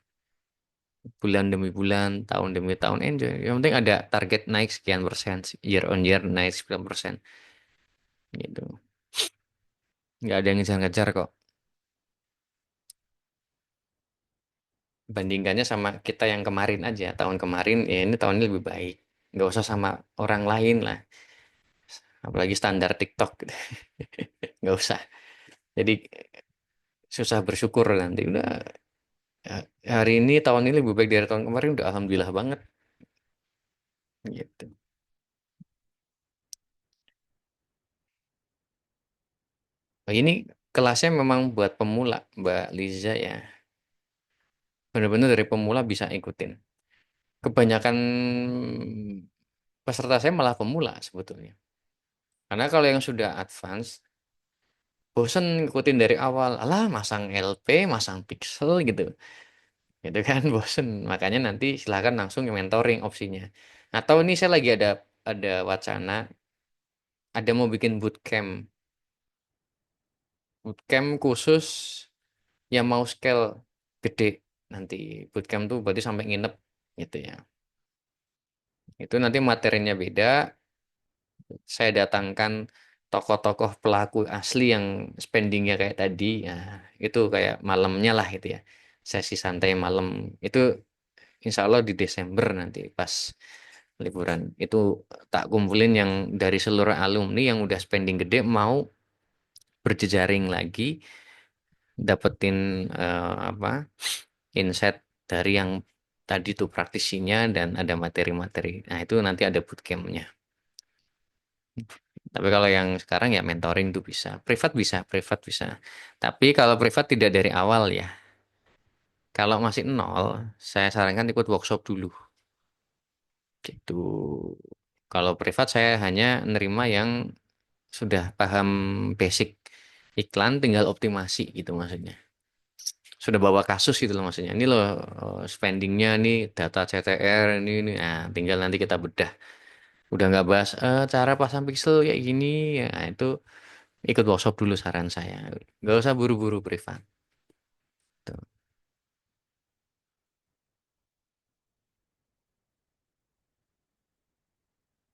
Bulan demi bulan, tahun demi tahun enjoy. Yang penting ada target naik sekian persen, year on year naik sekian persen gitu. Nggak ada yang ngejar-ngejar kok. Bandingkannya sama kita yang kemarin aja. Tahun kemarin, ya ini tahun ini lebih baik. Nggak usah sama orang lain lah. Apalagi standar TikTok gitu. Nggak usah. Jadi susah bersyukur nanti. Udah hari ini, tahun ini lebih baik dari tahun kemarin. Udah alhamdulillah banget. Gitu. Nah, ini kelasnya memang buat pemula, Mbak Liza ya. Benar-benar dari pemula bisa ikutin. Kebanyakan peserta saya malah pemula sebetulnya. Karena kalau yang sudah advance, bosen ngikutin dari awal. Alah, masang LP, masang pixel gitu. Gitu kan, bosen. Makanya nanti silahkan langsung mentoring opsinya. Atau ini saya lagi ada wacana, ada mau bikin bootcamp. Bootcamp khusus yang mau scale gede nanti. Bootcamp tuh berarti sampai nginep gitu ya. Itu nanti materinya beda. Saya datangkan tokoh-tokoh pelaku asli yang spendingnya kayak tadi, ya itu kayak malamnya lah itu ya. Sesi santai malam itu insya Allah di Desember nanti pas liburan. Itu tak kumpulin yang dari seluruh alumni yang udah spending gede mau berjejaring lagi, dapetin apa insight dari yang tadi tuh praktisinya dan ada materi-materi. Nah itu nanti ada bootcampnya. Tapi kalau yang sekarang ya mentoring tuh bisa, privat bisa, privat bisa. Tapi kalau privat tidak dari awal ya. Kalau masih nol, saya sarankan ikut workshop dulu. Gitu. Kalau privat saya hanya nerima yang sudah paham basic iklan, tinggal optimasi gitu maksudnya. Sudah bawa kasus gitu loh maksudnya. Ini loh spendingnya nih data CTR ini. Nah, tinggal nanti kita bedah. Udah nggak bahas cara pasang pixel kayak gini, ya itu ikut workshop dulu saran saya. Nggak usah buru-buru privat. Tuh.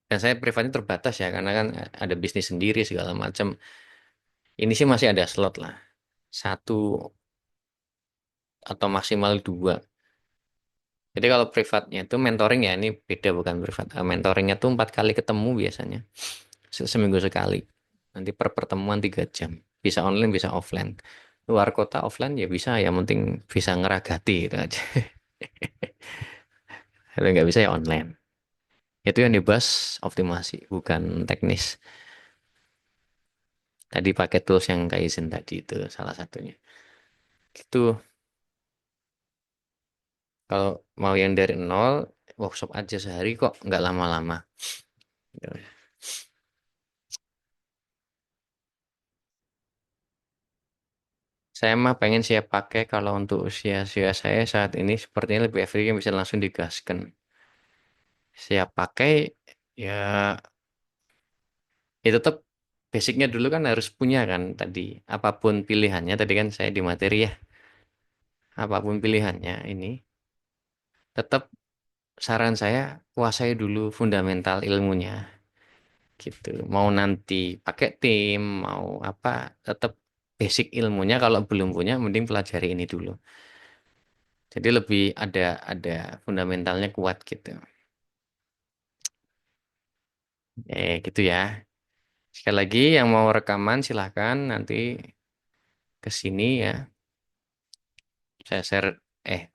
Dan saya privatnya terbatas ya karena kan ada bisnis sendiri segala macam. Ini sih masih ada slot lah. Satu atau maksimal dua. Jadi kalau privatnya itu mentoring ya ini beda bukan privat. Mentoringnya tuh 4 kali ketemu biasanya. Seminggu sekali. Nanti per pertemuan 3 jam. Bisa online, bisa offline. Luar kota offline ya bisa, ya penting bisa ngeragati gitu aja. Kalau nggak bisa ya online. Itu yang dibahas optimasi, bukan teknis. Tadi pakai tools yang Kaizen tadi itu salah satunya. Gitu. Kalau mau yang dari nol, workshop aja sehari kok nggak lama-lama. Saya mah pengen siap pakai kalau untuk usia-usia saya saat ini sepertinya lebih efektif bisa langsung digaskan. Siap pakai ya, ya tetap basicnya dulu kan harus punya kan tadi. Apapun pilihannya tadi kan saya di materi ya. Apapun pilihannya ini tetap saran saya kuasai dulu fundamental ilmunya gitu. Mau nanti pakai tim, mau apa, tetap basic ilmunya kalau belum punya mending pelajari ini dulu. Jadi lebih ada fundamentalnya kuat gitu. Gitu ya. Sekali lagi yang mau rekaman silahkan nanti ke sini ya. Saya share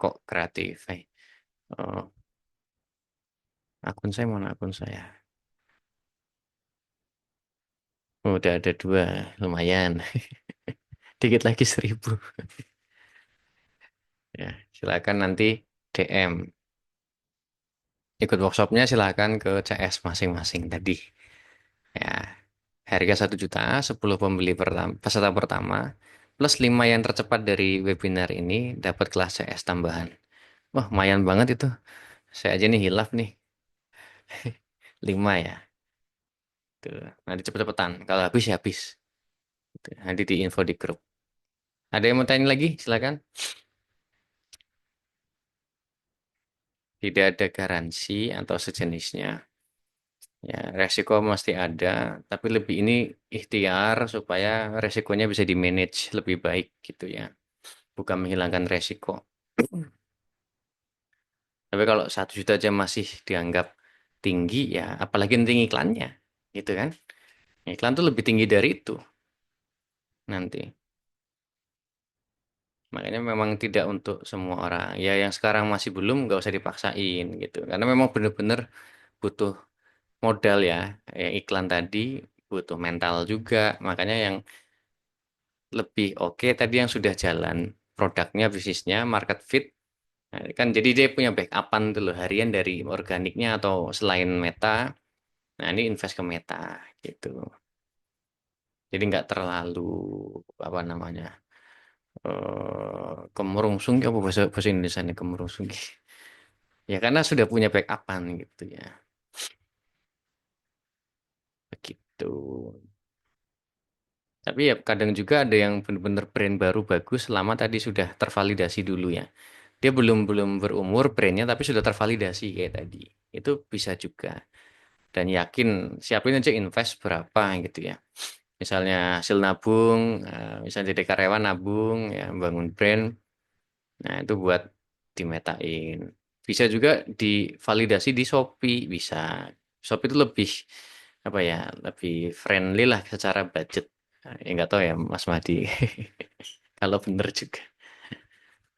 kok kreatif. Oh, akun saya mana akun saya? Oh, udah ada 2, lumayan. Dikit lagi 1.000. Ya, silakan nanti DM. Ikut workshopnya silakan ke CS masing-masing tadi. Ya, harga 1 juta, 10 pembeli pertama, peserta pertama, plus 5 yang tercepat dari webinar ini dapat kelas CS tambahan. Wah, lumayan banget itu. Saya aja nih hilaf nih. 5 ya. Tuh. Nanti cepet-cepetan. Kalau habis ya habis. Tuh. Nanti di info di grup. Ada yang mau tanya lagi? Silakan. Tidak ada garansi atau sejenisnya. Ya, resiko mesti ada, tapi lebih ini ikhtiar supaya resikonya bisa di-manage lebih baik gitu ya. Bukan menghilangkan resiko. Tapi kalau 1 juta aja masih dianggap tinggi ya, apalagi tinggi iklannya, gitu kan? Iklan tuh lebih tinggi dari itu nanti. Makanya memang tidak untuk semua orang. Ya yang sekarang masih belum, nggak usah dipaksain gitu. Karena memang benar-benar butuh modal ya. Iklan tadi butuh mental juga. Makanya yang lebih oke tadi yang sudah jalan produknya, bisnisnya, market fit. Nah, kan jadi dia punya backupan tuh loh harian dari organiknya atau selain Meta. Nah ini invest ke Meta gitu. Jadi nggak terlalu apa namanya kemerungsung apa bahasa bahasa Indonesia nih kemerungsung. Ya karena sudah punya backupan gitu ya. Begitu. Tapi ya kadang juga ada yang benar-benar brand baru bagus selama tadi sudah tervalidasi dulu ya. Dia belum belum berumur brandnya tapi sudah tervalidasi kayak tadi. Itu bisa juga. dan yakin siapin aja invest berapa gitu ya. Misalnya hasil nabung, misalnya jadi karyawan nabung, ya bangun brand, nah itu buat dimetain. Bisa juga divalidasi di Shopee, bisa. Shopee itu lebih apa ya, lebih friendly lah secara budget. Ya nggak tahu ya Mas Madi, kalau bener juga.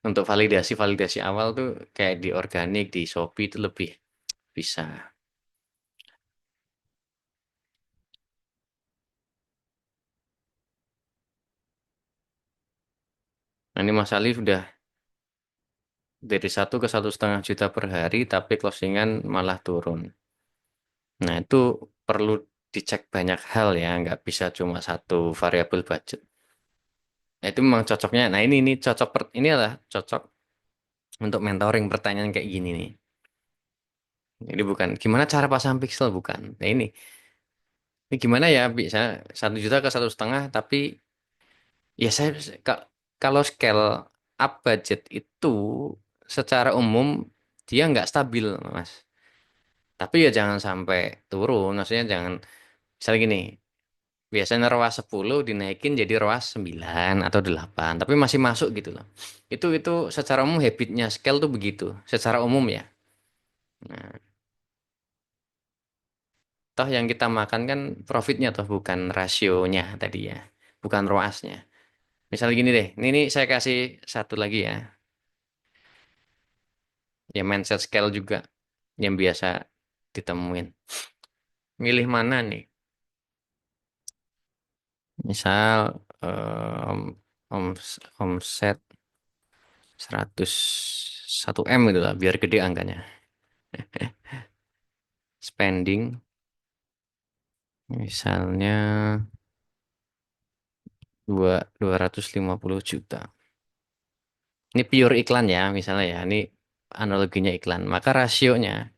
Untuk validasi-validasi awal tuh kayak di organik, di Shopee itu lebih bisa. Nah ini Mas Ali udah dari 1 ke 1,5 juta per hari, tapi closingan malah turun. Nah, itu perlu dicek banyak hal ya, nggak bisa cuma satu variabel budget. Nah, itu memang cocoknya. Nah, ini cocok ini adalah cocok untuk mentoring pertanyaan kayak gini nih. Jadi bukan gimana cara pasang pixel bukan. Nah, ini gimana ya bisa 1 juta ke 1,5, tapi ya ka- kalau scale up budget itu secara umum dia nggak stabil, Mas. Tapi ya jangan sampai turun, maksudnya jangan misalnya gini. Biasanya ROAS 10 dinaikin jadi ROAS 9 atau 8, tapi masih masuk gitu loh. Itu secara umum habitnya scale tuh begitu, secara umum ya. Nah, toh yang kita makan kan profitnya toh bukan rasionya tadi ya, bukan ROAS-nya. Misal gini deh, ini saya kasih satu lagi ya, ya mindset scale juga yang biasa ditemuin. Milih mana nih? Misal omset 101 M gitu lah, biar gede angkanya. Spending misalnya 250 juta. Ini pure iklan ya, misalnya ya. Ini analoginya iklan. Maka rasionya,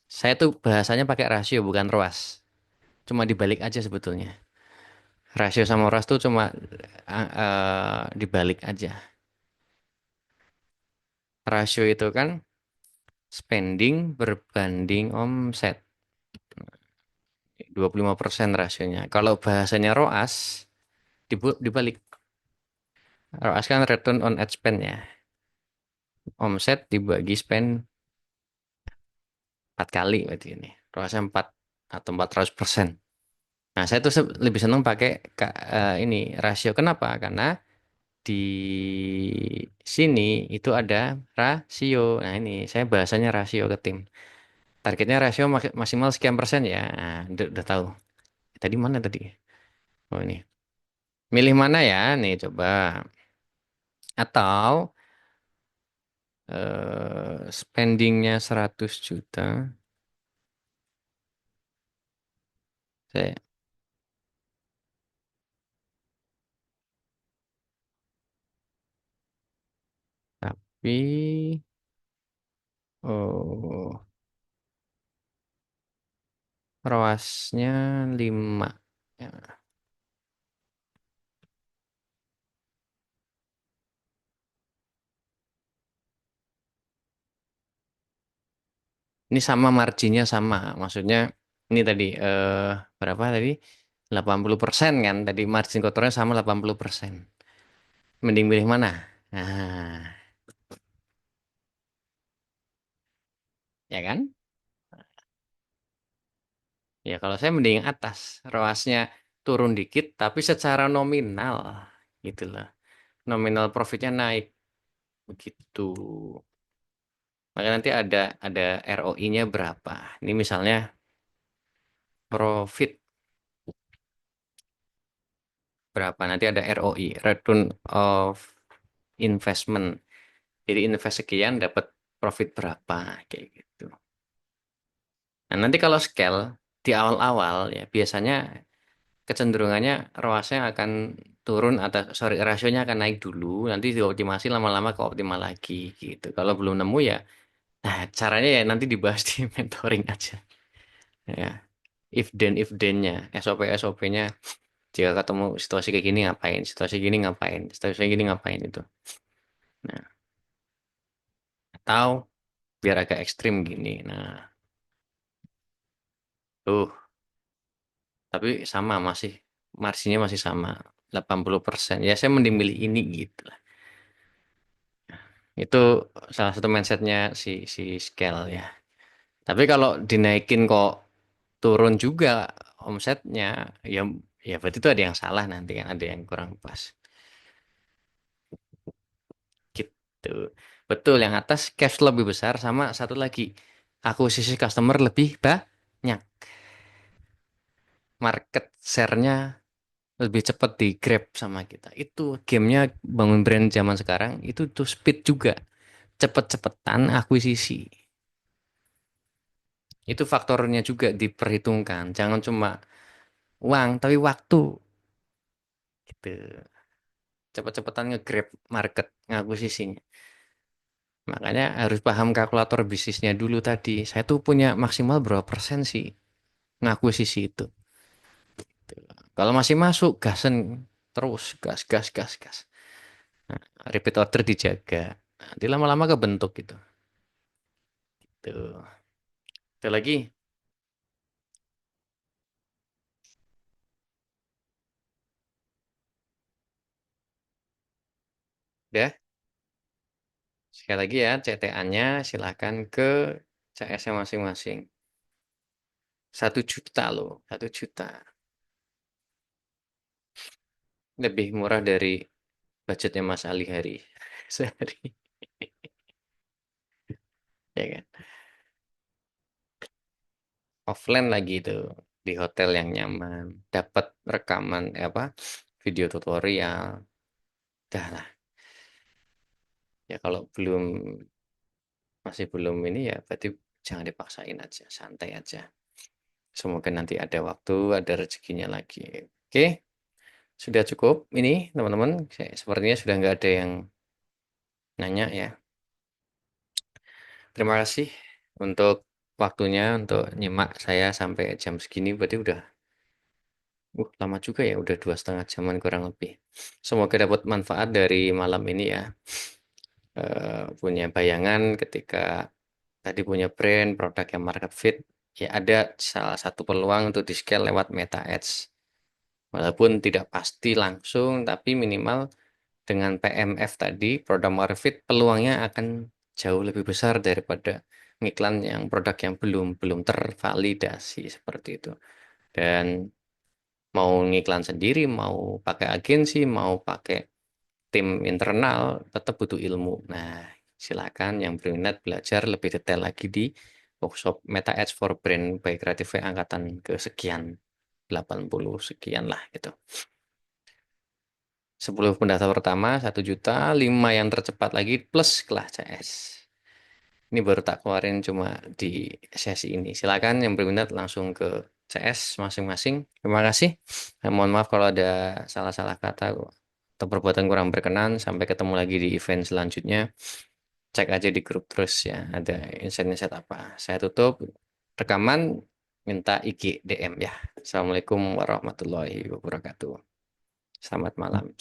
saya tuh bahasanya pakai rasio bukan ROAS. Cuma dibalik aja sebetulnya. Rasio sama ROAS tuh cuma dibalik aja. Rasio itu kan spending berbanding omset. 25% rasionya. Kalau bahasanya ROAS, dibalik. ROAS kan return on ad spend ya. Omset dibagi spend 4 kali berarti ini. ROAS 4 atau 400%. Nah, saya tuh lebih seneng pakai ini rasio. Kenapa? Karena di sini itu ada rasio. Nah, ini saya bahasanya rasio ke tim. Targetnya rasio maksimal sekian persen ya. Nah, udah tahu. Tadi mana tadi? Oh, ini. Milih mana ya? Nih, coba. Atau spendingnya 100 juta. Saya, tapi oh, ROAS-nya 5. Ya. Ini sama marginnya sama. Maksudnya ini tadi berapa tadi? 80% kan. Tadi margin kotornya sama 80%. Mending pilih mana? Nah, ya kan? Ya kalau saya mending atas. ROAS-nya turun dikit tapi secara nominal gitu loh. Nominal profitnya naik begitu. Maka nanti ada ROI-nya berapa. Ini misalnya profit berapa. Nanti ada ROI, Return of Investment. Jadi invest sekian dapat profit berapa kayak gitu. Nah, nanti kalau scale di awal-awal ya biasanya kecenderungannya ROAS-nya akan turun atau sorry rasionya akan naik dulu, nanti dioptimasi lama-lama ke optimal lagi gitu. Kalau belum nemu ya, nah caranya ya nanti dibahas di mentoring aja. Ya, if then-nya, SOP-nya jika ketemu situasi kayak gini ngapain, situasi gini ngapain, situasi gini ngapain itu. Nah, atau biar agak ekstrim gini. Nah, Tapi sama masih marginnya masih sama 80%. Ya saya mending milih ini gitu lah. Itu salah satu mindsetnya si si scale ya. Tapi kalau dinaikin kok turun juga omsetnya, ya ya berarti itu ada yang salah nanti kan, ada yang kurang pas gitu. Betul, yang atas cash flow lebih besar sama satu lagi akuisisi customer lebih banyak. Market share-nya lebih cepat di grab sama kita. Itu gamenya bangun brand zaman sekarang itu tuh speed juga, cepet-cepetan akuisisi. Itu faktornya juga diperhitungkan. Jangan cuma uang, tapi waktu gitu. Cepet-cepetan nge-grab market, ngakuisisinya. Makanya harus paham kalkulator bisnisnya dulu tadi. Saya tuh punya maksimal berapa persen sih ngakuisisi itu. Tuh. Kalau masih masuk, gasen terus, gas, gas, gas, gas. Nah, repeat order dijaga. Nanti lama-lama kebentuk gitu. Tuh. Itu lagi, udah. Sekali lagi ya, CTA-nya silahkan ke CS-nya masing-masing. 1 juta loh, 1 juta. Lebih murah dari budgetnya Mas Ali hari sehari. Ya kan? Offline lagi itu di hotel yang nyaman, dapat rekaman apa video tutorial. Dah lah. Ya kalau masih belum ini ya berarti jangan dipaksain aja, santai aja. Semoga nanti ada waktu, ada rezekinya lagi. Oke, sudah cukup ini teman-teman. Sepertinya sudah nggak ada yang nanya ya. Terima kasih untuk waktunya untuk nyimak saya sampai jam segini. Berarti udah lama juga ya, udah 2,5 jaman kurang lebih. Semoga dapat manfaat dari malam ini ya. Punya bayangan ketika tadi punya brand, produk yang market fit, ya ada salah satu peluang untuk di scale lewat Meta Ads. Walaupun tidak pasti langsung, tapi minimal dengan PMF tadi, produk market fit, peluangnya akan jauh lebih besar daripada ngiklan yang produk yang belum belum tervalidasi seperti itu. Dan mau ngiklan sendiri, mau pakai agensi, mau pakai tim internal, tetap butuh ilmu. Nah, silakan yang berminat belajar lebih detail lagi di workshop Meta Ads for Brand by Creative angkatan kesekian, 80 sekian lah gitu. 10 pendaftar pertama 1 juta, 5 yang tercepat lagi plus kelas CS. Ini baru tak keluarin cuma di sesi ini. Silakan yang berminat langsung ke CS masing-masing. Terima kasih. Mohon maaf kalau ada salah-salah kata atau perbuatan kurang berkenan. Sampai ketemu lagi di event selanjutnya. Cek aja di grup terus ya. Ada insight-insight apa. Saya tutup rekaman. Minta IG DM ya. Assalamualaikum warahmatullahi wabarakatuh. Selamat malam.